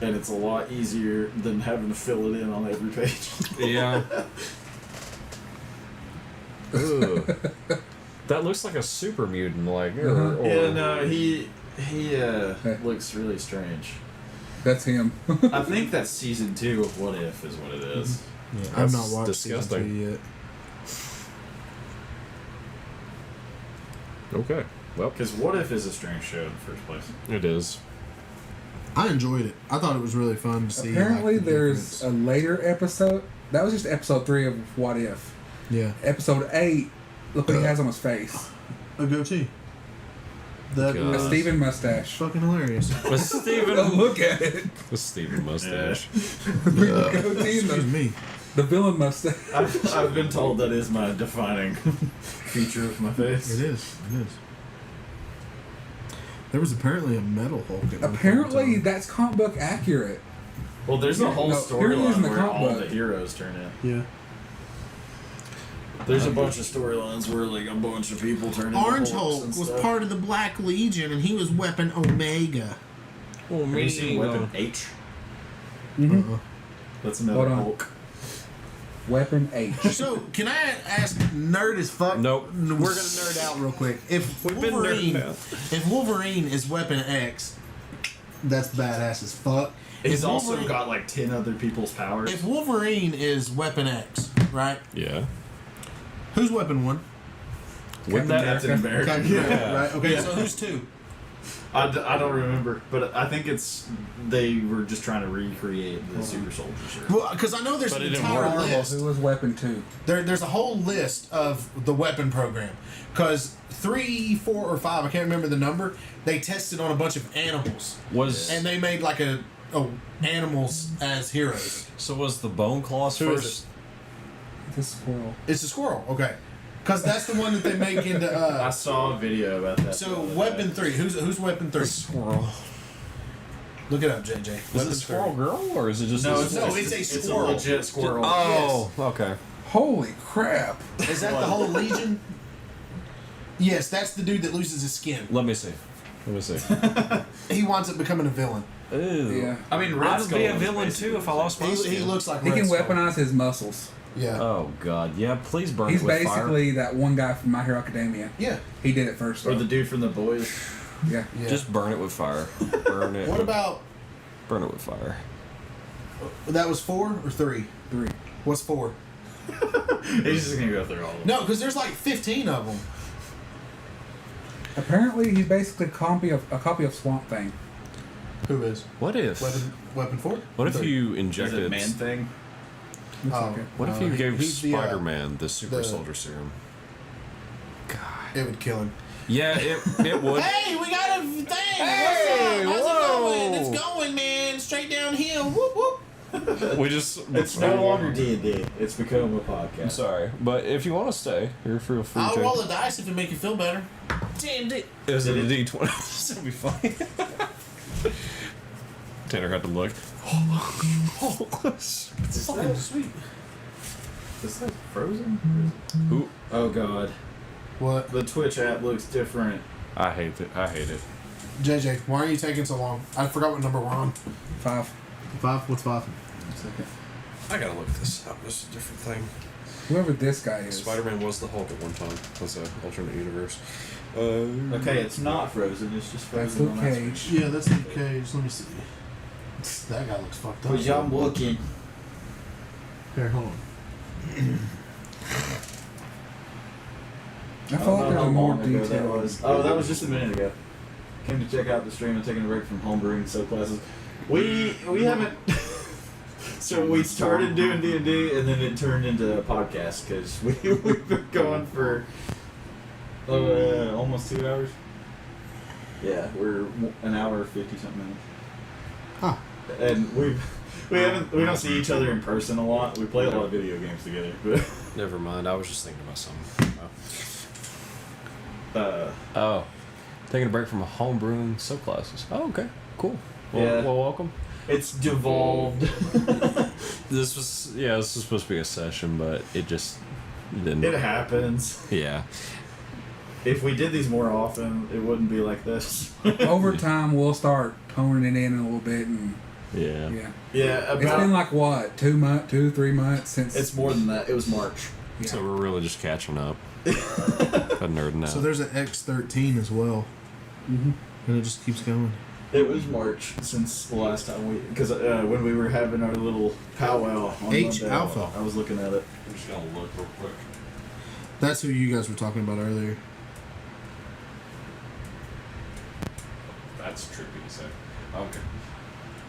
And it's a lot easier than having to fill it in on every page. Yeah. Ugh. That looks like a super mutant, like. Or, Yeah, no, he looks really strange. That's him. I think that's season 2 of What If is what it is. Yeah, I've That's not watched disgusting. season 2 yet. Okay. Well, Because What If is a strange show in the first place. it is. I enjoyed it. I thought it was really fun to see. Apparently, like, the there's a difference. later episode. That was just episode 3 of What If. Yeah. Episode 8. Look what he has on his face. A goatee. That God. A was Steven mustache. fucking hilarious. With Steven. Oh, look at it. With Steven mustache. Goatee and Excuse me. the villain mustache. I've been told that is my defining feature of my face. It is. It is. There was apparently a metal Hulk. At one point in Apparently, time. that's comic book accurate. Well, there's a whole No, here he is in storyline the where comic all book. the heroes turn in. Yeah. There's a bunch of storylines where like a bunch of people turn into Orange Hulks Hulk and was stuff. part of the Black Legion, and he was Weapon Omega. Oh, Have you seen Weapon H? Mm-hmm. That's another Hold on. Hulk. Weapon H. So, can I ask, nerd as fuck? Nope. We're gonna nerd out real quick. If Wolverine is Weapon X, that's badass as fuck. He's If also Wolverine- got like 10 other people's powers. If Wolverine is Weapon X, right? Yeah. Who's Weapon 1? With that. Captain America. Captain America, Yeah. right? Okay, so who's 2? I don't remember, but I think they were just trying to recreate the Super Soldier serum. Well, because I know there's But an it didn't entire work. list. Who was Weapon 2? There's a whole list of the weapon program. Because 3, 4, or 5, I can't remember the number, they tested on a bunch of animals. And they made like a animals as heroes. So was the bone claws Who is first? It's a squirrel. It's a squirrel, okay. Because that's the one that they make into... I saw a video about that. so, Weapon 3. Who's Weapon 3? Squirrel. Look it up, JJ. Is Weapon it Squirrel Girl or is it just? No, a it's a It's a squirrel. legit squirrel. Oh, okay. Holy crap! Is that the whole Legion? Yes, that's the dude that loses his skin. Let me see. He winds up becoming a villain. Ew. Yeah. I mean, Red I'd Skull be a is villain basically too if I lost my He skin. looks like He Red can Skull. weaponize his muscles. Yeah. Oh god, yeah. Please burn He's it with fire. basically that one guy from My Hero Academia. Yeah. He did it first. Or though. the dude from The Boys. Yeah. Yeah. Just burn it with fire. Burn it. What about... burn it with fire? That was 4 or 3? 3. What's 4? He's just gonna go through all of them. No, because there's like 15 of them. Apparently, he's basically a copy of Swamp Thing. Who is? What if? Weapon 4? What if 3? you Is injected? it Man Thing? Looks Oh. like it. What if you gave he's the, Spider-Man the Super the- Soldier Serum? God. It would kill him. Yeah, it would. Hey, we got a thing! Hey, What's up? How's whoa. it going? It's going, man. Straight downhill. Whoop, whoop. We just. It's no longer D&D. It's become a I'm podcast. sorry, but if you want to stay, you're feel free I'll to. roll the dice if it make you feel better. Damn it. It was a D20. That'll be funny. Tanner had to look. Is that Sweet. Is that Frozen? Ooh, Oh god. What? The Twitch app looks different. I hate it. I hate it. JJ, why are you taking so long? I forgot what number we're on. 5. 5? What's 5? I gotta look this up. This is a different thing. Whoever this guy is. Spider-Man was the Hulk at one time. Was an alternate universe. Okay, it's not Frozen. It's just That's Frozen. Luke on that Cage. Yeah, that's Luke Cage. Let me see. That guy looks fucked up. screen. I'm looking. Here, hold on. I felt like there was more That detail. was. Oh, that was just a minute ago. Came to check out the stream and taking a break from homebrewing so classes. We haven't. So we started doing D&D and then it turned into a podcast because we've been going for almost 2 hours. Yeah, we're an hour 50 something minutes. Huh. And we don't see each other in person a lot. We play a lot of video games together, but Never mind. I was just thinking about something. Oh, taking a break from homebrewing subclasses. Oh, okay, cool. Well, Yeah. well, welcome. it's devolved. This was supposed to be a session, but it just didn't. It happens. Yeah. If we did these more often, it wouldn't be like this. Over time, we'll start toning it in a little bit, and Yeah. yeah. Yeah, It's been like what, 2, 3 months since. It's more than that. It was March. Yeah. So we're really just catching up. A nerding out. So there's an X13 as well. Mhm. And it just keeps going. It was March since the last time because when we were having our little powwow on H Monday, Alpha. I was looking at it. I'm just gonna look real quick. That's who you guys were talking about earlier. That's trippy to say. Okay.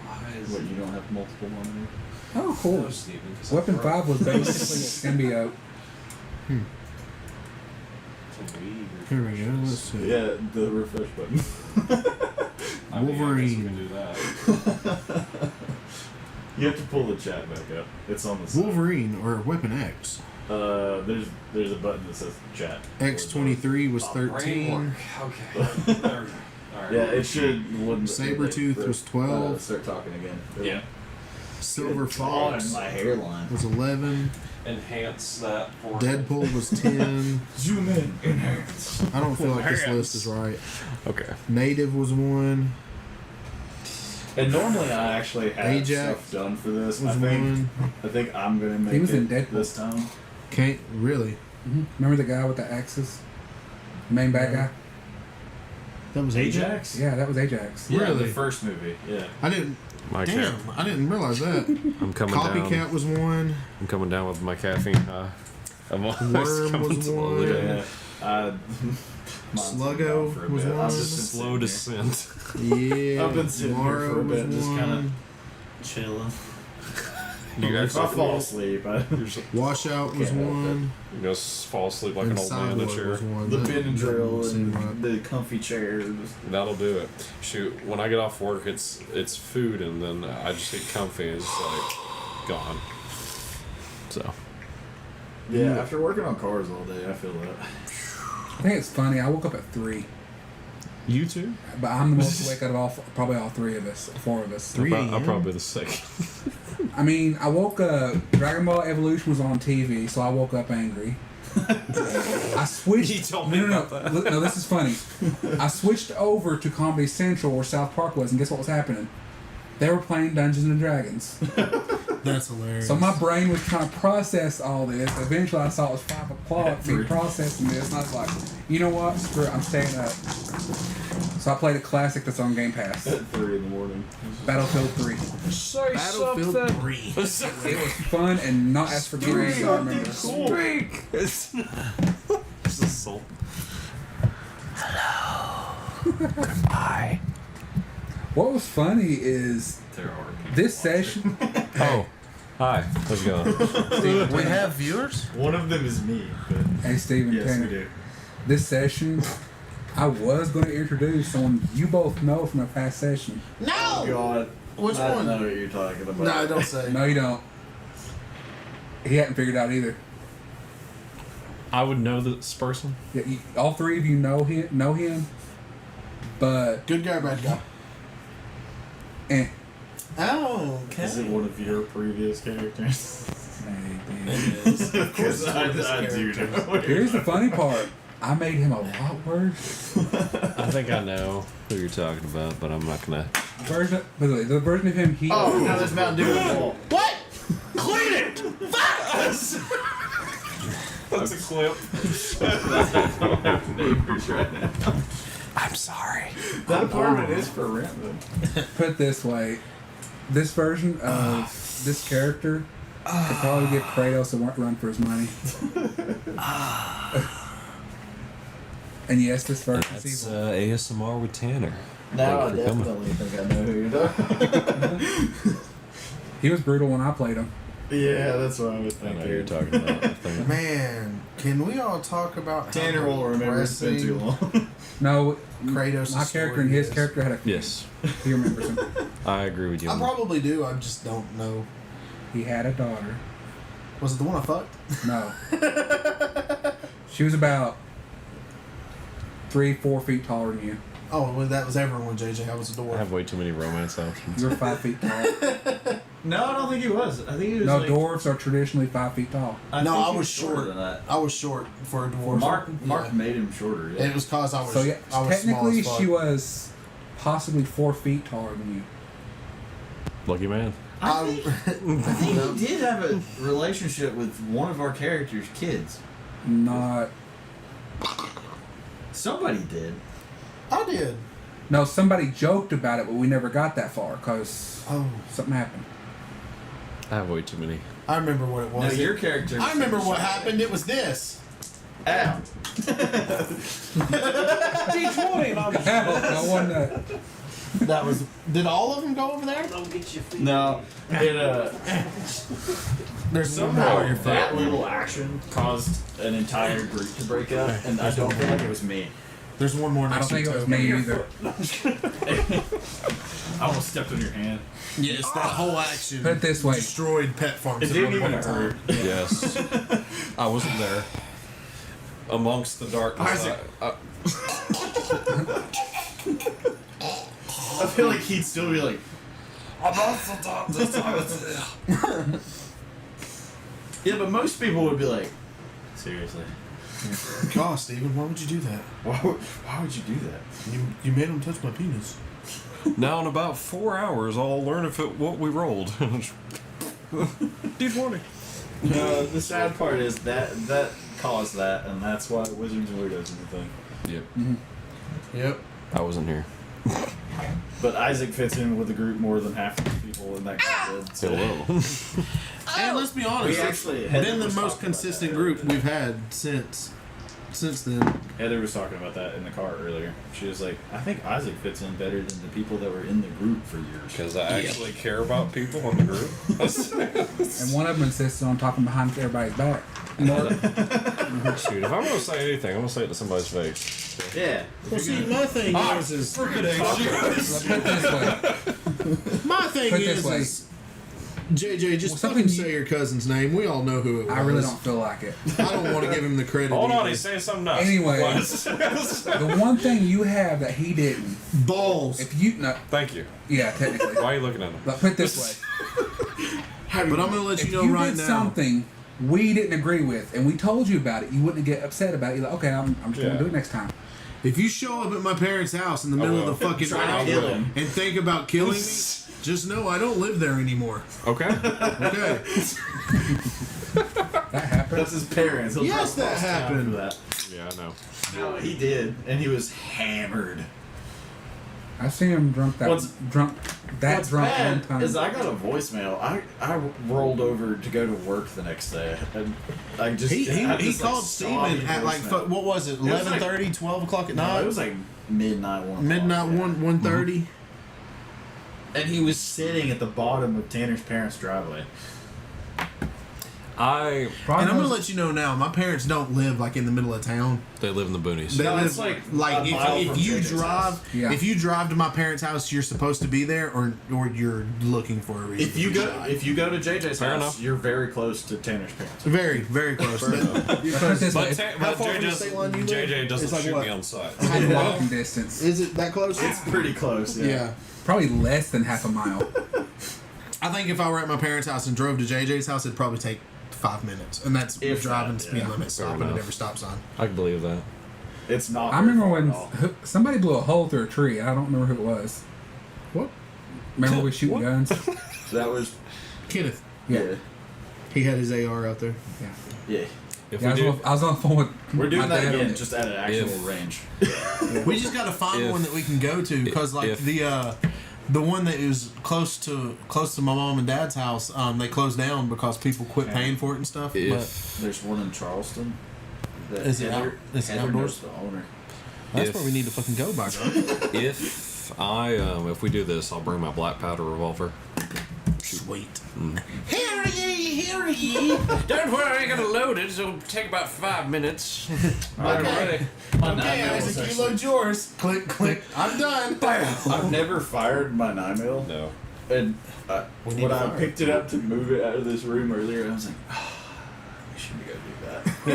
Why is What, you don't have multiple monitors? Oh, cool. No, Steven, 'cause I Weapon broke- 5 was basically a symbiote. It's a weed or Here we go. Let's something. see. Yeah, the refresh button. I mean, I guess we Wolverine. can do that. You have to pull the chat back up. It's on the side. Wolverine or Weapon X. There's a button that says chat. X23 was 13. Okay. There we go. Alright. Yeah, it should. Wouldn't Sabretooth was 12. Start talking again. Yeah. Silver Good God, Fox my hairline. was 11. Enhance that for Deadpool was 10. Zoom in. Enhance. I don't feel like this list is right. Okay. Native was 1. And normally I actually have Ajax stuff done for this. Was 1. I think I'm gonna make He was it in Deadpool. this time. Can't really. Remember the guy with the axes? The main bad guy? That was Ajax? Yeah, that was Ajax. Yeah, Really? the first movie. Yeah. I didn't. My Damn, I didn't realize that. I'm coming Copycat down. was 1. I'm coming down with my caffeine high. I'm always Worm coming was slowly one. down. Yeah. Sluggo For a was bit. one. I've just been Slow sitting here. descent. Yeah. I've been sitting here Mara for a was bit, just kind one. of chilling. You If I guys fall asleep, Washout was Can't help one. You guys fall asleep like And an old man in a Cyborg chair. was one. the That bin and doesn't drill seem right. and the comfy chairs. That'll do it. Shoot, when I get off work, it's food, and then I just get comfy, and it's like gone. So Yeah, after working on cars all day, I feel that. I think it's funny. I woke up at 3, you too? but I'm the most awake out of probably all 3 of us, 4 of us. 3 I'll a.m.? probably be the second. I mean, I woke up. Dragon Ball Evolution was on TV, so I woke up angry. I switched. You told me no, about that. No, this is funny. I switched over to Comedy Central where South Park was, and guess what was happening? They were playing Dungeons and Dragons. That's hilarious. So my brain was trying to process all this. Eventually, I saw it was 5 o'clock. Me processing this, and I was like, you know what? Screw it. I'm staying up. So I played a classic that's on Game Pass. At 3 in the morning. Battlefield 3. Say Battlefield 3. It was fun and not as forgiving as I remember. Speak. It's just assault. Goodbye. What was funny is There are people this watching. session. Oh, hi. How's it going? We have viewers? One of them is me, but Hey, Steven yes, Tanner. we do. This session, I was going to introduce someone you both know from a past session. No! God, Which I one? know what you're talking about. No, don't say. No, you don't. He hadn't figured out either. I would know this person. Yeah, all 3 of you know him, but Good guy, bad guy. Oh, okay. Is it one of your previous characters? maybe. Because I do know. Here's the funny part. I made him a lot worse. I think I know who you're talking about, but I'm not gonna. The version of him he. Oh, now there's Mountain Dew in the wall. What? Clean it! That's a clip. Neighbors right now. I'm sorry. That apartment is for rent, though. Put it this way, this version of this character could probably give Kratos a run for his money. And yes, this version That's is evil. ASMR with Tanner. Now I Thank you for coming. definitely think I know who you're talking. He was brutal when I played him. Yeah, that's what I was I thinking. know who you're talking about. I think. Man, can we all talk about how Tanner won't remember. It's been too long. No, Kratos' my character and his story is? character had a. Yes, He remembers him. I agree with you. I on that. probably do. I just don't know. He had a daughter. Was it the one I fucked? No. She was about 3-4 feet taller than you. Oh, well, that was everyone, JJ. I was a I dwarf. have way too many romance options. You're 5 feet tall. No, I don't think he was. I think he was. No, like, dwarves are traditionally 5 feet tall. I No, think I he was shorter short. than that. I was short for a dwarf. Mark Yeah. made him shorter. Yeah. And it was cause I was. So yeah, I was technically small as she fuck. was possibly 4 feet taller than you. Lucky man. I think he did have a relationship with one of our characters' kids. Not. Somebody did. I did. No, somebody joked about it, but we never got that far because Oh, something happened. I have way too many. I remember what it No, was. your character. I remember what happened. It was this. Ow. D20 and I'll get No one. That was. Did all of them go over there? Don't get your feet. No, it There's somehow your that little action caused an entire group to break up, and I don't feel like it was me. There's one more. I don't next think to it was Toby. me either. I almost stepped on your hand. Yes, that whole action. Put it this way. Destroyed pet farms. It at didn't one even point in hurt. time. Yes. I wasn't there. Amongst the darkness. Isaac. I- I feel like he'd still be like, yeah, but most people would be like, seriously, Gosh, Steven, why would you do that? why would you do that? You made him touch my penis. now in about 4 hours, I'll learn if it what we rolled. D20. No, the sad part is that caused that, and that's why Wizards and Weirdos is the thing. Yep. Yep. I wasn't here. But Isaac fits in with the group more than half of the people in that group did. So Hello. And let's be honest, We it's actually had been the was most talking about consistent that group earlier. we've had since. since then. Heather was talking about that in the car earlier. She was like, I think Isaac fits in better than the people that were in the group for years. Because I actually care about people in the group. And one of them insisted on talking behind everybody's back. Shoot, if I'm gonna say anything, I'm gonna say it to somebody's face. Yeah. Well, see, my thing is Put it this way. my thing Put it this is JJ, just something fucking say your cousin's name. We all know who it was. I really don't feel like it. I don't want to give him the credit. Hold on, either. he's saying something else. Anyway. What? The one thing you have that he didn't, balls. if you no, Thank you. yeah, technically. Why are you looking at him? But put it this way: But I'm gonna let if you know you right did now. something we didn't agree with, and we told you about it, you wouldn't get upset about it. You're like, okay, I'm just Yeah. gonna do it next time. If you show up at my parents' house in the middle of the fucking Trying night to kill him. and think about killing me, just know I don't live there anymore. Okay. Okay. That happened. That's his parents. He'll Yes, drop that us down happened. for that. Yeah, I know. No, he did, and he was hammered. I've seen him drunk What's one bad time. is I got a voicemail. I rolled over to go to work the next day, and I just He had he this, like, called sobby Steven at like voicemail. what was it? was like- 11:30, 12 o'clock at No, night. it was like midnight one. midnight o'clock, yeah. 1:30. And he was sitting at the bottom of Tanner's parents' driveway. And I'm gonna let you know now. My parents don't live like in the middle of town. They live in the boonies. They No, live it's like a mile if from you JJ's drive house. Yeah. if you drive to my parents' house, you're supposed to be there, or you're looking for a reason. If you go to JJ's Fair house, enough. you're very close to Tanner's parents. very very close. Put it this way: How far from the state line you live? JJ doesn't It's like shoot what? me on sight. it's walking distance. Is it that close? It's pretty close. yeah. Probably less than half a mile. I think if I were at my parents' house and drove to JJ's house, it'd probably take 5 minutes, and that's If driving that, speed yeah. limit, stopping at enough. every stop sign. I can believe that. It's not. I remember very when far at all. somebody blew a hole through a tree. I don't remember who it was. What? Remember we shooting guns? That was Kenneth. yeah. He had his AR out there. Yeah. Yeah. If Yeah, we do, I was on the phone with We're doing my that dad again, on it. just at an actual If- range. We just gotta find If- one that we can go to, because like if- the one that is close to my mom and dad's house, they closed down because people quit paying for it and stuff. if There's one in Charleston. That Is it Heather, out- is it Heather outdoors? knows the owner. but that's if- where we need to fucking go, by God. if we do this, I'll bring my black powder revolver. Sweet. Don't worry, I gotta load it. It'll take about 5 minutes. Okay. My Okay, 9mm Isaac, you actually- load yours. Click, click. I'm done. I've never fired my 9mm, No. and We need when to I fire. picked it up to move it out of this room earlier, I was like, we should go do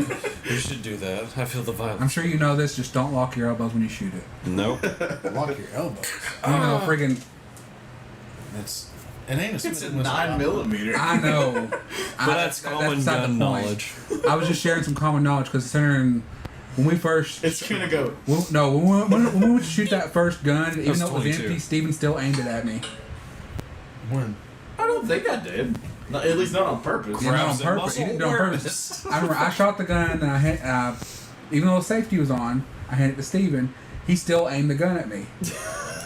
that. You should do that. I feel the I'm violence. sure you know this. Just don't lock your elbows when you shoot it. Nope. Lock your elbows. You know, friggin'. It ain't a It's a Smith & Wesson. 9mm. I know. But that's common beside the gun point. knowledge. I was just sharing some common knowledge because considering when we first. It's gonna go. When we went to shoot that first gun, even was though it was 22. empty, Steven still aimed it at me. When? I don't think I did. Not, at least not on purpose. You know, on Grabs the purpose. He muscle didn't do it on purpose. I remember I shot the gun and I had, even though safety was on, I handed it to Steven. He still aimed the gun at me.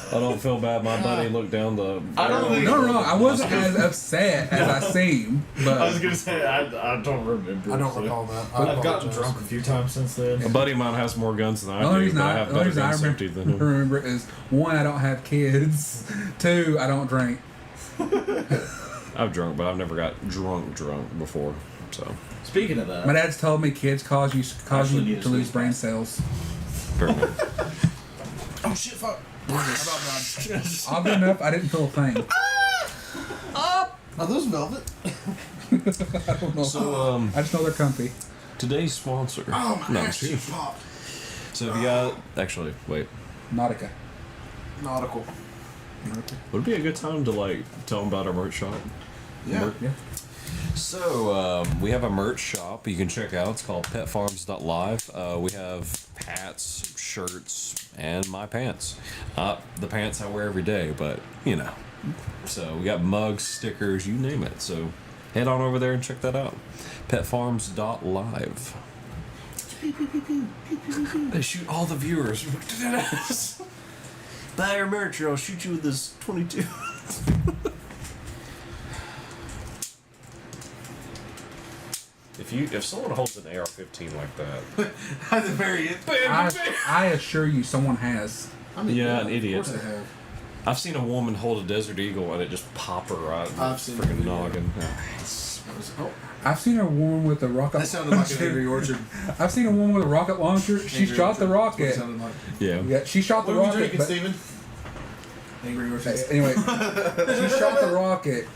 I don't feel bad. My buddy looked down the. I don't think- No, I wasn't as upset as I seemed, I was but gonna say I don't remember. I don't so. recall that. I I've gotten apologize. drunk a few times since then. A buddy of mine has more guns than the I only do, reason but I I, have the only better reason I gun safety than him. remember is one, I don't have kids. Two, I don't drink. I've drunk, but I've never got drunk before. So, Speaking of that, My dad's told me kids cause you Actually need to to lose sleep. brain cells. fair enough. Oh shit! Fuck. Oddly enough, I didn't feel a thing. Are those velvet? I don't know. So, I just know they're comfy. today's sponsor. Oh my No, ass shoot. just popped. So, if you got. Actually, wait. Nautica. Nautical. Would it be a good time to, like, tell them about our merch shop? Yeah. Yeah. So, we have a merch shop you can check out. It's called petfarms.live. We have hats, shirts, and my pants. Not the pants I wear every day, but, you know. So, we got mugs, stickers, you name it. So, head on over there and check that out. petfarms.live. They shoot all the viewers. Buy our merch or I'll shoot you with this 22. If someone holds an AR-15 like that, At the very end. I assure you, someone has. I mean, yeah, an Of idiot. course they have. I've seen a woman hold a Desert Eagle and it just pop her right in the I've seen freaking the video. noggin. Oh, I've seen a woman with a rocket. that sounded like an Angry Orchard. I've seen a woman with a rocket launcher. She Angry shot the Orchard. That's rocket. what it sounded like. Yeah. Yeah, she shot the What are we rocket. drinking, but- Steven? Angry Orchard. Anyway, she shot the rocket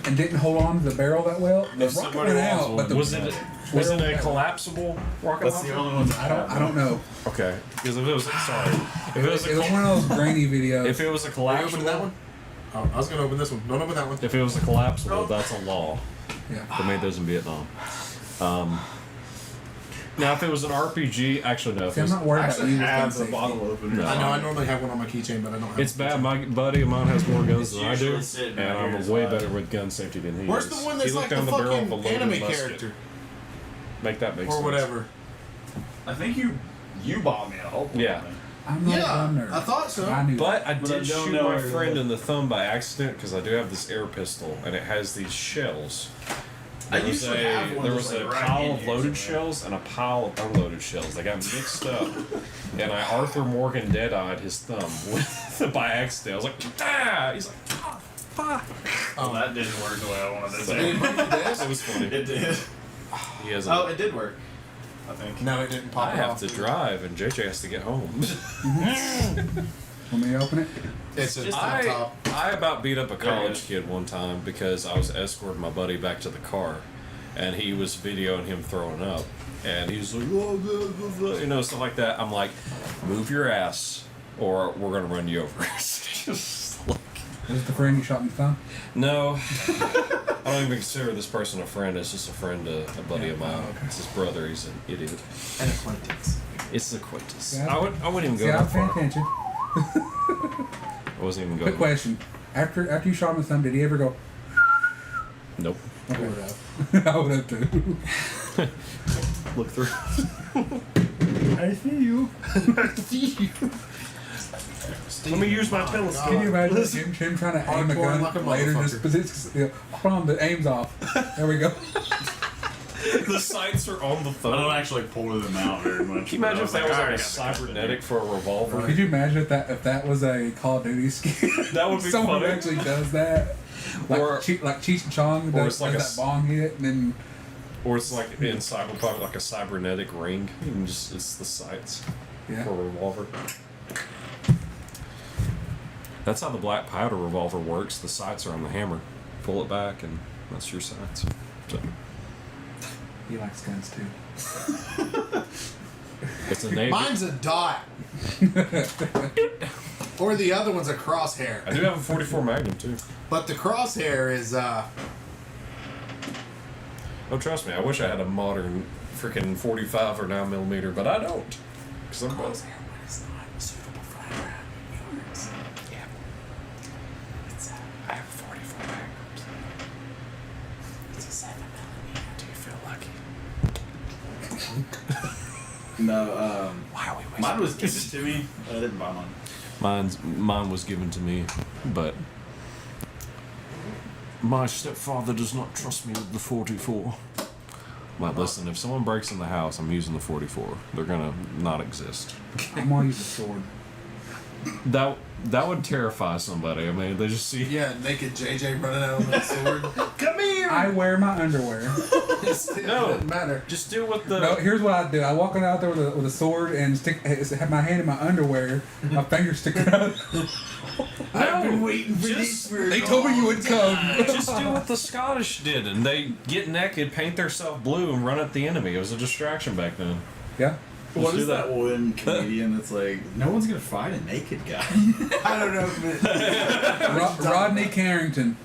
and didn't hold on to the barrel that well. The If rocket somebody went wants out, one, but the Was it a collapsible rocket That's the launcher? only one. I don't know. Okay. Because if it was sorry, if it was It was one of those grainy videos. if it was a Are you collapsible, opening that one? Oh, I was gonna open this one. Don't open that one. if it was a collapsible, that's a law. Yeah. They made those in Vietnam. Now, if it was an RPG, actually no. If See, it I'm was, not worried I about actually you with have gun the safety. bottle opener. No. I know. I normally have one on my keychain, but I don't have. it's a bad. keychain. My buddy of mine has more guns than I do, usually sitting and right I'm here as way well. better with gun safety than he Where's is. the one He that's looked like the down the barrel of a fucking loaded anime musket. character Make that make or sense. whatever? I think you bought me a whole. Yeah. I'm not a gun Yeah, nerd. I thought so. I knew But I But I did don't shoot know my where it friend is. in the thumb by accident because I do have this air pistol and it has these shells. I There was usually have one there just, was a like, right pile in of here loaded somewhere. shells and a pile of unloaded shells. They got mixed up, and I Arthur Morgan dead-eyed his thumb with, by accident. I was like, ah! He's like, ah, fuck. Oh, that didn't work the way I wanted it Did it to. break the desk? It was funny. It did. He has Oh, it did work. I think. No, it didn't pop I have off. to drive, and JJ has to get home. Want me to open it? It's just on I top. about beat up a There it college is. kid one time because I was escorting my buddy back to the car, and he was videoing him throwing up, and he was like, oh, blah, blah, blah, you know, stuff like that. I'm like, move your ass, or we're gonna run you over. Just like, Is it the friend you shot in the thumb? no, I don't even consider this person a friend. It's just a friend, a buddy of mine. okay. It's his brother. He's an idiot. An acquaintance. It's an acquaintance. Yeah. I wouldn't even go See, I that was paying far. attention. I wasn't even Quick going. question. After you shot him in the thumb, did he ever go? Nope. I would have. I would have too. Look through. I see you. Let me use my telescope. Can you imagine him trying to aim a Hardcore gun like a later? Just, motherfucker. hold on, the aim's off. There we go. The sights are on the I thumb. don't actually pull them out very much. Can you imagine if that was like a "Alright, I got the cybernetic for a revolver? Could you imagine if that was a Call of Duty skin? That would be Someone funny. actually does that. Like Or- like Cheech and Chong or does, it's like does a that bong hit, and then Or it's like in Cyberpunk, like a cybernetic ring, and just it's the sights yeah. for a revolver. That's how the black powder revolver works. The sights are on the hammer. Pull it back, and that's your sights. So He likes guns too. it's a navy. Mine's a dot. Or the other one's a crosshair. I do have a 44 Magnum too. But the crosshair is Oh, trust me, I wish I had a modern freaking 45 or 9mm, but I don't. Because I'm both. I have 44 Magnums. It's a 7mm. Do you feel lucky? No, Why are we wasting mine was given to me. I didn't buy mine. Mine was given to me, but my stepfather does not trust me with the 44. But listen, if someone breaks in the house, I'm using the 44. They're gonna not exist. I'm gonna use a sword. That would terrify somebody. I mean, they just see. yeah, naked JJ running out with a sword. Come here. I wear my underwear. It No. doesn't matter. Just do what the. No, here's what I do. I walk out there with a sword and have my hand in my underwear, my fingers sticking out. I've been No, waiting for just- these for They told me you would come. Just do what the Scottish did, and they get naked, paint themselves blue, and run at the enemy. It was a distraction back then. Yeah. What do is that. that one comedian that's like, no one's gonna fight a naked guy? I don't know, but Rodney Carrington.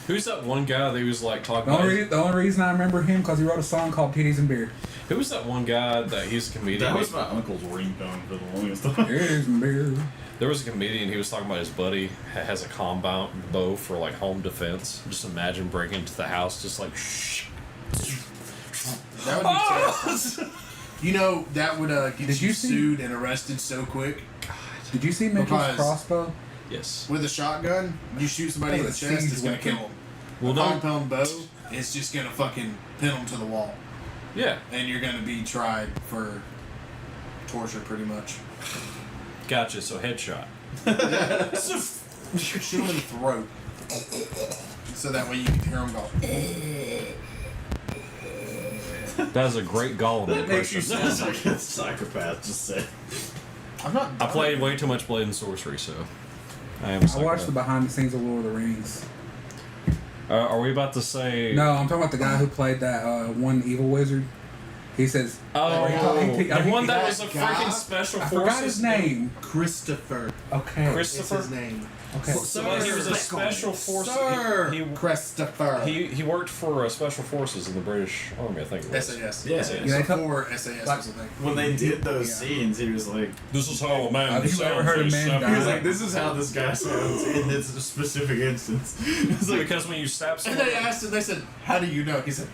Who's that one guy that was like talking The about? only reason I remember him because he wrote a song called Titties and Beer. Who was that one guy that he's a comedian? That was my uncle's ringtone for the longest time. Titties and Beer. There was a comedian. He was talking about his buddy has a compound bow for like home defense. Just imagine breaking into the house, just like shh. that would be terrible. You know, that would get Did you you see- sued and arrested so quick. Did you see Mitchell's Because- crossbow? Yes. With a shotgun, you shoot somebody in the That was a chest, siege it's gonna weapon. kill them. Well, A no. compound bow, it's just gonna fucking pin them to the wall. Yeah. And you're gonna be tried for torture, pretty much. Gotcha. So headshot. Shoot him in the throat. So that way you can hear him go. That is a great Gollum That makes you impression. sound like a psychopath. Just say. I'm not. I played way too much Blade and Sorcery, so I am. I watched the behind the scenes of Lord of the Rings. Are we about to say? No, I'm talking about the guy who played that one evil wizard. He says, Oh, he- the one that was a guy? freaking special I forces. forgot his name. Christopher. Okay. Is his Christopher. name. Okay. So he was a special force. Sir. He Christopher. he worked for special forces in the British Army, I think it was. SAS. Yeah. SAS. Yeah, Before SAS like- was a thing. When they did those Yeah. scenes, he was like, This is how a man Have you ever heard of man he was die? like, this is how this guy sounds in this specific instance. It's like, Because when you stab And someone, they asked him, they said, how do you know? He said,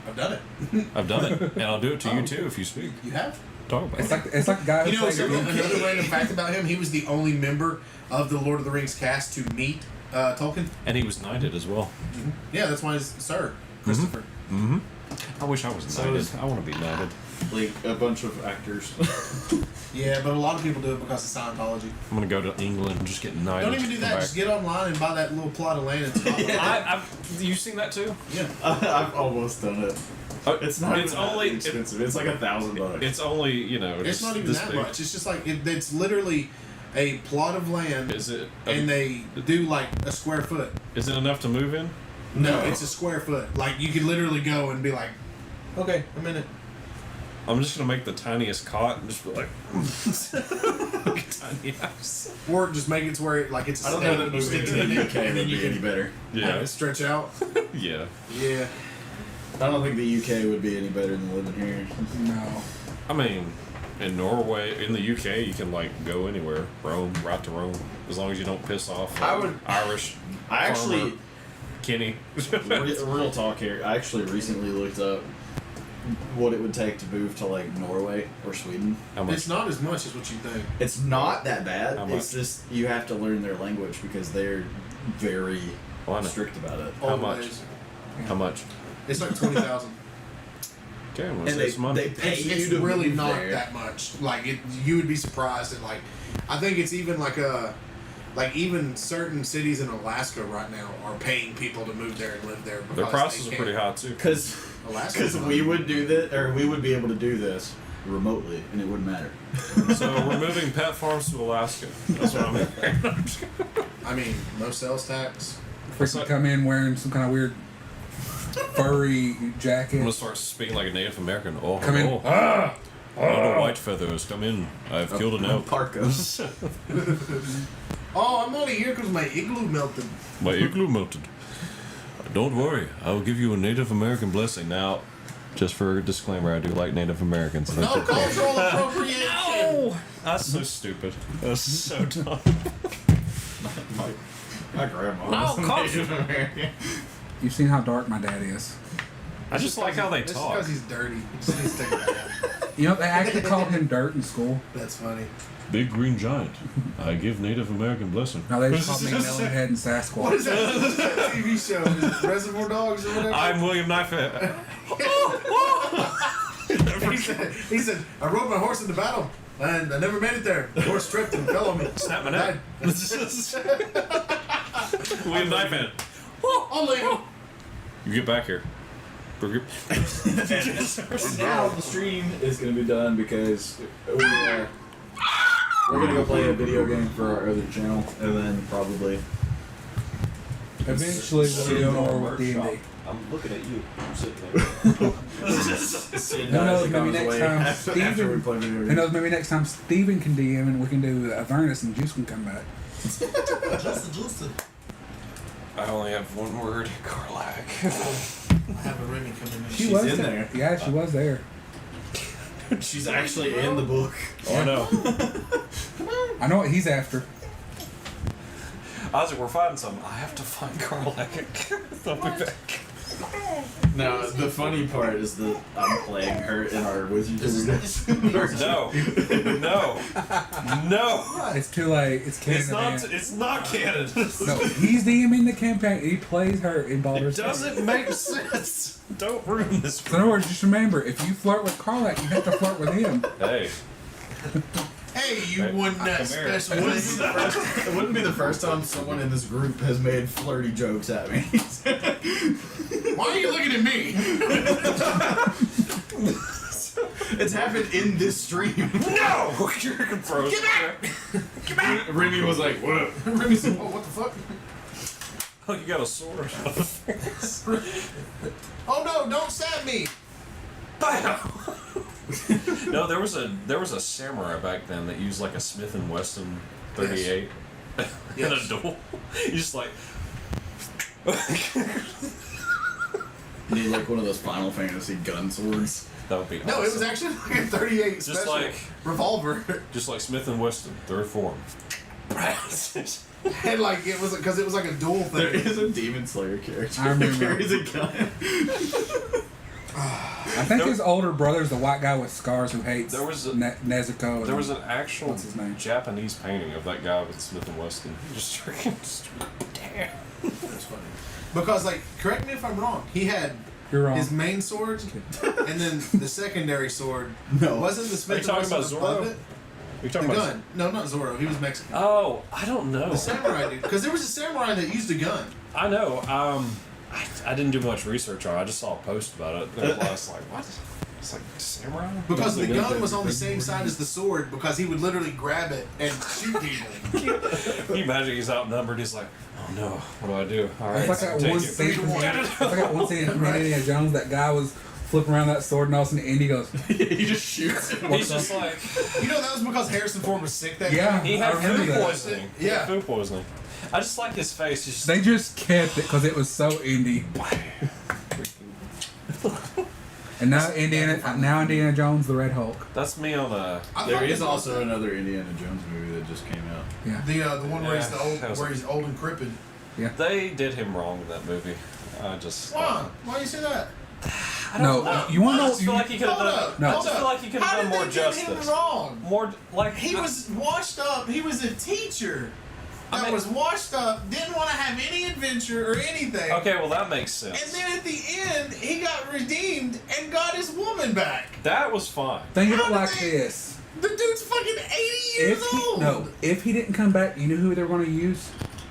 I've done it. I've done it, and I'll do it to you too if you speak. You have? Talk about It's it. like the guy who You know, played another random fact about him, he was the only member of the Lord of the Rings cast to meet Tolkien. And he was knighted as well. Yeah, that's why he's Sir Christopher. Mm-hmm. I wish I was So knighted. is- I want to be knighted. like a bunch of actors. Yeah, but a lot of people do it because of Scientology. I'm gonna go to England and just get knighted. Don't even do come that. back. Just get online and buy that little plot of land in Scotland. You seen that too? Yeah. I've almost done it. It's not. It's even that only- expensive. It's like $1,000. It's only It's just not even this that big. much. It's just like, it's literally a plot of land, Is it? and they do like a square foot. Is it enough to move in? No, it's a square foot. Like, you could literally go and be like, okay, a minute. I'm just gonna make the tiniest cot and just be like, like a tiny house. Or just make it to where like it's a I don't know stake, that you stick moving it to in the it, UK and then would you be any can better. have it stretch out. Yeah. Yeah. I don't think the UK would be any better than living here. No. I mean, in Norway, in the UK, you can like go anywhere, Rome, right to Rome, as long as you don't piss off I would- Irish. I actually, farmer Kenny. real talk here. I actually recently looked up what it would take to move to like Norway or Sweden. How much? It's not as much as what you think. It's not that bad. How It's much? just you have to learn their language because they're very Well, I know. strict about it. How Old much? ways. How much? It's like 20,000. Okay, I'm gonna And save some money. they pay It's you to really move not there. that much. Like you would be surprised at like, I think it's even like even certain cities in Alaska right now are paying people to move there and live there. Their because prices they are pretty can. high too. Because Alaska's we would do this, or we would be able to do this remotely, and it wouldn't matter. So we're moving pet farms to Alaska. That's what I'm hearing. I mean, no sales tax. Freaking come in wearing some kind of weird furry I'm jacket. gonna start speaking like a Native American. Oh, Come in. hello. Ah! Oh, the white feathers, come in. I've killed an elk. Parkas. Oh, I'm only here because my igloo melted. My igloo melted. Don't worry, I will give you a Native American blessing. Now, just for a disclaimer, I do like Native Americans. No cultural appropriation. That's so stupid. That's so dumb. My grandma No, was culture. Native American. You've seen how dark my dad is. I just like how they It's talk. because he's dirty. He just needs to take a bath. You know, they actually called him Dirt in school. That's funny. Big green giant. I give Native American blessing. No, they just called me Melonhead and Sasquatch. What is that? What's that TV show? Is it Reservoir Dogs or whatever? I'm William Knifehead. he said, I rode my horse into battle and I never made it there. The horse tripped and fell on me. Snap my Died. neck. William Knifehead. I'll leave him. You get back here. And now the stream is going to be done because we're going to go play a video game for our other channel, and then probably Eventually, we'll be doing more with D&D. I'm looking at you. I'm sitting there. Who knows, maybe next time after we Steven, play video who games. knows, maybe next time Steven can DM and we can do Avernus and Juice can come back. I only have one word. Carlac. I have a Remy coming in. She She's was in there. there. Yeah, she was there. She's actually in the book. Oh no. I know what he's after. Isaac, we're fighting something. I have to find Carlac. I'll be back. No, the funny part is that I'm playing her in our Wizards. No. It's too late. It's canon. It's not. event. It's not canon. No, he's DMing the campaign. He plays her in It Baldur's Gate. doesn't make sense. Don't ruin this. So in other words, just remember, if you flirt with Karlak, you have to flirt with him. Hey. Hey, you Hey, won that come here. special. It wouldn't be the first time someone in this group has made flirty jokes at me. Why are you looking at me? It's happened in this stream. No. You're frozen. Get back! Get back! Remy was like, "What?" Remy said, "Oh, what the fuck?" Oh, you got a sword. Oh no! Don't stab me! No, there was a samurai back then that used like a Smith and Wesson 38 in a duel. You just like. You need like one of those Final Fantasy gun swords. That would be awesome. No, it was actually like a 38 Just special like- revolver, just like Smith and Wesson, third form. and like it was because it was like a dual There thing. is a Demon Slayer character I remember. that carries a gun. I think his older brother's the white guy with scars who hates There was a- Nezuko. There was an actual What's his name? Japanese painting of that guy with Smith and Wesson. Just freaking. Damn. That's funny. Because like, correct me if I'm wrong. He had You're wrong. his main sword, and then the secondary sword. No. Wasn't the Are Smith you talking and about Wesson Zorro? above it? You The talking about? gun? No, not Zorro. He was Mexican. Oh, I don't know. The samurai dude. Because there was a samurai that used a gun. I know. I didn't do much research on it. I just saw a post about it. And I was like, what? It's like samurai? Because the That's a gun good was thing. on the same side as the sword because he would literally grab it and shoot people. Can you imagine he's outnumbered? He's like, oh no, what do I do? All right, It's like that take one it. scene from it's like that one scene from Indiana Jones. That guy was flipping around that sword, and all of a sudden Indy goes, He just shoots him. He's just like, You know that was because Harrison Ford was sick that Yeah. he day? had I remember food that. poisoning. He Yeah. had food poisoning. I just like his face. He's just they just kept it because it was so indie. And now Indiana Jones, the Red Hulk. That's me on a. I There thought is this also was another Indiana Jones movie that just came out. Yeah. the one where he's Yeah, the old, that was- where he's old and crippled. They did him wrong in that movie. I just. Why? Why do you say that? No, you want to I know? just feel like he could have Hold done. up. No. I hold just up. feel like he could How have done did more they get him justice. wrong? More like He was washed up. He was a teacher I that mean- was washed up, didn't want to have any adventure or anything. Okay, well that makes sense. And then at the end, he got redeemed and got his woman back. That was fine. Think of How it did like they- this: The dude's fucking 80 years old. if he didn't come back, you know who they're going to use?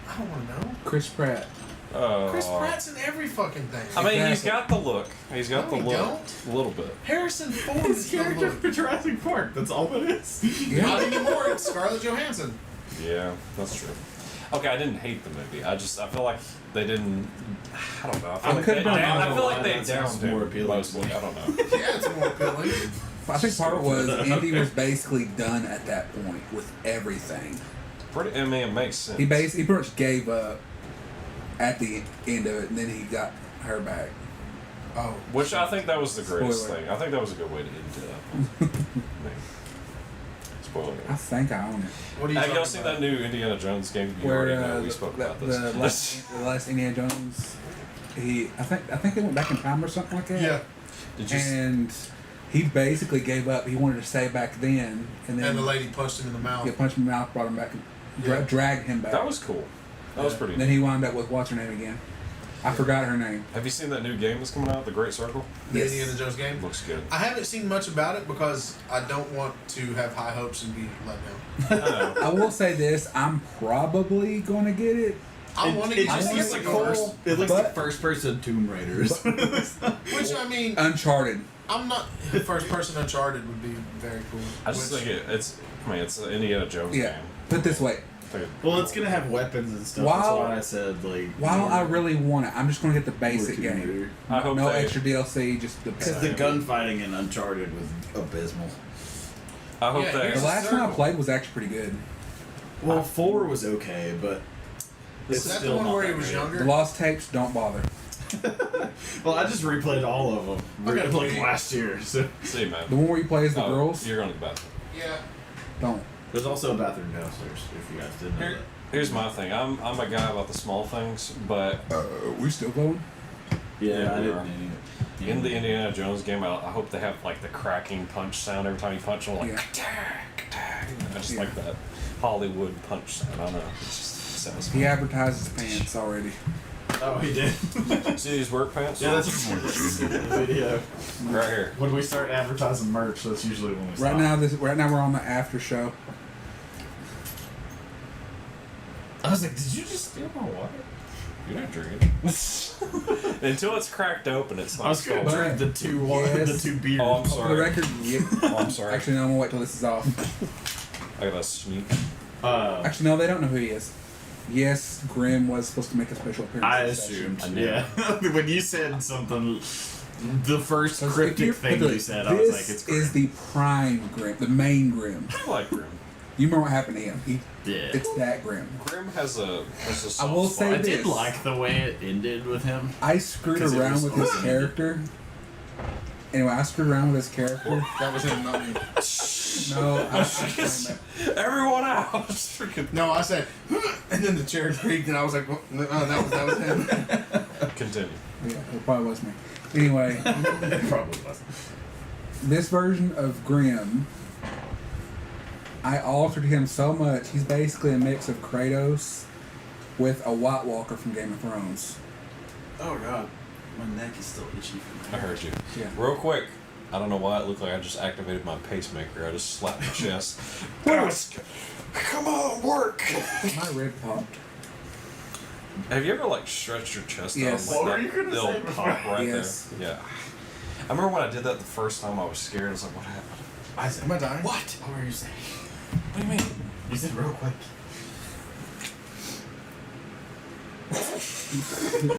I don't want to know. Chris Pratt. Chris Pratt's in every fucking thing. I mean, he's Exactly. got the look. He's got No, the he look. don't. A little bit. Harrison Ford His is the character look. for Jurassic Park. That's all it is. Not Yeah. anymore. It's Scarlett Johansson. Yeah, that's true. Okay, I didn't hate the movie. I feel like they didn't. I don't know. I feel like could they, be wrong. I feel like they That sounds downed more him appealing mostly. to me. I don't know. Yeah, it's more appealing. I think part of it was Indy was basically done at that point with everything. I mean, it makes sense. He pretty much gave up at the end of it, and then he got her back. Oh, Which I think that was the greatest Spoiler. thing. I think that was a good way to end it. I mean, spoiler. I think I own it. what are you Have y'all talking seen about? that new Indiana Jones game? You Where already know. We the, spoke the, about the, this. last Indiana Jones, I think they went back in time or something like that. Yeah, Did you? And he basically gave up. He wanted to stay back then, and then and the lady punched him in the mouth. get punched in the mouth, brought him back, and Yeah. dragged him back. That was cool. That was pretty. And then he wound up with what's her name again? I forgot her name. Have you seen that new game that's coming out, The Great Circle? The Yes. Indiana Jones game. Looks good. I haven't seen much about it because I don't want to have high hopes and be let down. I know. I will say this: I'm probably gonna get it. I want to It get just I looks want like to first. It looks but- like first-person Tomb Raiders. Which I mean, Uncharted. I'm not. First person Uncharted would be very cool. I just Which- think it's. I mean, it's an Indiana Jones Yeah. game. Put it this way: Well, it's gonna have weapons and stuff. That's While- why I said like. while I really want it, I'm just gonna get the basic game. I hope No they- extra DLC, just the Because basic. the gunfighting in Uncharted was abysmal. I hope Yeah, they. The last one I played was actually pretty good. Well, 4 was okay, but Is it's that still the one not where he that was great. The younger? Lost Tapes, don't bother. Well, I just replayed all of them. I gotta Like play- last year. So See, man. The one where you play as the Oh, girls, You're going to the bathroom. Yeah. don't. there's also a bathroom downstairs. If you guys didn't know Here's my thing. I'm a guy about the small things, but We still going? Yeah, I we didn't. are. In the Indiana Jones game, I hope they have like the cracking punch sound every time you punch them, like Yeah. attack. I just Yeah. like that Hollywood punch sound. I don't know. It just sounds He advertises pants already. Oh, he did. See these work pants? Yeah, that's the video. right here. When we start advertising merch, that's usually when we stop. Right now we're on the after show. I was like, did you just steal my water? You're not drinking. Until it's cracked open, it's not. I was gonna But- drink the two Yes. the two beers. Oh, I'm For the sorry. record, Oh, I'm sorry. actually no, I'm gonna wait till this is off. I got a sneak. Actually no, they don't know who he is. Yes, Grimm was supposed to make a special appearance. I in this assumed. I knew. Yeah. When you said something, the first session. cryptic thing you said, I was like, it's This Grimm. is the prime Grimm, the main Grimm. I like Grim. You remember what happened to him? Yeah. It's that Grimm. Grim has a soft I will spot. say I did this. like the way it ended with him. I screwed 'Cause it around was with his awesome. character. Anyway, I screwed around with his character. That was him, not me. No, I screwed Everyone out. Freaking No, I said, and then the chair creaked, and I was like, well, no, that was him. continue. Yeah, it probably was me. Anyway, It probably wasn't. this version of Grimm, I altered him so much. He's basically a mix of Kratos with a White Walker from Game of Thrones. Oh god, my neck is still itchy from I heard you. Yeah. Real quick. I don't know why it looked like I just activated my pacemaker. I just slapped my chest. Come on, work. My rib popped. Have you ever like stretched your chest Yes. out like What that? were you gonna It'll say before? pop right Yes. there. Yeah. I remember when I did that the first time. I was scared. I was like, "What happened? I said, am I dying? What? What were you saying? What do you mean?" You said real quick.